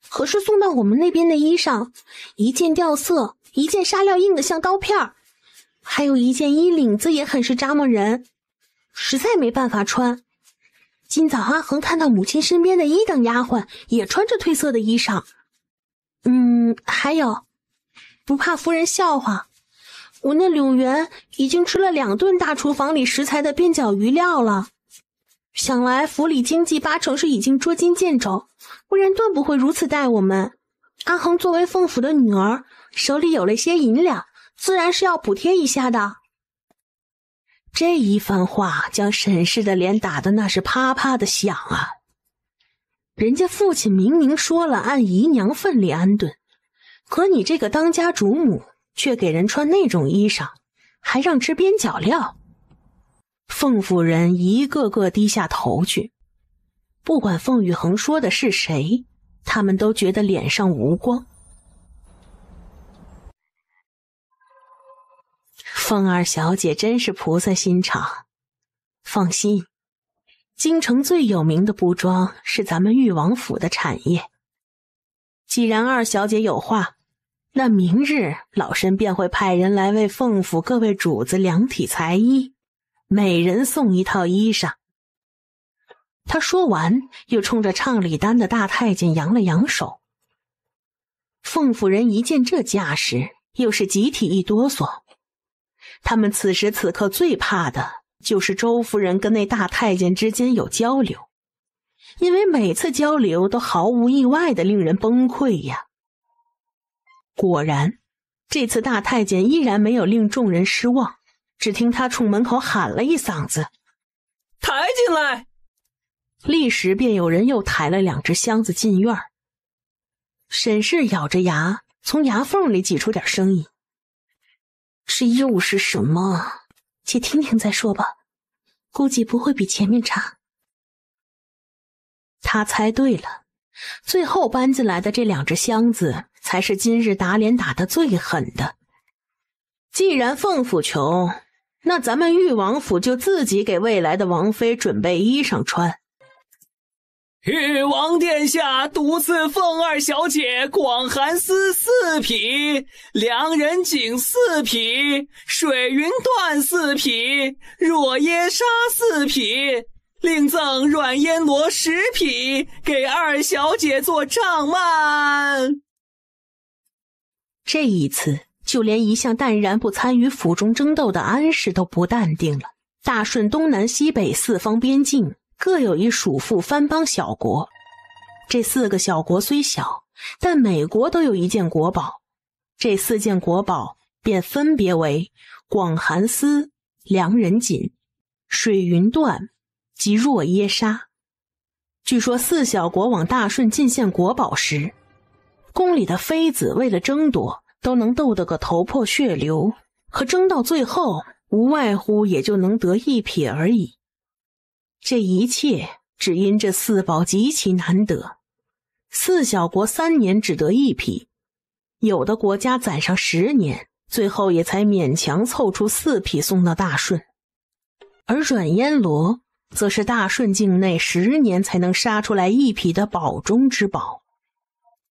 可是送到我们那边的衣裳，一件掉色，一件纱料硬的像刀片，还有一件衣领子也很是扎磨人，实在没办法穿。今早阿恒看到母亲身边的一等丫鬟也穿着褪色的衣裳。还有，不怕夫人笑话，我那柳园已经吃了2顿大厨房里食材的边角余料了。想来府里经济8成是已经捉襟见肘，不然断不会如此待我们。阿恒作为凤府的女儿，手里有了些银两，自然是要补贴一下的。这一番话将沈氏的脸打得那是啪啪的响啊！人家父亲明明说了按姨娘分例安顿，可你这个当家主母却给人穿那种衣裳，还让吃边角料。凤府人一个个低下头去，不管凤羽恒说的是谁，他们都觉得脸上无光。凤二小姐真是菩萨心肠，放心，京城最有名的布庄是咱们誉王府的产业。既然二小姐有话，那明日老身便会派人来为凤府各位主子量体裁衣，每人送一套衣裳。他说完，又冲着唱礼单的大太监扬了扬手。凤府人一见这架势，又是集体一哆嗦。他们此时此刻最怕的就是周夫人跟那大太监之间有交流，因为每次交流都毫无意外的令人崩溃呀。果然，这次大太监依然没有令众人失望，只听他冲门口喊了一嗓子：“抬进来！”立时便有人又抬了2只箱子进院。沈氏咬着牙，从牙缝里挤出点声音：“这又是什么？且听听再说吧，估计不会比前面差。”他猜对了，最后搬进来的这2只箱子才是今日打脸打得最狠的。既然凤府穷，那咱们誉王府就自己给未来的王妃准备衣裳穿。誉王殿下独赐凤二小姐广寒丝4匹，良人锦4匹，水云缎4匹，若耶纱4匹，另赠软烟罗10匹，给二小姐做帐幔。这一次，就连一向淡然不参与府中争斗的安氏都不淡定了。大顺东南西北4方边境各有一属附藩邦小国，这4个小国虽小，但每国都有一件国宝。这4件国宝便分别为广寒丝、良人锦、水云缎及若耶纱。据说4小国往大顺进献国宝时，宫里的妃子为了争夺，都能斗得个头破血流，可争到最后，无外乎也就能得1匹而已。这一切只因这4宝极其难得，4小国3年只得1匹，有的国家攒上10年，最后也才勉强凑出4匹送到大顺。而软烟罗则是大顺境内10年才能杀出来1匹的宝中之宝。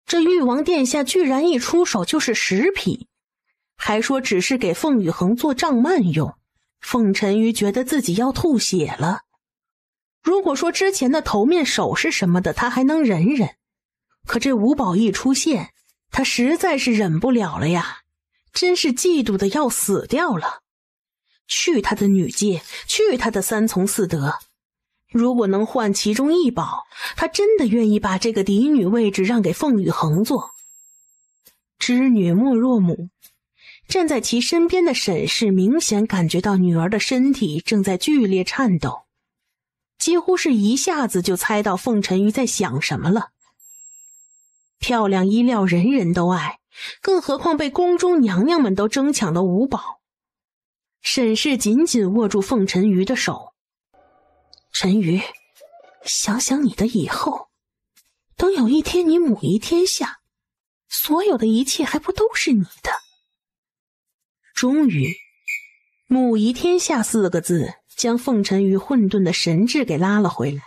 这誉王殿下居然一出手就是10匹，还说只是给凤羽恒做帐幔用。凤沉鱼觉得自己要吐血了。如果说之前的头面首饰什么的他还能忍忍，可这5宝一出现，他实在是忍不了了呀，真是嫉妒的要死掉了。去他的女戒，去他的3从4德，如果能换其中1宝，他真的愿意把这个嫡女位置让给凤羽恒做。知女莫若母，站在其身边的沈氏明显感觉到女儿的身体正在剧烈颤抖，几乎是一下子就猜到凤沉鱼在想什么了。漂亮衣料人人都爱，更何况被宫中娘娘们都争抢的5宝。沈氏紧紧握住凤沉鱼的手：“沉鱼，想想你的以后，等有一天你母仪天下，所有的一切还不都是你的？”终于，母仪天下4个字将凤沉鱼混沌的神智给拉了回来。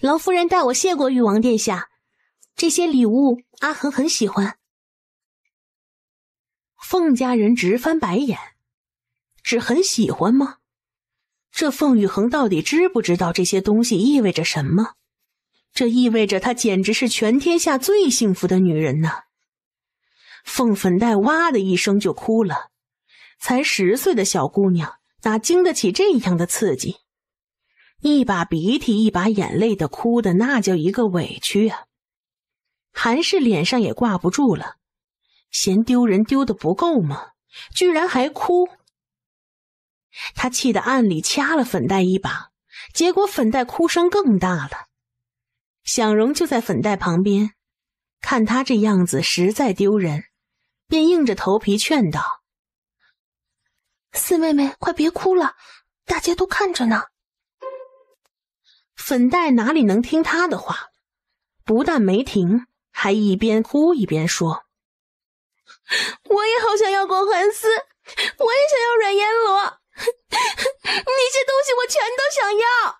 劳夫人代我谢过誉王殿下，这些礼物阿恒很喜欢。凤家人直翻白眼，只很喜欢吗？这凤羽恒到底知不知道这些东西意味着什么？这意味着她简直是全天下最幸福的女人呢。凤粉黛哇的一声就哭了，才10岁的小姑娘哪经得起这样的刺激，一把鼻涕一把眼泪的哭的那叫一个委屈啊。韩氏脸上也挂不住了，嫌丢人丢得不够吗？居然还哭。他气得暗里掐了粉黛一把，结果粉黛哭声更大了。想荣就在粉黛旁边，看他这样子实在丢人，便硬着头皮劝道：“四妹妹快别哭了，大家都看着呢。”粉黛哪里能听他的话，不但没停，还一边哭一边说：我也好想要果环丝，我也想要软阎罗，那些东西我全都想要。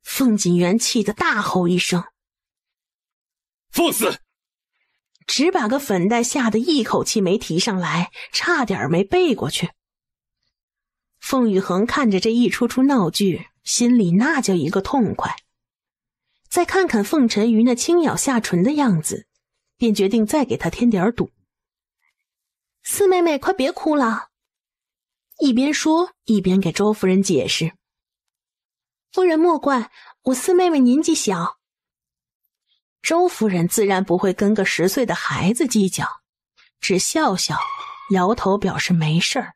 凤锦元气得大吼一声：放肆！只把个粉黛吓得一口气没提上来，差点没背过去。凤玉衡看着这一出出闹剧，心里那叫一个痛快。再看看凤沉鱼那轻咬下唇的样子，便决定再给他添点堵。四妹妹，快别哭了。一边说一边给周夫人解释：夫人莫怪，我四妹妹年纪小。周夫人自然不会跟个10岁的孩子计较，只笑笑，摇头表示没事儿。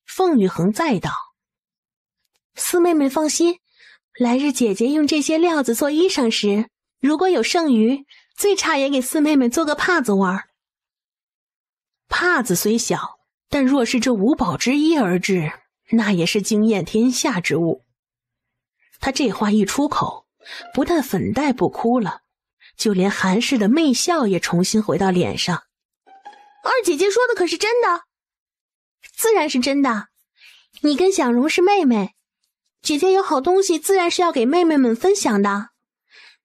凤玉衡再道：四妹妹放心，来日姐姐用这些料子做衣裳时，如果有剩余，最差也给四妹妹做个帕子玩。帕子虽小，但若是这5宝之一而至，那也是惊艳天下之物。他这话一出口，不但粉黛不哭了，就连韩氏的媚笑也重新回到脸上。二姐姐说的可是真的？自然是真的。你跟小荣是妹妹，姐姐有好东西自然是要给妹妹们分享的。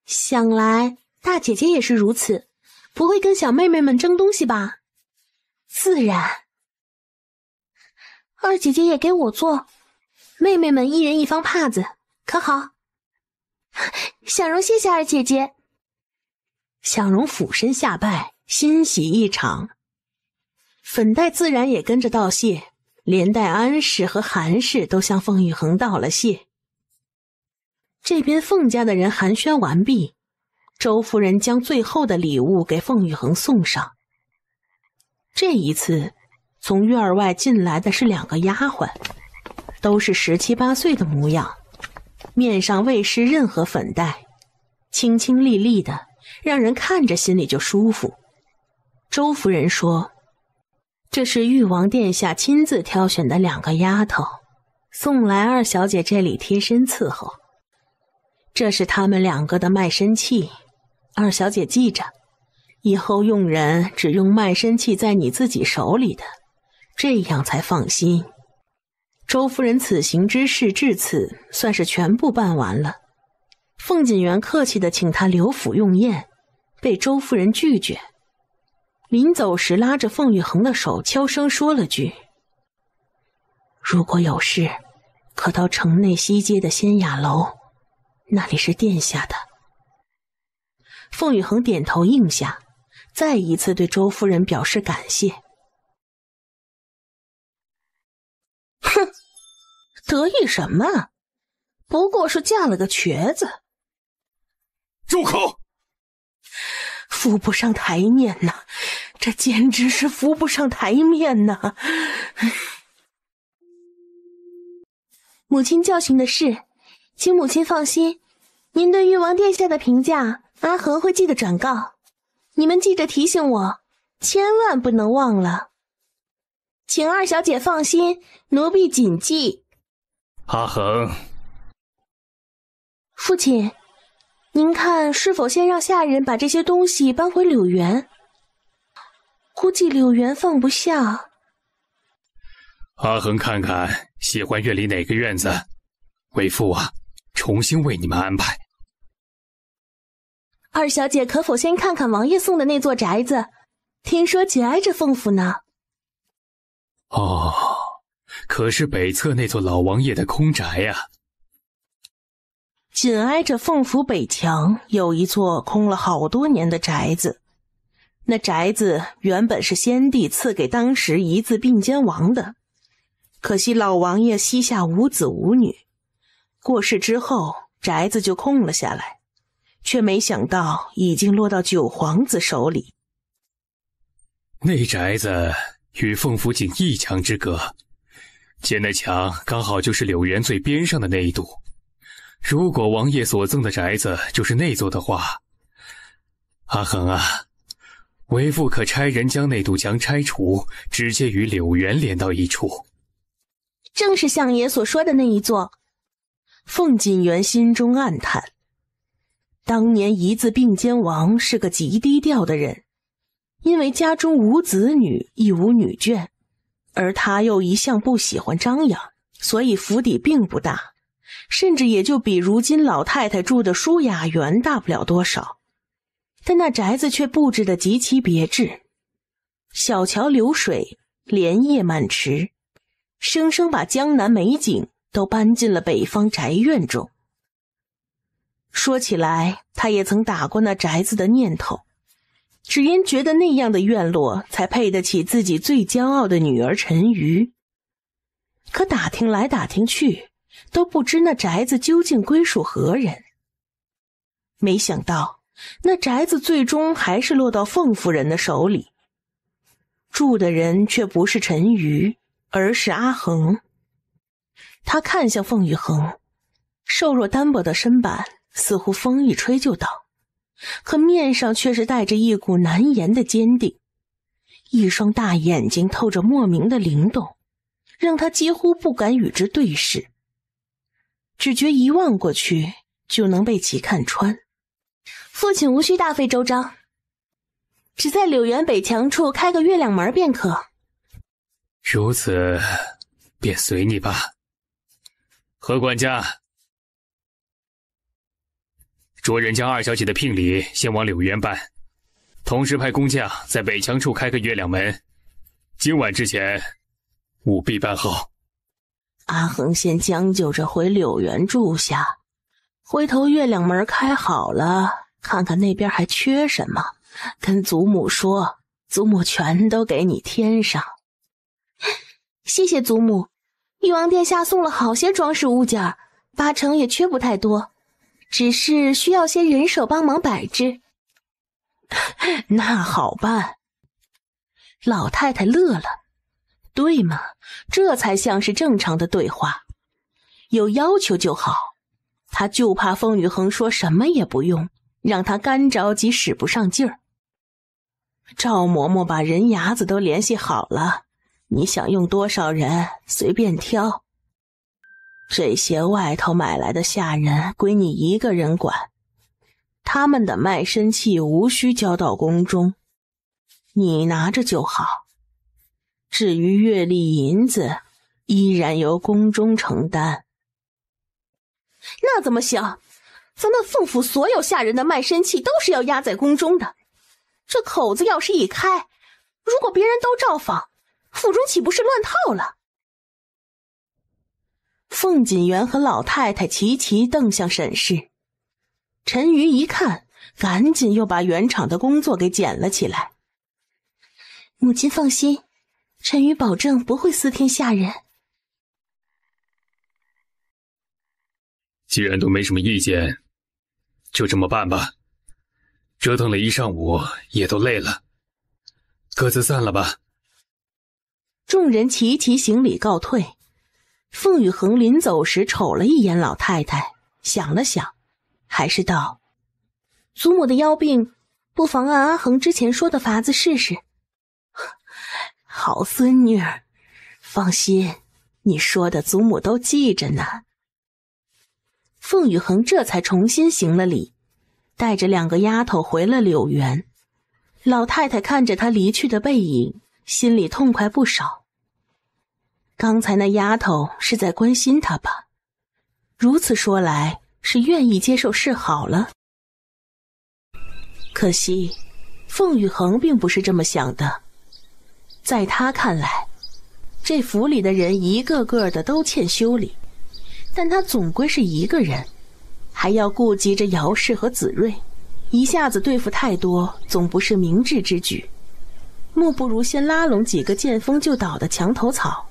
想来大姐姐也是如此，不会跟小妹妹们争东西吧？自然。二姐姐也给我做，妹妹们一人一方帕子，可好？小荣谢谢二姐姐。小荣俯身下拜，欣喜异常。粉黛自然也跟着道谢，连带安氏和韩氏都向凤玉衡道了谢。这边凤家的人寒暄完毕，周夫人将最后的礼物给凤玉衡送上。这一次从院外进来的是2个丫鬟，都是17、18岁的模样，面上未施任何粉黛，清清丽丽的，让人看着心里就舒服。周夫人说：这是玉王殿下亲自挑选的2个丫头，送来二小姐这里贴身伺候。这是他们2个的卖身契，二小姐记着，以后用人只用卖身契在你自己手里的，这样才放心。周夫人此行之事至此算是全部办完了。凤锦元客气地请她留府用宴，被周夫人拒绝。临走时拉着凤玉衡的手悄声说了句：如果有事，可到城内西街的仙雅楼，那里是殿下的。凤玉衡点头应下，再一次对周夫人表示感谢。哼，得意什么？不过是嫁了个瘸子。住口！扶不上台面呐，这简直是扶不上台面呐！母亲教训的是，请母亲放心，您对玉王殿下的评价，阿和会记得转告。你们记着提醒我，千万不能忘了。请二小姐放心，奴婢谨记。阿衡，父亲，您看是否先让下人把这些东西搬回柳园？估计柳园放不下。阿衡看看喜欢院里哪个院子，为父啊，重新为你们安排。二小姐可否先看看王爷送的那座宅子？听说紧挨着凤府呢。哦，可是北侧那座老王爷的空宅呀。紧挨着凤府北墙有一座空了好多年的宅子，那宅子原本是先帝赐给当时一字并肩王的，可惜老王爷膝下无子无女，过世之后宅子就空了下来，却没想到已经落到9皇子手里。那宅子与凤府仅1墙之隔，且那墙刚好就是柳园最边上的那一堵。如果王爷所赠的宅子就是那座的话，阿衡啊，为父可差人将那堵墙拆除，直接与柳园连到一处。正是相爷所说的那一座。凤锦元心中暗叹，当年一字并肩王是个极低调的人，因为家中无子女亦无女眷，而他又一向不喜欢张扬，所以府邸并不大，甚至也就比如今老太太住的舒雅园大不了多少。但那宅子却布置得极其别致，小桥流水，莲叶满池，生生把江南美景都搬进了北方宅院中。说起来，他也曾打过那宅子的念头，只因觉得那样的院落才配得起自己最骄傲的女儿陈瑜。可打听来打听去，都不知那宅子究竟归属何人。没想到那宅子最终还是落到凤夫人的手里，住的人却不是陈瑜，而是阿恒。他看向凤玉衡，瘦弱单薄的身板似乎风一吹就倒，可面上却是带着一股难言的坚定，一双大眼睛透着莫名的灵动，让他几乎不敢与之对视，只觉一望过去就能被其看穿。父亲无需大费周章，只在柳园北墙处开个月亮门便可。如此，便随你吧。何管家，着人将二小姐的聘礼先往柳园办，同时派工匠在北墙处开个月亮门，今晚之前务必办好。阿恒先将就着回柳园住下，回头月亮门开好了，看看那边还缺什么，跟祖母说，祖母全都给你添上。谢谢祖母，誉王殿下送了好些装饰物件，8成也缺不太多，只是需要些人手帮忙摆置。那好办。老太太乐了，对嘛，这才像是正常的对话，有要求就好。他就怕风雨恒说什么也不用，让他干着急使不上劲儿。赵嬷嬷把人牙子都联系好了，你想用多少人随便挑。这些外头买来的下人归你一个人管，他们的卖身契无需交到宫中，你拿着就好。至于月例银子，依然由宫中承担。那怎么行？咱们凤府所有下人的卖身契都是要压在宫中的，这口子要是一开，如果别人都照仿，府中岂不是乱套了？凤锦元和老太太齐齐瞪向沈氏，陈瑜一看，赶紧又把原厂的工作给捡了起来。母亲放心，陈瑜保证不会私添下人。既然都没什么意见，就这么办吧。折腾了一上午，也都累了，各自散了吧。众人齐齐行礼告退。凤雨恒临走时瞅了一眼老太太，想了想，还是道：祖母的腰病，不妨按阿恒之前说的法子试试。好孙女儿，放心，你说的祖母都记着呢。凤雨恒这才重新行了礼，带着2个丫头回了柳园。老太太看着他离去的背影，心里痛快不少。刚才那丫头是在关心他吧？如此说来，是愿意接受示好了。可惜，凤雨恒并不是这么想的。在他看来，这府里的人一个个的都欠修理，但他总归是一个人，还要顾及着姚氏和子睿，一下子对付太多，总不是明智之举。莫不如先拉拢几个见风就倒的墙头草，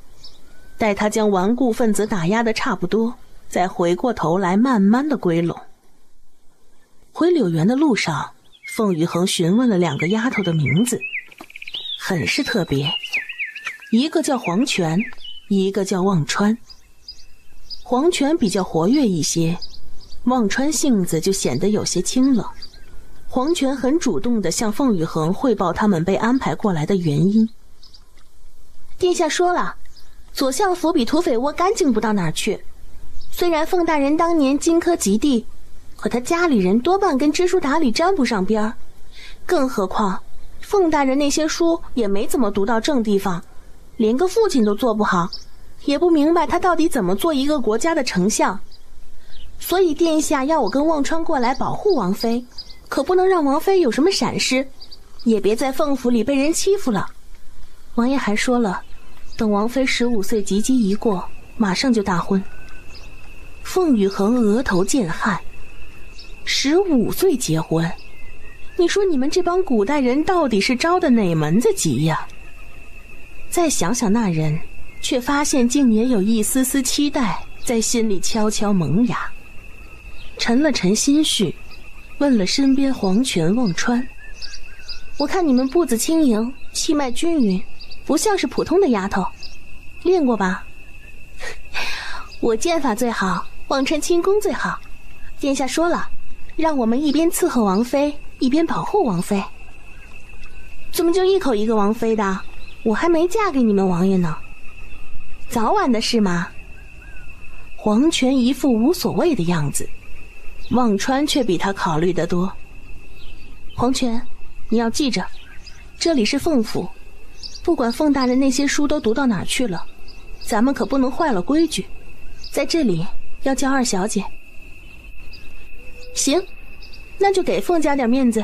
待他将顽固分子打压的差不多，再回过头来慢慢的归拢。回柳园的路上，凤雨恒询问了2个丫头的名字，很是特别，一个叫黄泉，一个叫忘川。黄泉比较活跃一些，忘川性子就显得有些清冷。黄泉很主动地向凤雨恒汇报他们被安排过来的原因。殿下说了，左相府比土匪窝干净不到哪儿去，虽然凤大人当年荆轲及第，可他家里人多半跟知书达理沾不上边儿，更何况凤大人那些书也没怎么读到正地方，连个父亲都做不好，也不明白他到底怎么做一个国家的丞相。所以殿下要我跟忘川过来保护王妃，可不能让王妃有什么闪失，也别在凤府里被人欺负了。王爷还说了，等王妃15岁及笄一过，马上就大婚。凤羽恒额头见汗，15岁结婚，你说你们这帮古代人到底是招的哪门子急呀？再想想那人，却发现竟也有一丝丝期待在心里悄悄萌芽。沉了沉心绪，问了身边黄泉、忘川：“我看你们步子轻盈，气脉均匀，不像是普通的丫头，练过吧？”我剑法最好，忘川轻功最好。殿下说了，让我们一边伺候王妃，一边保护王妃。怎么就一口一个王妃的？我还没嫁给你们王爷呢，早晚的事嘛。黄泉一副无所谓的样子，忘川却比他考虑得多。黄泉，你要记着，这里是凤府，不管凤大人那些书都读到哪儿去了，咱们可不能坏了规矩，在这里要叫二小姐。行，那就给凤家点面子。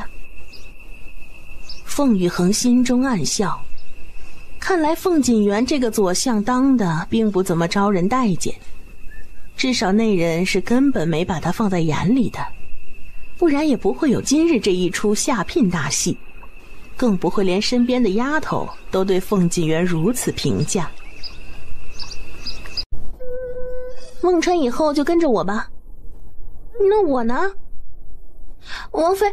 凤羽恒心中暗笑，看来凤锦园这个左相当的并不怎么招人待见，至少那人是根本没把他放在眼里的，不然也不会有今日这一出下聘大戏，更不会连身边的丫头都对凤锦园如此评价。忘川以后就跟着我吧。那我呢？王妃，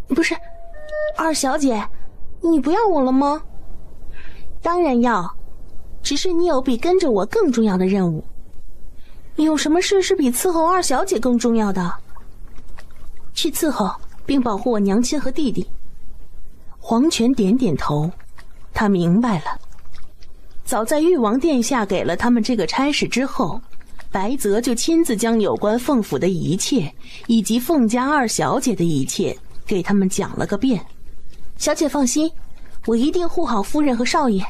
不是，二小姐，你不要我了吗？当然要，只是你有比跟着我更重要的任务。有什么事是比伺候二小姐更重要的？去伺候并保护我娘亲和弟弟。黄泉点点头，他明白了。早在誉王殿下给了他们这个差事之后，白泽就亲自将有关凤府的一切，以及凤家二小姐的一切给他们讲了个遍。小姐放心，我一定护好夫人和少爷。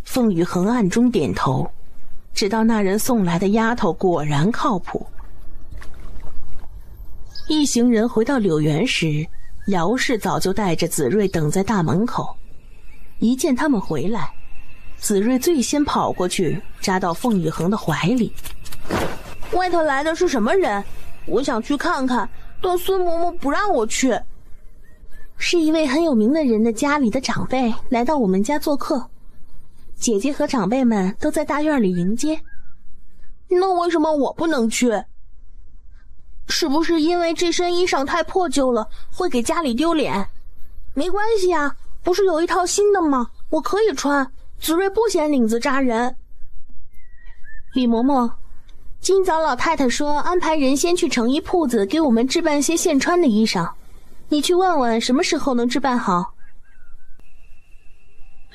凤羽恒暗中点头，知道那人送来的丫头果然靠谱。一行人回到柳园时，姚氏早就带着子睿等在大门口。一见他们回来，子睿最先跑过去，扎到凤羽恒的怀里。外头来的是什么人？我想去看看，但孙嬷嬷不让我去。是一位很有名的人的家里的长辈来到我们家做客，姐姐和长辈们都在大院里迎接。那为什么我不能去？是不是因为这身衣裳太破旧了，会给家里丢脸？没关系啊，不是有一套新的吗？我可以穿，子睿不嫌领子扎人。李嬷嬷，今早老太太说安排人先去成衣铺子给我们置办些现穿的衣裳，你去问问什么时候能置办好。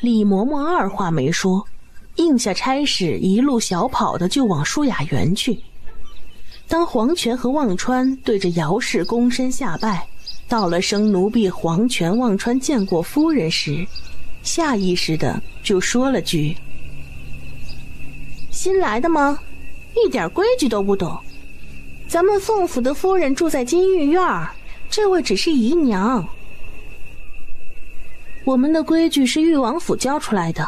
李嬷嬷二话没说，应下差使，一路小跑的就往舒雅园去。当黄泉和忘川对着姚氏躬身下拜，道了声奴婢黄泉、忘川见过夫人时，下意识的就说了句：“新来的吗？一点规矩都不懂。咱们凤府的夫人住在金玉院，这位只是姨娘。我们的规矩是誉王府教出来的，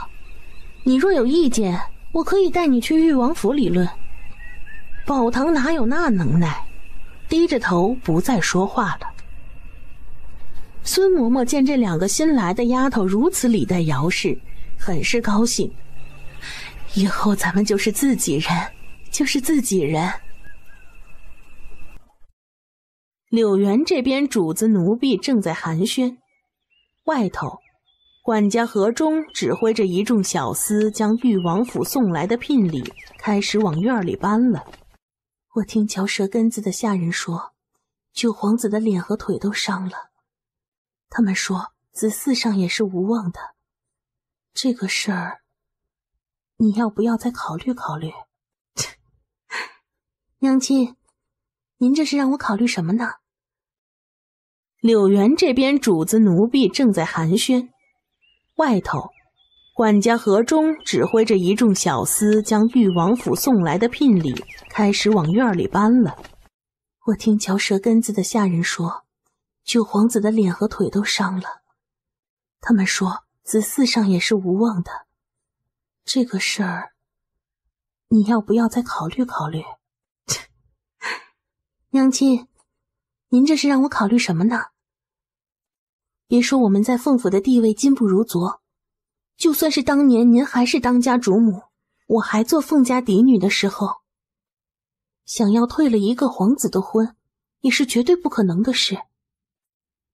你若有意见，我可以带你去誉王府理论。”宝堂哪有那能耐，低着头不再说话了。孙嬷嬷见这两个新来的丫头如此礼待姚氏，很是高兴。以后咱们就是自己人，就是自己人。柳园这边主子奴婢正在寒暄，外头管家何忠指挥着一众小厮将誉王府送来的聘礼开始往院里搬了。我听嚼舌根子的下人说，九皇子的脸和腿都伤了，他们说子嗣上也是无望的。这个事儿，你要不要再考虑考虑？娘亲，您这是让我考虑什么呢？柳园这边主子奴婢正在寒暄，外头管家何忠指挥着一众小厮将誉王府送来的聘礼开始往院里搬了。我听嚼舌根子的下人说，九皇子的脸和腿都伤了，他们说子嗣上也是无望的。这个事儿你要不要再考虑考虑？娘亲，您这是让我考虑什么呢？别说我们在凤府的地位今不如昨，就算是当年您还是当家主母，我还做凤家嫡女的时候，想要退了一个皇子的婚，也是绝对不可能的事。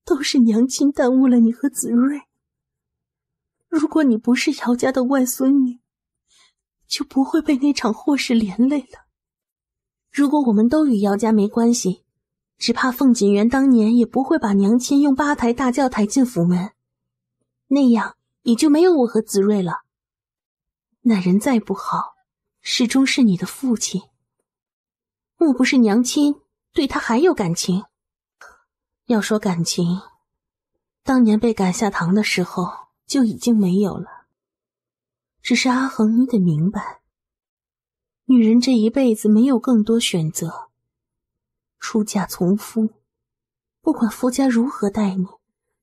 都是娘亲耽误了你和子睿。如果你不是姚家的外孙女，就不会被那场祸事连累了。如果我们都与姚家没关系，只怕凤锦园当年也不会把娘亲用8抬大轿抬进府门，那样也就没有我和子睿了。那人再不好，始终是你的父亲。莫不是娘亲对他还有感情？要说感情，当年被赶下堂的时候就已经没有了。只是阿恒，你得明白，女人这一辈子没有更多选择。出嫁从夫，不管夫家如何待你，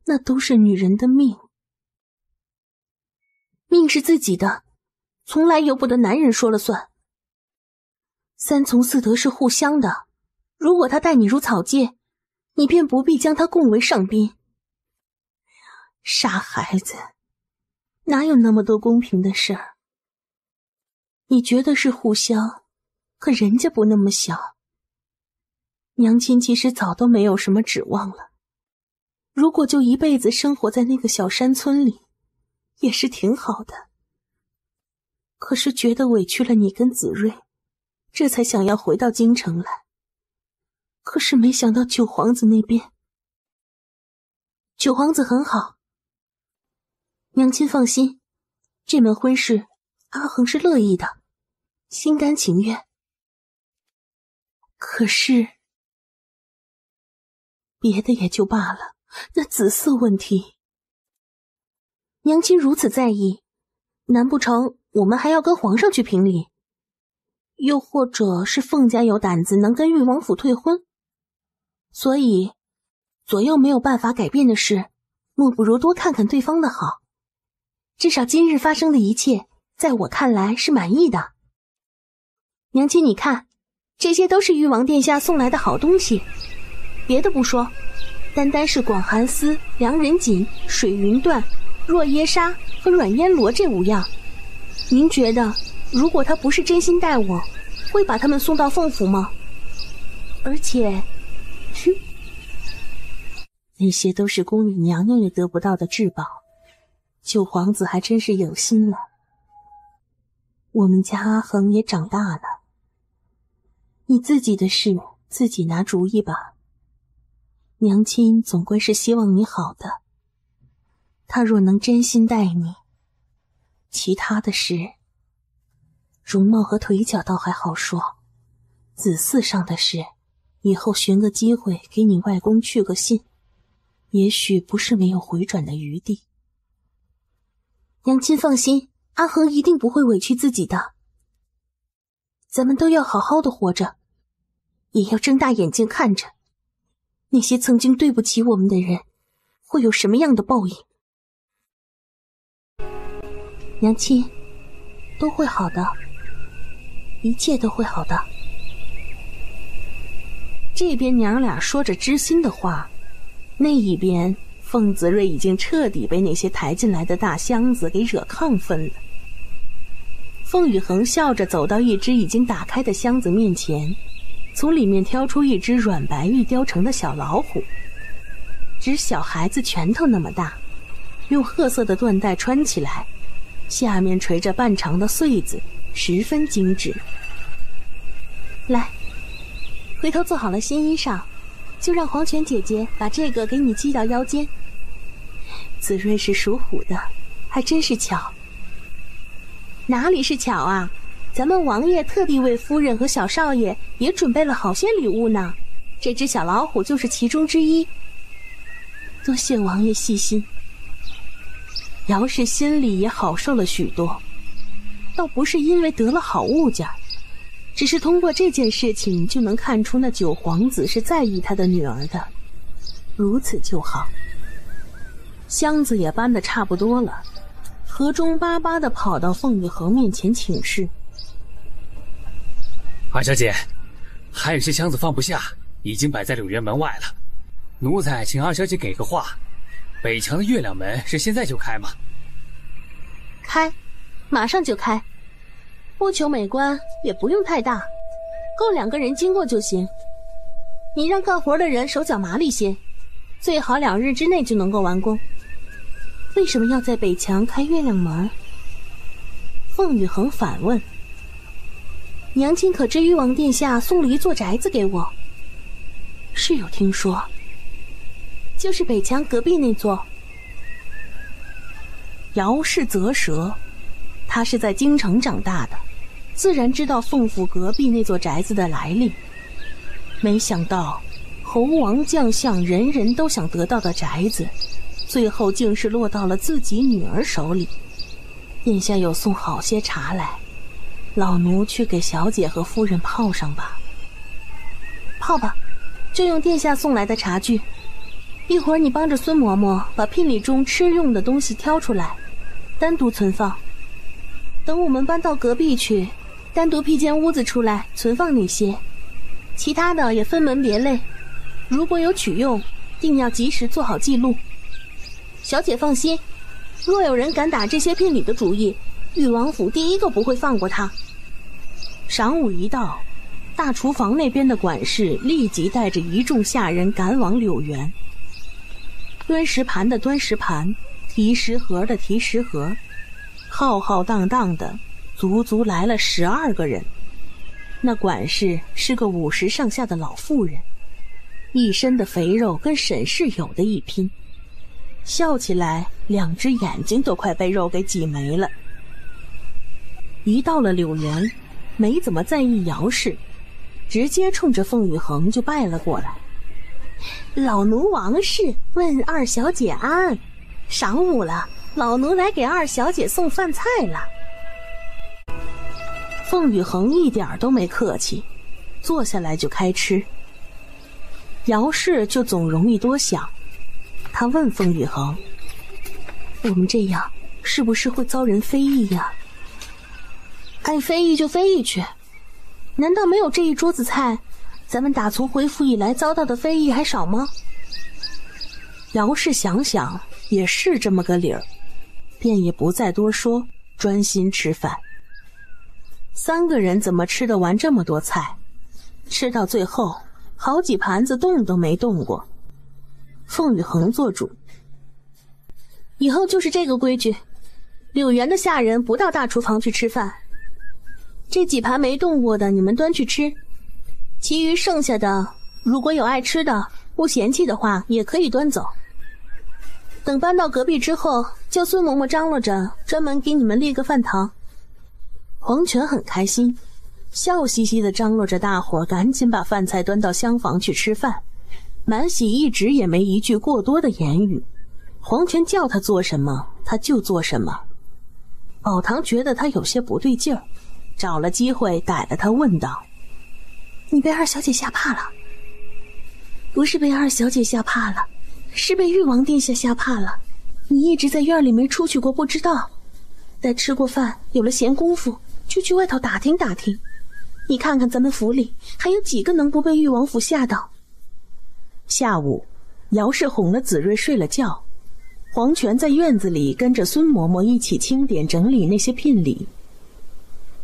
那都是女人的命。命是自己的，从来由不得男人说了算。3从4德是互相的，如果他待你如草芥，你便不必将他供为上宾。傻孩子，哪有那么多公平的事儿？你觉得是互相，可人家不那么想。娘亲其实早都没有什么指望了，如果就一辈子生活在那个小山村里，也是挺好的。可是觉得委屈了你跟子睿，这才想要回到京城来。可是没想到九皇子那边，九皇子很好，娘亲放心，这门婚事阿恒是乐意的，心甘情愿。可是别的也就罢了，那子嗣问题，娘亲如此在意，难不成我们还要跟皇上去评理？又或者是凤家有胆子能跟誉王府退婚？所以左右没有办法改变的事，莫不如多看看对方的好。至少今日发生的一切，在我看来是满意的。娘亲你看，这些都是誉王殿下送来的好东西。别的不说，单单是广寒丝、良人锦、水云缎、若耶纱和软烟罗这5样，您觉得如果他不是真心待我，会把他们送到凤府吗？而且那些都是宫里娘娘也得不到的至宝，九皇子还真是有心了。我们家阿恒也长大了，你自己的事自己拿主意吧。娘亲总归是希望你好的，他若能真心待你，其他的事，容貌和腿脚倒还好说，子嗣上的事，以后寻个机会给你外公去个信，也许不是没有回转的余地。娘亲放心，阿恒一定不会委屈自己的。咱们都要好好的活着，也要睁大眼睛看着那些曾经对不起我们的人会有什么样的报应。娘亲，都会好的，一切都会好的。这边娘俩说着知心的话，那一边凤子睿已经彻底被那些抬进来的大箱子给惹亢奋了。凤宇恒笑着走到一只已经打开的箱子面前，从里面挑出一只软白玉雕成的小老虎，只小孩子拳头那么大，用褐色的缎带穿起来，下面垂着半长的穗子，十分精致。来，回头做好了新衣裳，就让黄泉姐姐把这个给你系到腰间。子睿是属虎的，还真是巧。哪里是巧啊，咱们王爷特地为夫人和小少爷也准备了好些礼物呢，这只小老虎就是其中之一。多谢王爷细心。姚氏心里也好受了许多，倒不是因为得了好物件，只是通过这件事情就能看出那九皇子是在意他的女儿的，如此就好。箱子也搬得差不多了，何中巴巴地跑到凤玉衡面前请示：二小姐，还有些箱子放不下，已经摆在柳园门外了。奴才请二小姐给个话，北墙的月亮门是现在就开吗？开，马上就开。不求美观，也不用太大，够2个人经过就行。你让干活的人手脚麻利些，最好2日之内就能够完工。为什么要在北墙开月亮门？凤玉衡反问。娘亲可知玉王殿下送了一座宅子给我？是有听说，就是北墙隔壁那座。姚氏啧舌，他是在京城长大的，自然知道凤府隔壁那座宅子的来历。没想到猴王将相人人都想得到的宅子，最后竟是落到了自己女儿手里。殿下有送好些茶来，老奴去给小姐和夫人泡上吧。泡吧，就用殿下送来的茶具。一会儿你帮着孙嬷嬷把聘礼中吃用的东西挑出来，单独存放。等我们搬到隔壁去，单独辟间屋子出来存放那些，其他的也分门别类。如果有取用，定要及时做好记录。小姐放心，若有人敢打这些聘礼的主意，裕王府第一个不会放过他。晌午一到，大厨房那边的管事立即带着一众下人赶往柳园。端食盘的端食盘，提食盒的提食盒，浩浩荡荡的，足足来了12个人。那管事是个50上下的老妇人，一身的肥肉跟沈氏有的一拼，笑起来2只眼睛都快被肉给挤没了。一到了柳园，没怎么在意姚氏，直接冲着凤玉衡就拜了过来。老奴王氏问二小姐安，晌午了，老奴来给二小姐送饭菜了。凤玉衡一点都没客气，坐下来就开吃。姚氏就总容易多想，他问凤玉衡：我们这样是不是会遭人非议呀？爱非议就非议去，难道没有这一桌子菜，咱们打从回府以来遭到的非议还少吗？姚氏想想也是这么个理儿，便也不再多说，专心吃饭。3个人怎么吃得完这么多菜？吃到最后，好几盘子动都没动过。凤玉衡做主，以后就是这个规矩，柳园的下人不到大厨房去吃饭，这几盘没动过的你们端去吃，其余剩下的如果有爱吃的不嫌弃的话也可以端走。等搬到隔壁之后，叫孙嬷嬷张罗着专门给你们列个饭堂。黄泉很开心，笑嘻嘻地张罗着大伙赶紧把饭菜端到厢房去吃饭。满喜一直也没一句过多的言语，黄泉叫他做什么他就做什么。宝堂觉得他有些不对劲儿，找了机会逮了他问道：你被二小姐吓怕了？不是被二小姐吓怕了，是被裕王殿下吓怕了。你一直在院里没出去过，不知道。待吃过饭有了闲工夫，就去外头打听打听。你看看咱们府里还有几个能不被裕王府吓到？下午，姚氏哄了子睿睡了觉，黄泉在院子里跟着孙嬷嬷一起清点整理那些聘礼。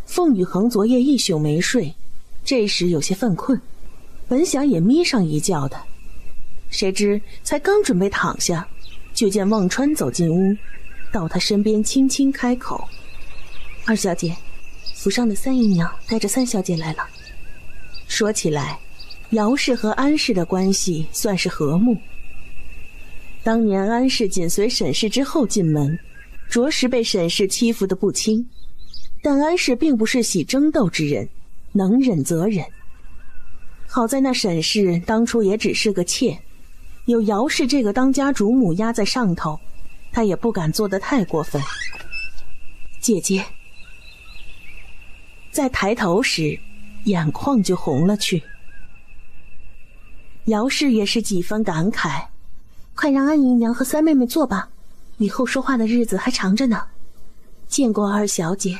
凤玉衡昨夜一宿没睡，这时有些犯困，本想也眯上一觉的，谁知才刚准备躺下，就见望川走进屋，到他身边轻轻开口：二小姐，府上的三姨娘带着3小姐来了。说起来，姚氏和安氏的关系算是和睦。当年安氏紧随沈氏之后进门，着实被沈氏欺负得不轻。但安氏并不是喜争斗之人，能忍则忍。好在那沈氏当初也只是个妾，有姚氏这个当家主母压在上头，她也不敢做得太过分。姐姐，在抬头时，眼眶就红了去。姚氏也是几分感慨，快让安姨娘和三妹妹坐吧，以后说话的日子还长着呢。见过二小姐。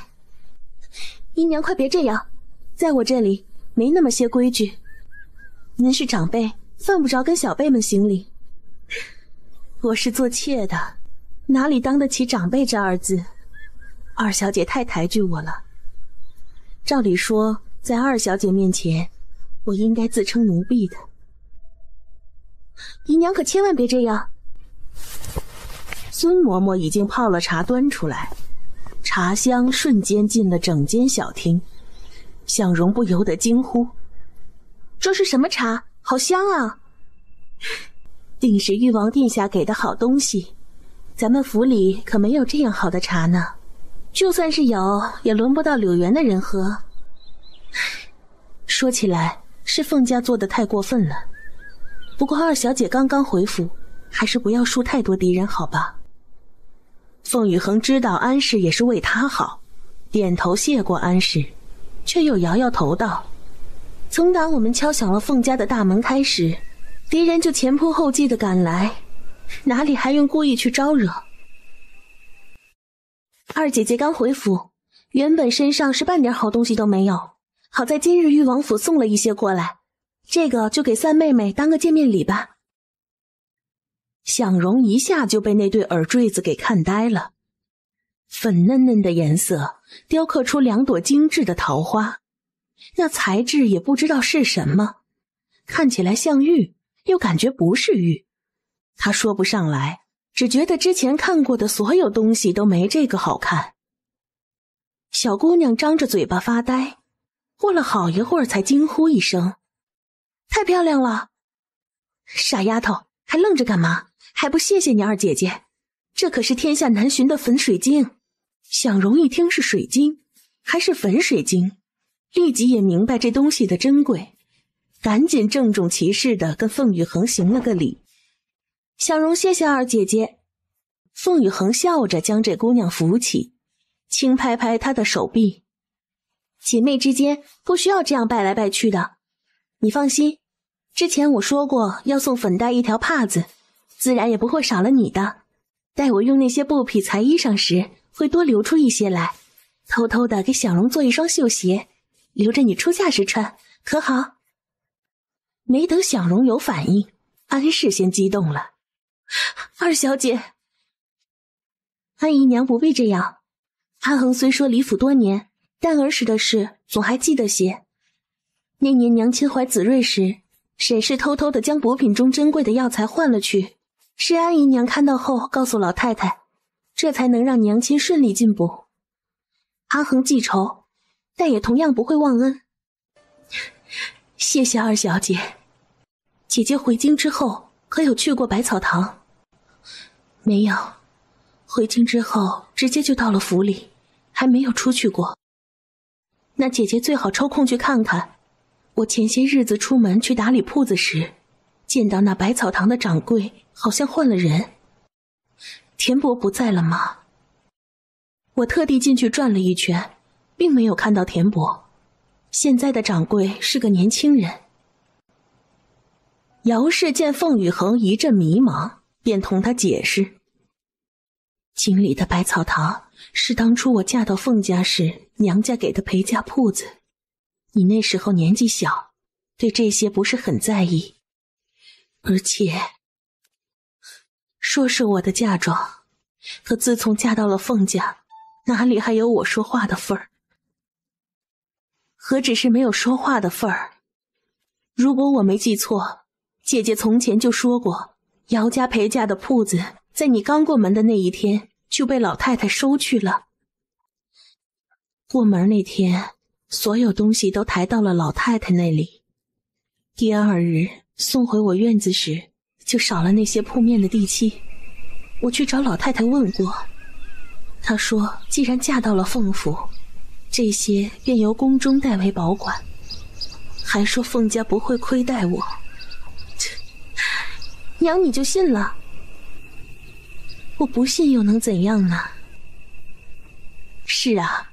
姨娘快别这样，在我这里没那么些规矩。您是长辈，犯不着跟小辈们行礼。我是做妾的，哪里当得起长辈这二字？二小姐太抬举我了。照理说，在二小姐面前，我应该自称奴婢的。姨娘可千万别这样。孙嬷嬷已经泡了茶端出来，茶香瞬间进了整间小厅，想容不由得惊呼：这是什么茶？好香啊！定是玉王殿下给的好东西，咱们府里可没有这样好的茶呢。就算是有，也轮不到柳园的人喝。说起来，是凤家做的太过分了。不过二小姐刚刚回府，还是不要树太多敌人好吧。凤宇恒知道安氏也是为他好，点头谢过安氏，却又摇摇头道：从打我们敲响了凤家的大门开始，敌人就前仆后继地赶来，哪里还用故意去招惹？二姐姐刚回府，原本身上是半点好东西都没有，好在今日玉王府送了一些过来，这个就给三妹妹当个见面礼吧。想容一下就被那对耳坠子给看呆了，粉嫩嫩的颜色雕刻出2朵精致的桃花，那材质也不知道是什么，看起来像玉，又感觉不是玉。他说不上来，只觉得之前看过的所有东西都没这个好看。小姑娘张着嘴巴发呆，过了好一会儿才惊呼一声：太漂亮了！傻丫头，还愣着干嘛？还不谢谢你二姐姐，这可是天下难寻的粉水晶。想容一听是水晶，还是粉水晶，立即也明白这东西的珍贵，赶紧郑重其事地跟凤宇恒行了个礼。想容谢谢二姐姐。凤宇恒笑着将这姑娘扶起，轻拍拍她的手臂：姐妹之间不需要这样拜来拜去的，你放心，之前我说过要送粉黛一条帕子，自然也不会少了你的。待我用那些布匹裁衣裳时，会多留出一些来，偷偷的给小荣做一双绣鞋，留着你出嫁时穿，可好？没等小荣有反应，安氏先激动了：二小姐。安姨娘不必这样，阿恒虽说离府多年，但儿时的事总还记得些。那年娘亲怀子睿时，沈氏偷偷的将补品中珍贵的药材换了去，是安姨娘看到后告诉老太太，这才能让娘亲顺利进补。阿恒记仇，但也同样不会忘恩。谢谢二小姐。姐姐回京之后可有去过百草堂？没有，回京之后直接就到了府里，还没有出去过。那姐姐最好抽空去看看。我前些日子出门去打理铺子时，见到那百草堂的掌柜好像换了人。田伯不在了吗？我特地进去转了一圈，并没有看到田伯。现在的掌柜是个年轻人。姚氏见凤宇恒一阵迷茫，便同他解释：京里的百草堂是当初我嫁到凤家时娘家给的陪嫁铺子，你那时候年纪小，对这些不是很在意。而且说是我的嫁妆，可自从嫁到了凤家，哪里还有我说话的份儿？何止是没有说话的份儿？如果我没记错，姐姐从前就说过，姚家陪嫁的铺子在你刚过门的那一天就被老太太收去了。过门那天，所有东西都抬到了老太太那里。第二日送回我院子时，就少了那些铺面的地契。我去找老太太问过，她说既然嫁到了凤府，这些便由宫中代为保管，还说凤家不会亏待我，娘你就信了？我不信又能怎样呢？是啊，